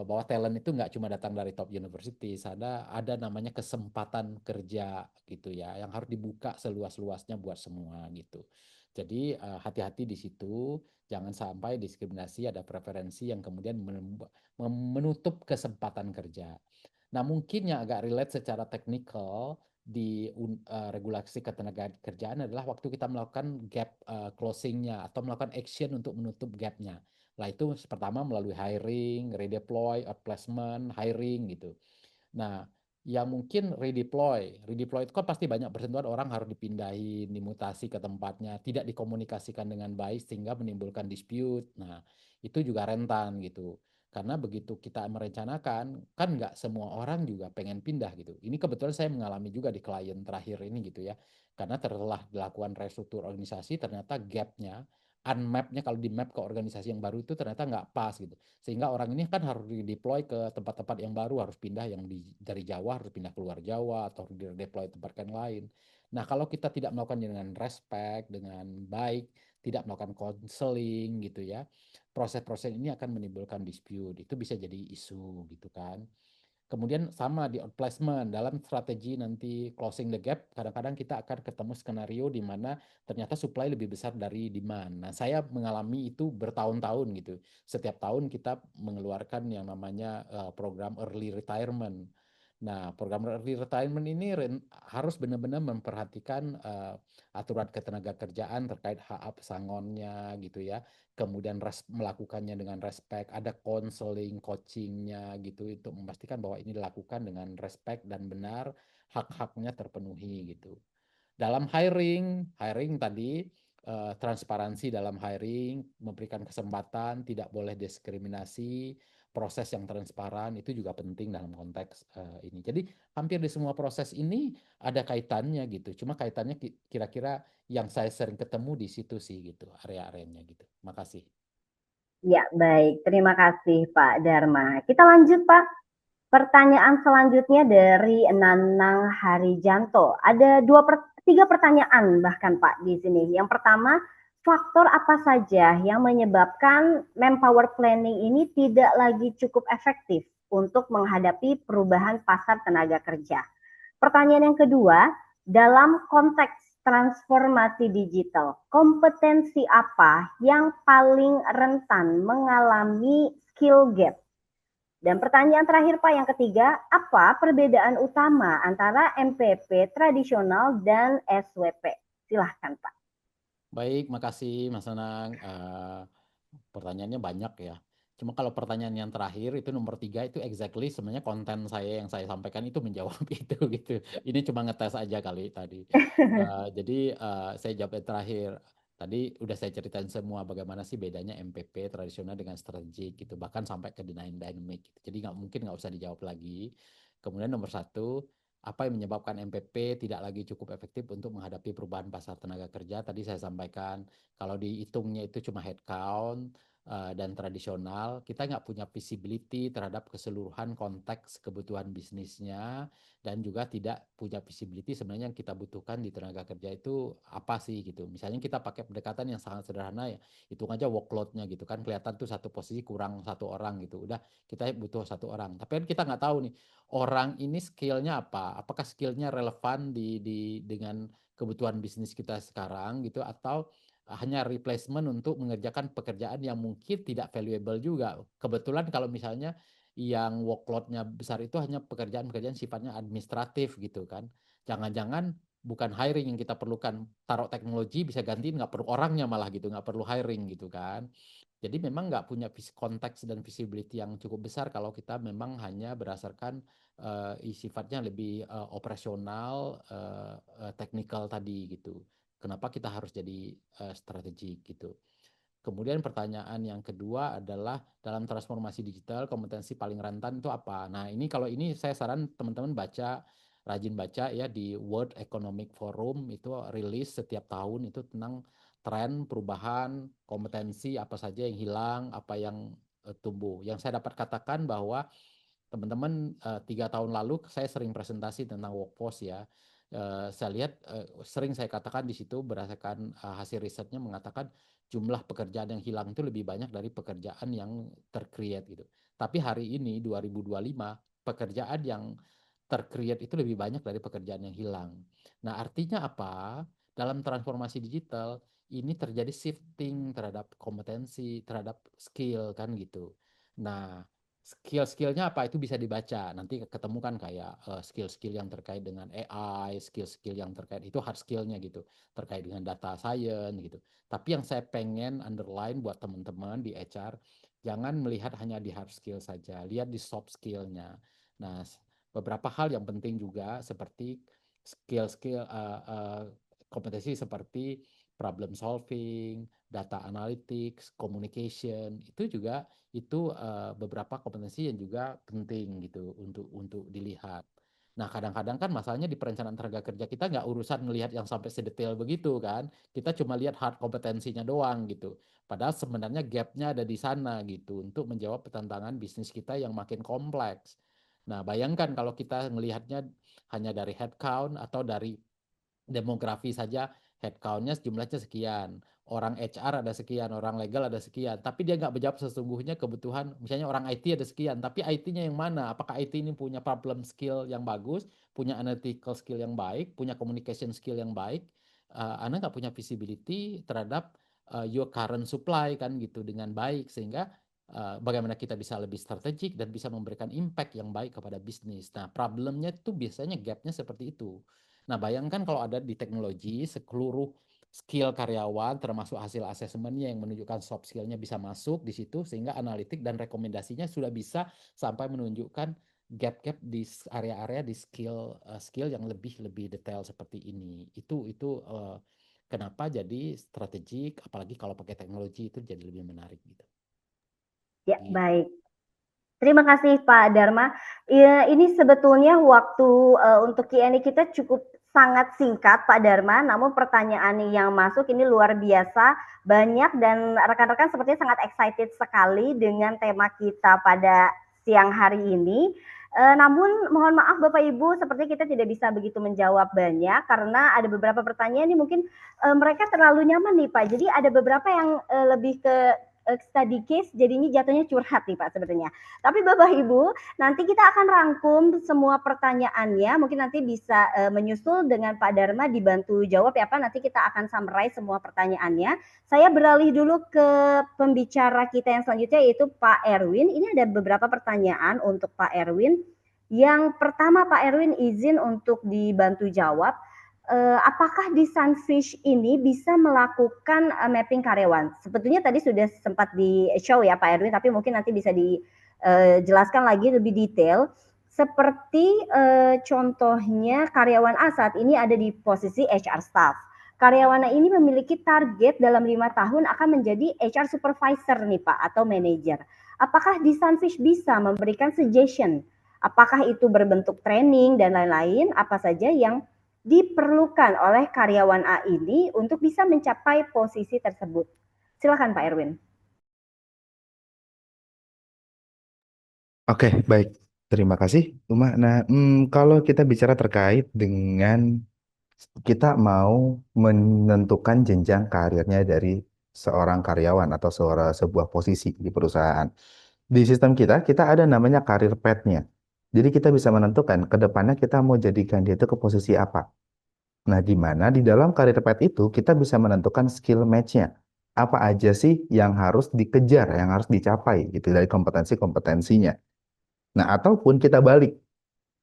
bahwa talent itu nggak cuma datang dari top universities, ada namanya kesempatan kerja gitu ya, yang harus dibuka seluas-luasnya buat semua gitu. Jadi hati-hati di situ. Jangan sampai diskriminasi ada preferensi yang kemudian menutup kesempatan kerja. Nah, mungkin yang agak relate secara teknikal di regulasi ketenaga kerjaan adalah waktu kita melakukan gap closing-nya atau melakukan action untuk menutup gap-nya. Nah, itu pertama melalui hiring, redeploy, placement, hiring gitu. Nah, yang mungkin redeploy itu kan pasti banyak bersentuhan, orang harus dipindahin, dimutasi ke tempatnya, tidak dikomunikasikan dengan baik sehingga menimbulkan dispute. Nah, itu juga rentan gitu. Karena begitu kita merencanakan, kan nggak semua orang juga pengen pindah gitu. Ini kebetulan saya mengalami juga di klien terakhir ini gitu ya. Karena telah dilakukan restruktur organisasi, ternyata gap-nya, unmap-nya kalau di map ke organisasi yang baru itu ternyata nggak pas gitu. Sehingga orang ini kan harus di-deploy ke tempat-tempat yang baru, harus pindah yang dari Jawa, harus pindah keluar Jawa, atau di-deploy tempat yang lain. Nah, kalau kita tidak melakukan dengan respect, dengan baik, tidak melakukan counseling gitu ya, proses-proses ini akan menimbulkan dispute. Itu bisa jadi isu gitu kan. Kemudian sama di outplacement, dalam strategi nanti closing the gap, kadang-kadang kita akan ketemu skenario di mana ternyata supply lebih besar dari demand. Nah, saya mengalami itu bertahun-tahun gitu. Setiap tahun kita mengeluarkan yang namanya program early retirement. Nah, program early retirement ini harus benar-benar memperhatikan aturan ketenagakerjaan terkait hak pesangonnya gitu ya. Kemudian melakukannya dengan respect, ada counseling, coachingnya gitu, untuk memastikan bahwa ini dilakukan dengan respect dan benar, hak-haknya terpenuhi gitu. Dalam hiring tadi transparansi dalam hiring, memberikan kesempatan, tidak boleh diskriminasi, proses yang transparan itu juga penting dalam konteks ini. Jadi hampir di semua proses ini ada kaitannya gitu. Cuma kaitannya kira-kira yang saya sering ketemu di situ sih gitu, area-areanya gitu. Makasih. Ya, baik. Terima kasih Pak Dharma. Kita lanjut Pak. Pertanyaan selanjutnya dari Nanang Harijanto. Ada tiga pertanyaan bahkan Pak di sini. Yang pertama, faktor apa saja yang menyebabkan manpower planning ini tidak lagi cukup efektif untuk menghadapi perubahan pasar tenaga kerja? Pertanyaan yang kedua, dalam konteks transformasi digital, kompetensi apa yang paling rentan mengalami skill gap? Dan pertanyaan terakhir Pak, yang ketiga, apa perbedaan utama antara MPP tradisional dan SWP? Silahkan Pak. Baik, makasih Mas Anang. Pertanyaannya banyak ya. Cuma kalau pertanyaan yang terakhir itu nomor 3 itu exactly sebenarnya konten saya yang saya sampaikan itu menjawab itu gitu. Ini cuma ngetes aja kali tadi. Jadi saya jawab yang terakhir. Tadi udah saya ceritain semua bagaimana sih bedanya MPP tradisional dengan strategik gitu. Bahkan sampai ke dynamic gitu. Jadi nggak usah dijawab lagi. Kemudian nomor 1, apa yang menyebabkan MPP tidak lagi cukup efektif untuk menghadapi perubahan pasar tenaga kerja? Tadi saya sampaikan, kalau dihitungnya itu cuma headcount, dan tradisional, kita nggak punya visibility terhadap keseluruhan konteks kebutuhan bisnisnya, dan juga tidak punya visibility sebenarnya yang kita butuhkan di tenaga kerja itu apa sih gitu. Misalnya kita pakai pendekatan yang sangat sederhana ya, hitung aja workload-nya gitu kan, kelihatan tuh satu posisi kurang satu orang gitu, udah kita butuh satu orang. Tapi kan kita nggak tahu nih, orang ini skill-nya apa, apakah skill-nya relevan dengan kebutuhan bisnis kita sekarang gitu, atau hanya replacement untuk mengerjakan pekerjaan yang mungkin tidak valuable juga. Kebetulan kalau misalnya yang workload-nya besar itu hanya pekerjaan-pekerjaan sifatnya administratif gitu kan. Jangan-jangan bukan hiring yang kita perlukan, taruh teknologi bisa gantiin, nggak perlu orangnya malah gitu, nggak perlu hiring gitu kan. Jadi memang nggak punya konteks dan visibility yang cukup besar kalau kita memang hanya berdasarkan sifatnya lebih operasional, teknikal tadi gitu. Kenapa kita harus jadi strategik gitu. Kemudian pertanyaan yang kedua adalah dalam transformasi digital kompetensi paling rentan itu apa? Nah ini kalau ini saya saran teman-teman rajin baca ya di World Economic Forum itu rilis setiap tahun itu tentang tren perubahan kompetensi apa saja yang hilang, apa yang tumbuh. Yang saya dapat katakan bahwa teman-teman 3 tahun lalu saya sering presentasi tentang workforce ya. Saya lihat sering saya katakan di situ berdasarkan hasil risetnya mengatakan jumlah pekerjaan yang hilang itu lebih banyak dari pekerjaan yang tercreate gitu. Tapi hari ini 2025 pekerjaan yang tercreate itu lebih banyak dari pekerjaan yang hilang. Nah, artinya apa? Dalam transformasi digital ini terjadi shifting terhadap kompetensi, terhadap skill kan gitu. Nah, skill-skillnya apa itu bisa dibaca. Nanti ketemu kan kayak skill-skill yang terkait dengan AI, skill-skill yang terkait itu hard skillnya gitu, terkait dengan data science gitu. Tapi yang saya pengen underline buat teman-teman di HR, jangan melihat hanya di hard skill saja, lihat di soft skillnya. Nah, beberapa hal yang penting juga seperti skill-skill kompetensi seperti problem solving, data analytics, communication itu juga beberapa kompetensi yang juga penting gitu untuk dilihat. Nah kadang-kadang kan masalahnya di perencanaan tenaga kerja kita nggak urusan melihat yang sampai sedetail begitu kan, kita cuma lihat hard kompetensinya doang gitu. Padahal sebenarnya gapnya ada di sana gitu untuk menjawab tantangan bisnis kita yang makin kompleks. Nah bayangkan kalau kita melihatnya hanya dari headcount atau dari demografi saja, headcount-nya jumlahnya sekian, orang HR ada sekian, orang legal ada sekian, tapi dia nggak menjawab sesungguhnya kebutuhan, misalnya orang IT ada sekian, tapi IT-nya yang mana? Apakah IT ini punya problem skill yang bagus, punya analytical skill yang baik, punya communication skill yang baik? Anda nggak punya visibility terhadap your current supply kan gitu dengan baik, sehingga bagaimana kita bisa lebih strategik dan bisa memberikan impact yang baik kepada bisnis. Nah, problemnya itu biasanya gapnya seperti itu. Nah, bayangkan kalau ada di teknologi, seluruh skill karyawan termasuk hasil asesmennya yang menunjukkan soft skillnya bisa masuk di situ, sehingga analitik dan rekomendasinya sudah bisa sampai menunjukkan gap-gap di area-area di skill yang lebih detail seperti ini. Itu kenapa jadi strategik, apalagi kalau pakai teknologi itu jadi lebih menarik gitu. Ya, baik. Terima kasih Pak Dharma. Ini sebetulnya waktu untuk Q&A kita cukup sangat singkat Pak Dharma, namun pertanyaan yang masuk ini luar biasa banyak dan rekan-rekan sepertinya sangat excited sekali dengan tema kita pada siang hari ini. Namun mohon maaf Bapak Ibu, sepertinya kita tidak bisa begitu menjawab banyak karena ada beberapa pertanyaan ini mungkin mereka terlalu nyaman nih Pak. Jadi ada beberapa yang lebih ke study case, jadinya jatuhnya curhat nih Pak sebenarnya. Tapi Bapak Ibu, nanti kita akan rangkum semua pertanyaannya, mungkin nanti bisa menyusul dengan Pak Dharma dibantu jawab ya Pak, nanti kita akan summarize semua pertanyaannya. Saya beralih dulu ke pembicara kita yang selanjutnya yaitu Pak Erwin. Ini ada beberapa pertanyaan untuk Pak Erwin. Yang pertama Pak Erwin izin untuk dibantu jawab. Apakah di Sunfish ini bisa melakukan mapping karyawan? Sebetulnya tadi sudah sempat di show ya Pak Erwin, tapi mungkin nanti bisa dijelaskan lagi lebih detail. Seperti contohnya karyawan A saat ini ada di posisi HR staff. Karyawan A ini memiliki target dalam 5 tahun akan menjadi HR supervisor nih Pak atau manager. Apakah di Sunfish bisa memberikan suggestion? Apakah itu berbentuk training dan lain-lain? Apa saja yang diperlukan oleh karyawan A ini untuk bisa mencapai posisi tersebut? Silakan Pak Erwin. Oke, baik. Terima kasih, Uma. Nah, kalau kita bicara terkait dengan kita mau menentukan jenjang karirnya dari seorang karyawan atau sebuah posisi di perusahaan. Di sistem kita ada namanya karir path-nya. Jadi kita bisa menentukan ke depannya kita mau jadikan dia itu ke posisi apa. Nah, di mana di dalam karir path itu kita bisa menentukan skill match-nya. Apa aja sih yang harus dikejar, yang harus dicapai gitu dari kompetensi-kompetensinya. Nah, ataupun kita balik.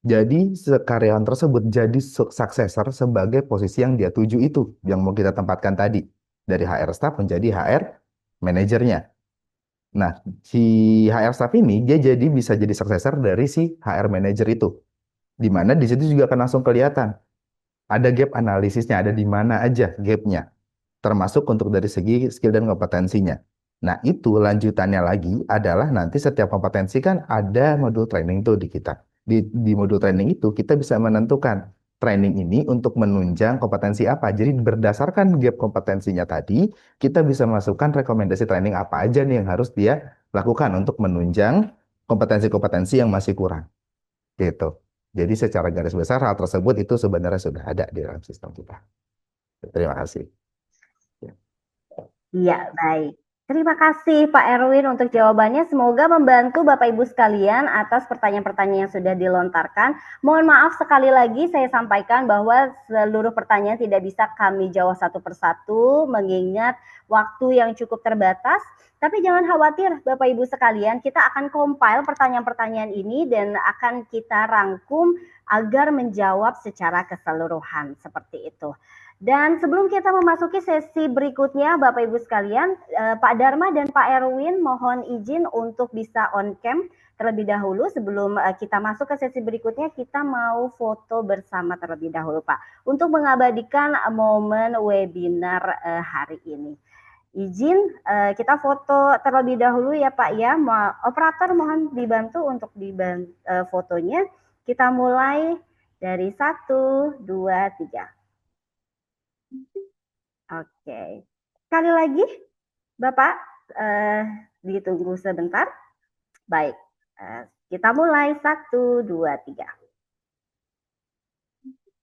Jadi karyawan tersebut jadi successor sebagai posisi yang dia tuju itu, yang mau kita tempatkan tadi. Dari HR staff menjadi HR manajernya. Nah, si HR staff ini dia jadi bisa jadi successor dari si HR manager itu. Di mana di situ juga akan langsung kelihatan ada gap analisisnya, ada di mana aja gapnya, termasuk untuk dari segi skill dan kompetensinya. Nah, itu lanjutannya lagi adalah nanti setiap kompetensi kan ada modul training tuh di kita. Di modul training itu kita bisa menentukan training ini untuk menunjang kompetensi apa. Jadi berdasarkan gap kompetensinya tadi, kita bisa masukkan rekomendasi training apa aja nih yang harus dia lakukan untuk menunjang kompetensi-kompetensi yang masih kurang. Gitu. Jadi secara garis besar hal tersebut itu sebenarnya sudah ada di dalam sistem kita. Terima kasih. Iya, baik. Terima kasih Pak Erwin untuk jawabannya. Semoga membantu Bapak Ibu sekalian atas pertanyaan-pertanyaan yang sudah dilontarkan. Mohon maaf sekali lagi saya sampaikan bahwa seluruh pertanyaan tidak bisa kami jawab satu persatu mengingat waktu yang cukup terbatas. Tapi jangan khawatir Bapak Ibu sekalian, kita akan compile pertanyaan-pertanyaan ini dan akan kita rangkum agar menjawab secara keseluruhan seperti itu. Dan sebelum kita memasuki sesi berikutnya, Bapak Ibu sekalian, Pak Dharma dan Pak Erwin mohon izin untuk bisa on cam terlebih dahulu sebelum kita masuk ke sesi berikutnya. Kita mau foto bersama terlebih dahulu, Pak, untuk mengabadikan momen webinar hari ini. Izin kita foto terlebih dahulu ya Pak ya. Operator mohon dibantu untuk fotonya. Kita mulai dari 1, 2, 3. Oke. Sekali lagi, Bapak, ditunggu sebentar. Baik, kita mulai 1, 2, 3.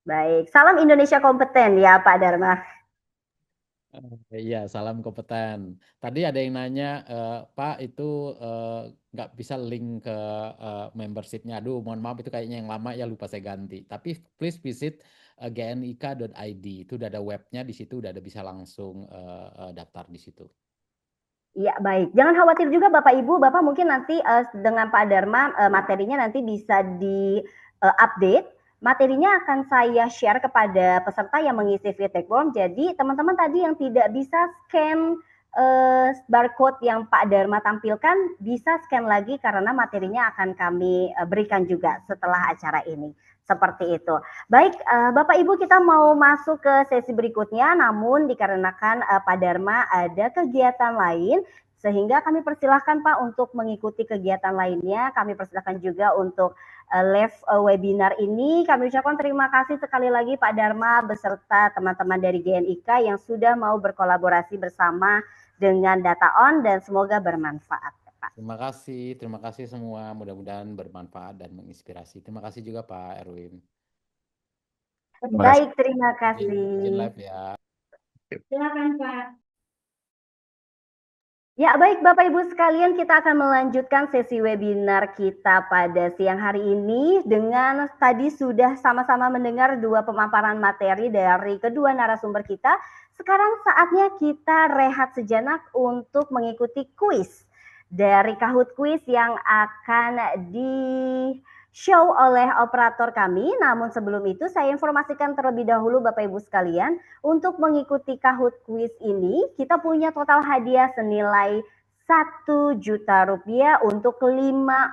Baik, salam Indonesia kompeten ya Pak Dharma. Iya, salam kompeten. Tadi ada yang nanya, Pak itu nggak bisa link ke membership-nya. Aduh, mohon maaf itu kayaknya yang lama ya lupa saya ganti. Tapi please visit gnik.id. Itu udah ada webnya di situ, udah ada bisa langsung daftar di situ. Iya, baik. Jangan khawatir juga Bapak Ibu, Bapak mungkin nanti dengan Pak Dharma materinya nanti bisa di-update. Materinya akan saya share kepada peserta yang mengisi feedback form. Jadi teman-teman tadi yang tidak bisa scan barcode yang Pak Dharma tampilkan, bisa scan lagi karena materinya akan kami berikan juga setelah acara ini. Seperti itu. Baik, Bapak Ibu kita mau masuk ke sesi berikutnya, namun dikarenakan Pak Dharma ada kegiatan lain, sehingga kami persilahkan Pak untuk mengikuti kegiatan lainnya. Kami persilahkan juga untuk live webinar ini. Kami ucapkan terima kasih sekali lagi Pak Dharma beserta teman-teman dari GNIK yang sudah mau berkolaborasi bersama dengan Data On dan semoga bermanfaat. Terima kasih semua. Mudah-mudahan bermanfaat dan menginspirasi. Terima kasih juga Pak Erwin. Baik, terima kasih. Izin live ya. Silakan Pak. Ya baik Bapak Ibu sekalian, kita akan melanjutkan sesi webinar kita pada siang hari ini dengan tadi sudah sama-sama mendengar dua pemaparan materi dari kedua narasumber kita. Sekarang saatnya kita rehat sejenak untuk mengikuti kuis dari Kahoot Quiz yang akan di-show oleh operator kami. Namun sebelum itu saya informasikan terlebih dahulu Bapak Ibu sekalian, untuk mengikuti Kahoot Quiz ini kita punya total hadiah senilai Rp1 juta untuk 5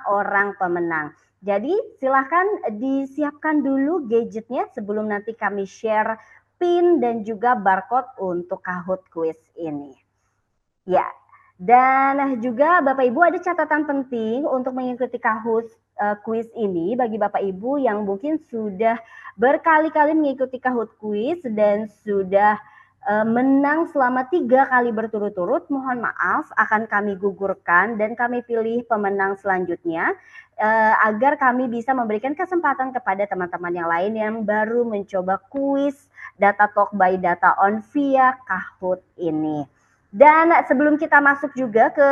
orang pemenang. Jadi silahkan disiapkan dulu gadgetnya sebelum nanti kami share PIN dan juga barcode untuk Kahoot Quiz ini. Ya, dan juga Bapak Ibu ada catatan penting untuk mengikuti Kahoot Quiz ini bagi Bapak Ibu yang mungkin sudah berkali-kali mengikuti Kahoot Quiz dan sudah menang selama 3 kali berturut-turut, mohon maaf akan kami gugurkan dan kami pilih pemenang selanjutnya agar kami bisa memberikan kesempatan kepada teman-teman yang lain yang baru mencoba kuis Data Talk by Data On via Kahoot ini. Dan sebelum kita masuk juga ke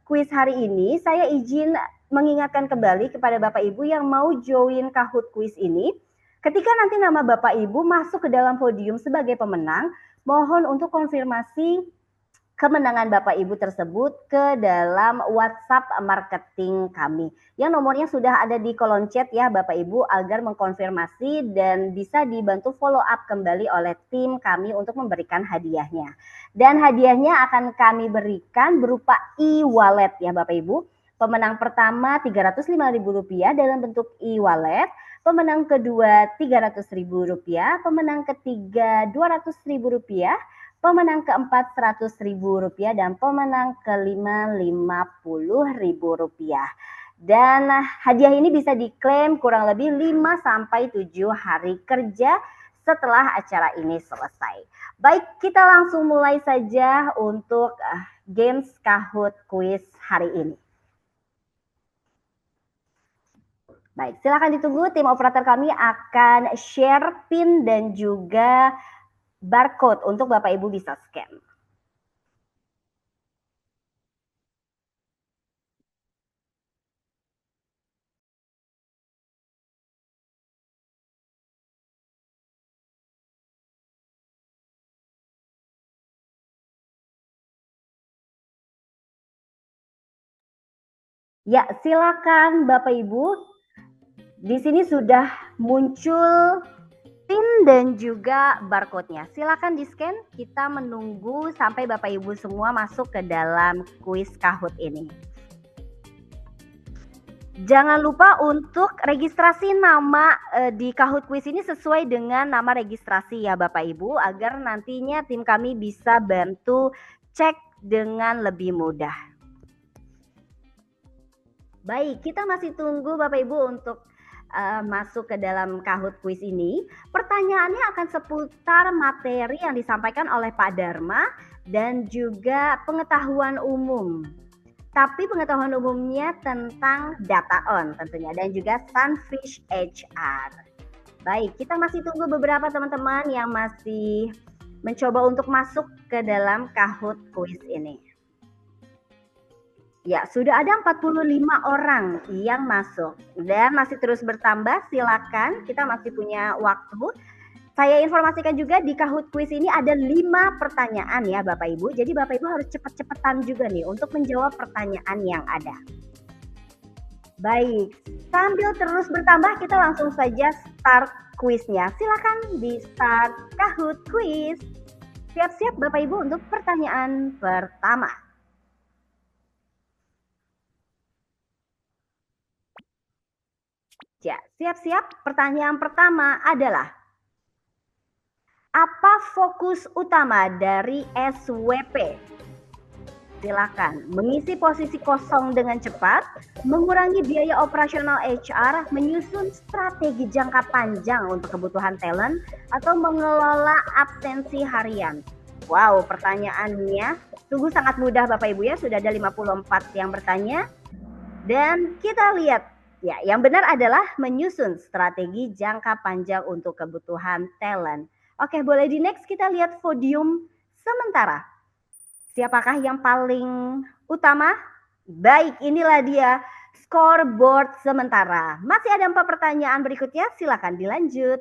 kuis hari ini, saya izin mengingatkan kembali kepada Bapak Ibu yang mau join Kahoot kuis ini, ketika nanti nama Bapak Ibu masuk ke dalam podium sebagai pemenang, mohon untuk konfirmasi kemenangan Bapak Ibu tersebut ke dalam WhatsApp marketing kami. Yang nomornya sudah ada di kolom chat ya Bapak Ibu agar mengkonfirmasi dan bisa dibantu follow up kembali oleh tim kami untuk memberikan hadiahnya. Dan hadiahnya akan kami berikan berupa e-wallet ya Bapak Ibu. Pemenang pertama Rp305.000 dalam bentuk e-wallet. Pemenang kedua Rp300.000, pemenang ketiga Rp200.000, pemenang keempat Rp100.000, dan pemenang kelima Rp50.000. Dan hadiah ini bisa diklaim kurang lebih 5-7 hari kerja setelah acara ini selesai. Baik, kita langsung mulai saja untuk games Kahoot quiz hari ini. Baik, silakan ditunggu, tim operator kami akan share PIN dan juga barcode untuk Bapak Ibu bisa scan. Ya, silakan Bapak Ibu. Di sini sudah muncul PIN dan juga barcode-nya. Silakan di-scan, kita menunggu sampai Bapak Ibu semua masuk ke dalam kuis Kahoot ini. Jangan lupa untuk registrasi nama di Kahoot quiz ini sesuai dengan nama registrasi ya Bapak Ibu agar nantinya tim kami bisa bantu cek dengan lebih mudah. Baik, kita masih tunggu Bapak Ibu untuk masuk ke dalam Kahoot quiz ini. Pertanyaannya akan seputar materi yang disampaikan oleh Pak Dharma dan juga pengetahuan umum. Tapi pengetahuan umumnya tentang data on tentunya dan juga Sunfish HR. Baik, kita masih tunggu beberapa teman-teman yang masih mencoba untuk masuk ke dalam Kahoot quiz ini. Ya, sudah ada 45 orang yang masuk dan masih terus bertambah. Silakan, kita masih punya waktu. Saya informasikan juga di Kahoot quiz ini ada 5 pertanyaan ya Bapak Ibu. Jadi Bapak Ibu harus cepat-cepatan juga nih untuk menjawab pertanyaan yang ada. Baik, sambil terus bertambah kita langsung saja start quiznya. Silakan di start Kahoot quiz. Siap-siap Bapak Ibu untuk pertanyaan pertama. Ya, siap-siap. Pertanyaan pertama adalah, apa fokus utama dari SWP? Silakan mengisi posisi kosong dengan cepat, mengurangi biaya operasional HR, menyusun strategi jangka panjang untuk kebutuhan talent, atau mengelola absensi harian. Wow, pertanyaannya sungguh sangat mudah Bapak Ibu ya, sudah ada 54 yang bertanya. Dan kita lihat, ya, yang benar adalah menyusun strategi jangka panjang untuk kebutuhan talent. Oke, boleh di next kita lihat podium sementara. Siapakah yang paling utama? Baik, inilah dia scoreboard sementara. Masih ada 4 pertanyaan berikutnya, silakan dilanjut.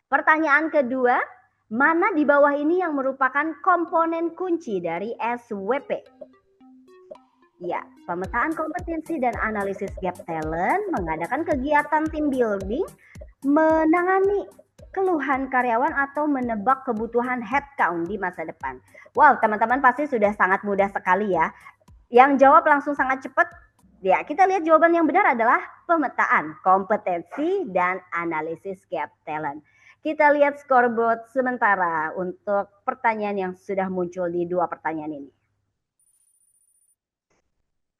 Pertanyaan kedua, mana di bawah ini yang merupakan komponen kunci dari SWP? Ya, pemetaan kompetensi dan analisis gap talent, mengadakan kegiatan team building, menangani keluhan karyawan atau menebak kebutuhan headcount di masa depan. Wow, teman-teman pasti sudah sangat mudah sekali ya. Yang jawab langsung sangat cepat. Ya, kita lihat jawaban yang benar adalah pemetaan kompetensi dan analisis gap talent. Kita lihat scoreboard sementara untuk pertanyaan yang sudah muncul di 2 pertanyaan ini.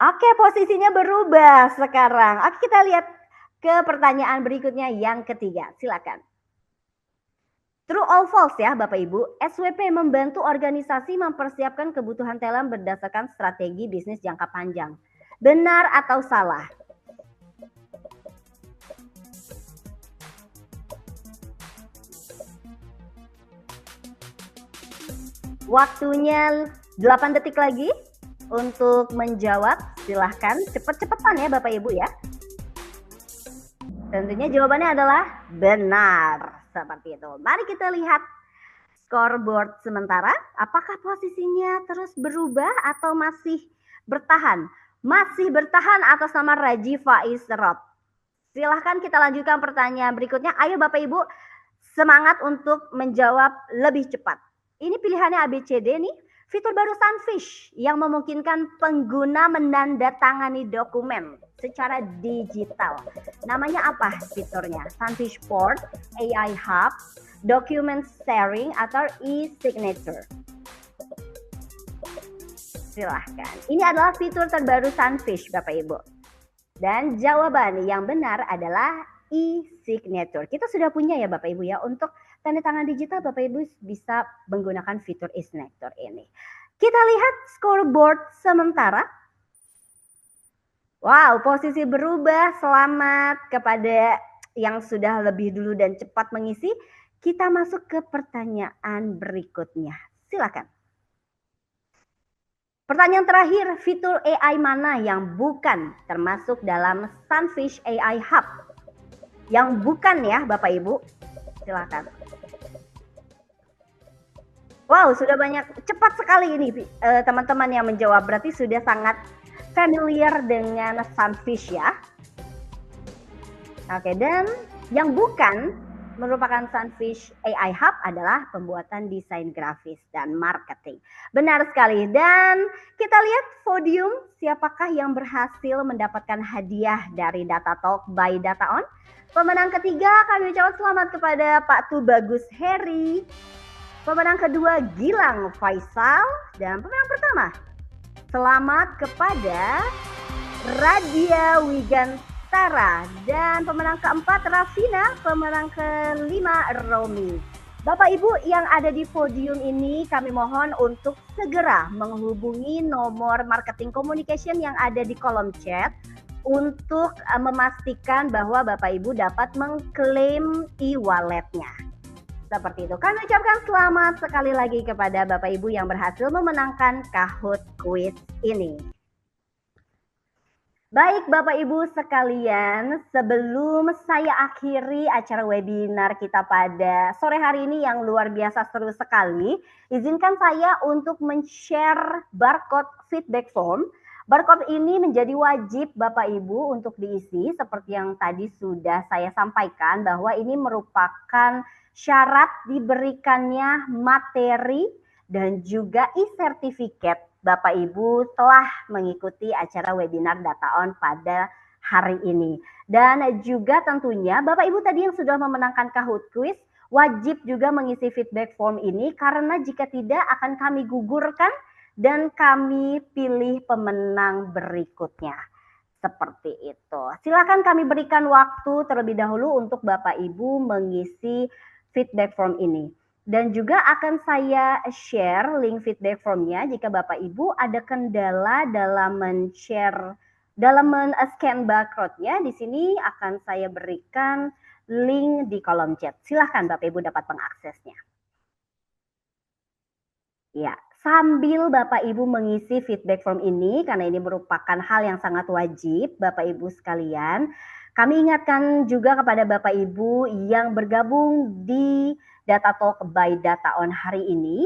Oke, posisinya berubah sekarang. Oke, kita lihat ke pertanyaan berikutnya yang ketiga. Silakan. True or false ya Bapak Ibu, SWP membantu organisasi mempersiapkan kebutuhan talent berdasarkan strategi bisnis jangka panjang. Benar atau salah? Waktunya 8 detik lagi untuk menjawab. Silahkan cepet-cepetan ya Bapak Ibu ya. Tentunya jawabannya adalah benar. Seperti itu. Mari kita lihat scoreboard sementara. Apakah posisinya terus berubah atau masih bertahan? Masih bertahan atas nama Raji Faiz Rob. Silahkan kita lanjutkan pertanyaan berikutnya. Ayo Bapak Ibu, semangat untuk menjawab lebih cepat. Ini pilihannya ABCD nih. Fitur baru Sunfish yang memungkinkan pengguna menandatangani dokumen secara digital. Namanya apa fiturnya? Sunfish Port, AI Hub, Document Sharing, atau e-signature. Silahkan. Ini adalah fitur terbaru Sunfish Bapak Ibu. Dan jawaban yang benar adalah e-signature. Kita sudah punya ya Bapak Ibu ya, untuk tanda tangan digital Bapak Ibu bisa menggunakan fitur e-signature ini. Kita lihat scoreboard sementara. Wow, posisi berubah. Selamat kepada yang sudah lebih dulu dan cepat mengisi. Kita masuk ke pertanyaan berikutnya. Silakan. Pertanyaan terakhir, fitur AI mana yang bukan termasuk dalam Sunfish AI Hub? Yang bukan ya Bapak Ibu. Silakan. Wow, sudah banyak, cepat sekali ini teman-teman yang menjawab. Berarti sudah sangat familiar dengan Sunfish ya. Oke, dan yang bukan merupakan Sunfish AI Hub adalah pembuatan desain grafis dan marketing. Benar sekali. Dan kita lihat podium, siapakah yang berhasil mendapatkan hadiah dari Data Talk by Data On. Pemenang ketiga kami ucapkan selamat kepada Pak Tubagus Heri. Pemenang kedua Gilang Faisal. Dan pemenang pertama, selamat kepada Radia Wigantara. Dan pemenang keempat Rafina. Pemenang kelima Romi. Bapak Ibu yang ada di podium ini, kami mohon untuk segera menghubungi nomor marketing communication yang ada di kolom chat untuk memastikan bahwa Bapak Ibu dapat mengklaim e-walletnya. Seperti itu. Kami ucapkan selamat sekali lagi kepada Bapak Ibu yang berhasil memenangkan Kahoot Quiz ini. Baik Bapak Ibu sekalian, sebelum saya akhiri acara webinar kita pada sore hari ini yang luar biasa seru sekali, izinkan saya untuk men-share barcode feedback form. Barcode ini menjadi wajib Bapak Ibu untuk diisi seperti yang tadi sudah saya sampaikan bahwa ini merupakan syarat diberikannya materi dan juga e-sertifikat Bapak Ibu telah mengikuti acara webinar Data On pada hari ini. Dan juga tentunya Bapak Ibu tadi yang sudah memenangkan Kahoot Quiz wajib juga mengisi feedback form ini karena jika tidak akan kami gugurkan dan kami pilih pemenang berikutnya. Seperti itu. Silakan kami berikan waktu terlebih dahulu untuk Bapak Ibu mengisi feedback form ini. Dan juga akan saya share link feedback formnya jika Bapak Ibu ada kendala dalam men-share, dalam men-scan barcode-nya. Di sini akan saya berikan link di kolom chat. Silahkan Bapak Ibu dapat mengaksesnya. Ya, sambil Bapak Ibu mengisi feedback form ini, karena ini merupakan hal yang sangat wajib Bapak Ibu sekalian, kami ingatkan juga kepada Bapak Ibu yang bergabung di Data Talk by Data On hari ini,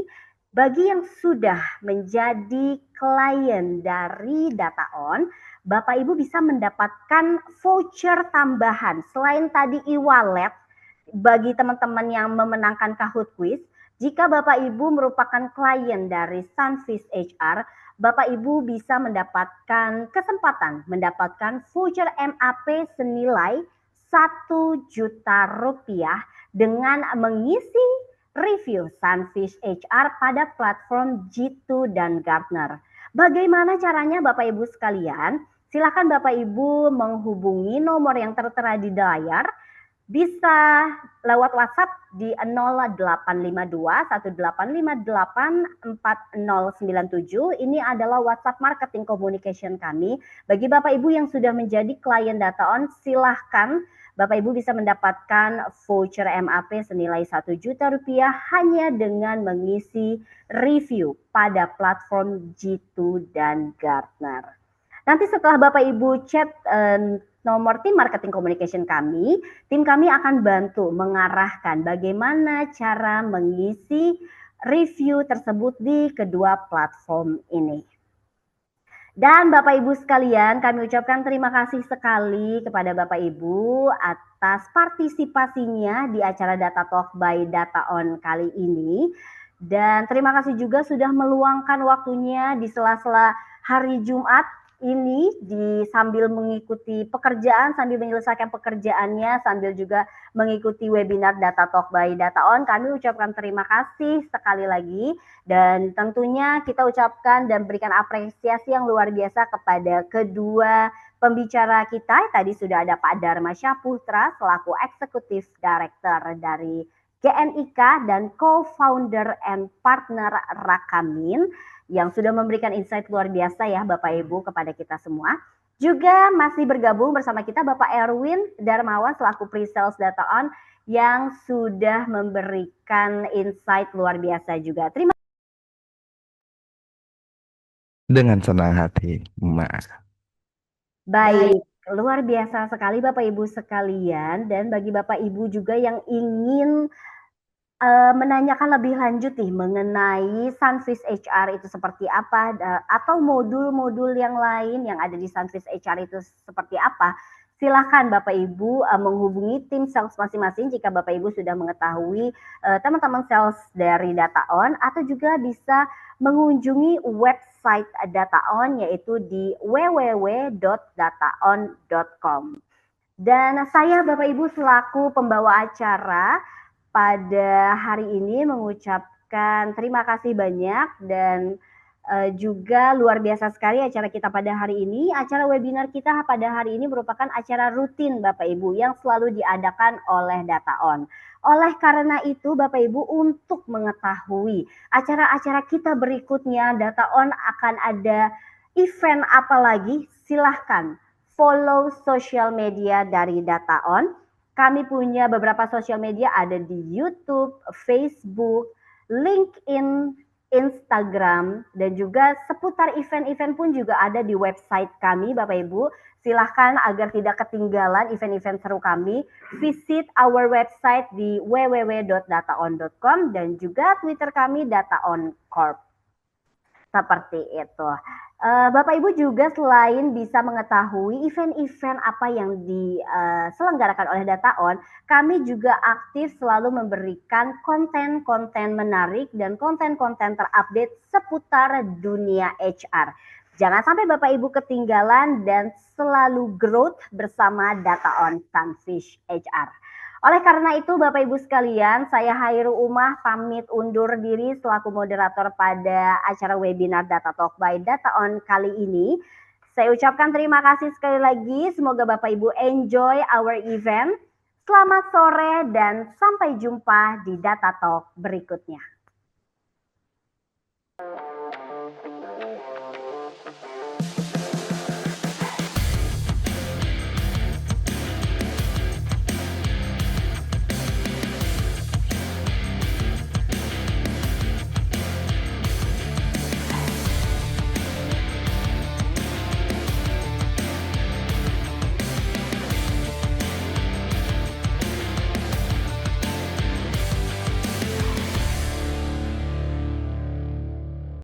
bagi yang sudah menjadi klien dari Data On, Bapak Ibu bisa mendapatkan voucher tambahan. Selain tadi e-wallet, bagi teman-teman yang memenangkan Kahoot Quiz, jika Bapak Ibu merupakan klien dari Sunfish HR, Bapak Ibu bisa mendapatkan kesempatan mendapatkan voucher MAP senilai Rp1 juta dengan mengisi review Sunfish HR pada platform G2 dan Gartner. Bagaimana caranya Bapak Ibu sekalian? Silakan Bapak Ibu menghubungi nomor yang tertera di layar bisa lewat WhatsApp di 0852 1858 4097. Ini adalah WhatsApp marketing communication kami. Bagi Bapak Ibu yang sudah menjadi klien DataOn, silahkan Bapak Ibu bisa mendapatkan voucher MAP senilai Rp1.000.000 hanya dengan mengisi review pada platform G2 dan Gartner. Nanti setelah Bapak Ibu chat nomor tim marketing communication kami, tim kami akan bantu mengarahkan bagaimana cara mengisi review tersebut di kedua platform ini. Dan Bapak Ibu sekalian, kami ucapkan terima kasih sekali kepada Bapak Ibu atas partisipasinya di acara Data Talk by DataOn kali ini. Dan terima kasih juga sudah meluangkan waktunya di sela-sela hari Jumat ini sambil mengikuti pekerjaan, sambil menyelesaikan pekerjaannya, sambil juga mengikuti webinar Data Talk by DataOn. Kami ucapkan terima kasih sekali lagi, dan tentunya kita ucapkan dan berikan apresiasi yang luar biasa kepada kedua pembicara kita. Tadi sudah ada Pak Dharma Syaputra selaku Executive Director dari GNIK dan co-founder and partner Rakamin, yang sudah memberikan insight luar biasa ya Bapak Ibu kepada kita semua. Juga masih bergabung bersama kita Bapak Erwin Darmawan selaku pre-sales DataOn yang sudah memberikan insight luar biasa juga. Terima kasih. Dengan senang hati, Mbak. Baik, luar biasa sekali Bapak Ibu sekalian, dan bagi Bapak Ibu juga yang ingin menanyakan lebih lanjut nih mengenai Sunfish HR itu seperti apa, atau modul-modul yang lain yang ada di Sunfish HR itu seperti apa, silakan Bapak Ibu menghubungi tim sales masing-masing jika Bapak Ibu sudah mengetahui teman-teman sales dari DataOn, atau juga bisa mengunjungi website DataOn yaitu di www.dataon.com. Dan saya Bapak Ibu selaku pembawa acara pada hari ini mengucapkan terima kasih banyak, dan juga luar biasa sekali acara kita pada hari ini. Acara webinar kita pada hari ini merupakan acara rutin Bapak Ibu yang selalu diadakan oleh DataOn. Oleh karena itu Bapak Ibu, untuk mengetahui acara-acara kita berikutnya DataOn akan ada event apa lagi, silahkan follow sosial media dari DataOn. Kami punya beberapa sosial media, ada di YouTube, Facebook, LinkedIn, Instagram, dan juga seputar event-event pun juga ada di website kami Bapak Ibu. Silahkan agar tidak ketinggalan event-event seru kami, visit our website di www.dataon.com dan juga Twitter kami DataOn Corp. Seperti itu. Bapak Ibu juga selain bisa mengetahui event-event apa yang diselenggarakan oleh DataOn, kami juga aktif selalu memberikan konten-konten menarik dan konten-konten terupdate seputar dunia HR. Jangan sampai Bapak Ibu ketinggalan dan selalu growth bersama DataOn Sunfish HR. Oleh karena itu Bapak Ibu sekalian, saya Hairu Umah pamit undur diri selaku moderator pada acara webinar Data Talk by DataOn kali ini. Saya ucapkan terima kasih sekali lagi, semoga Bapak Ibu enjoy our event. Selamat sore dan sampai jumpa di Data Talk berikutnya.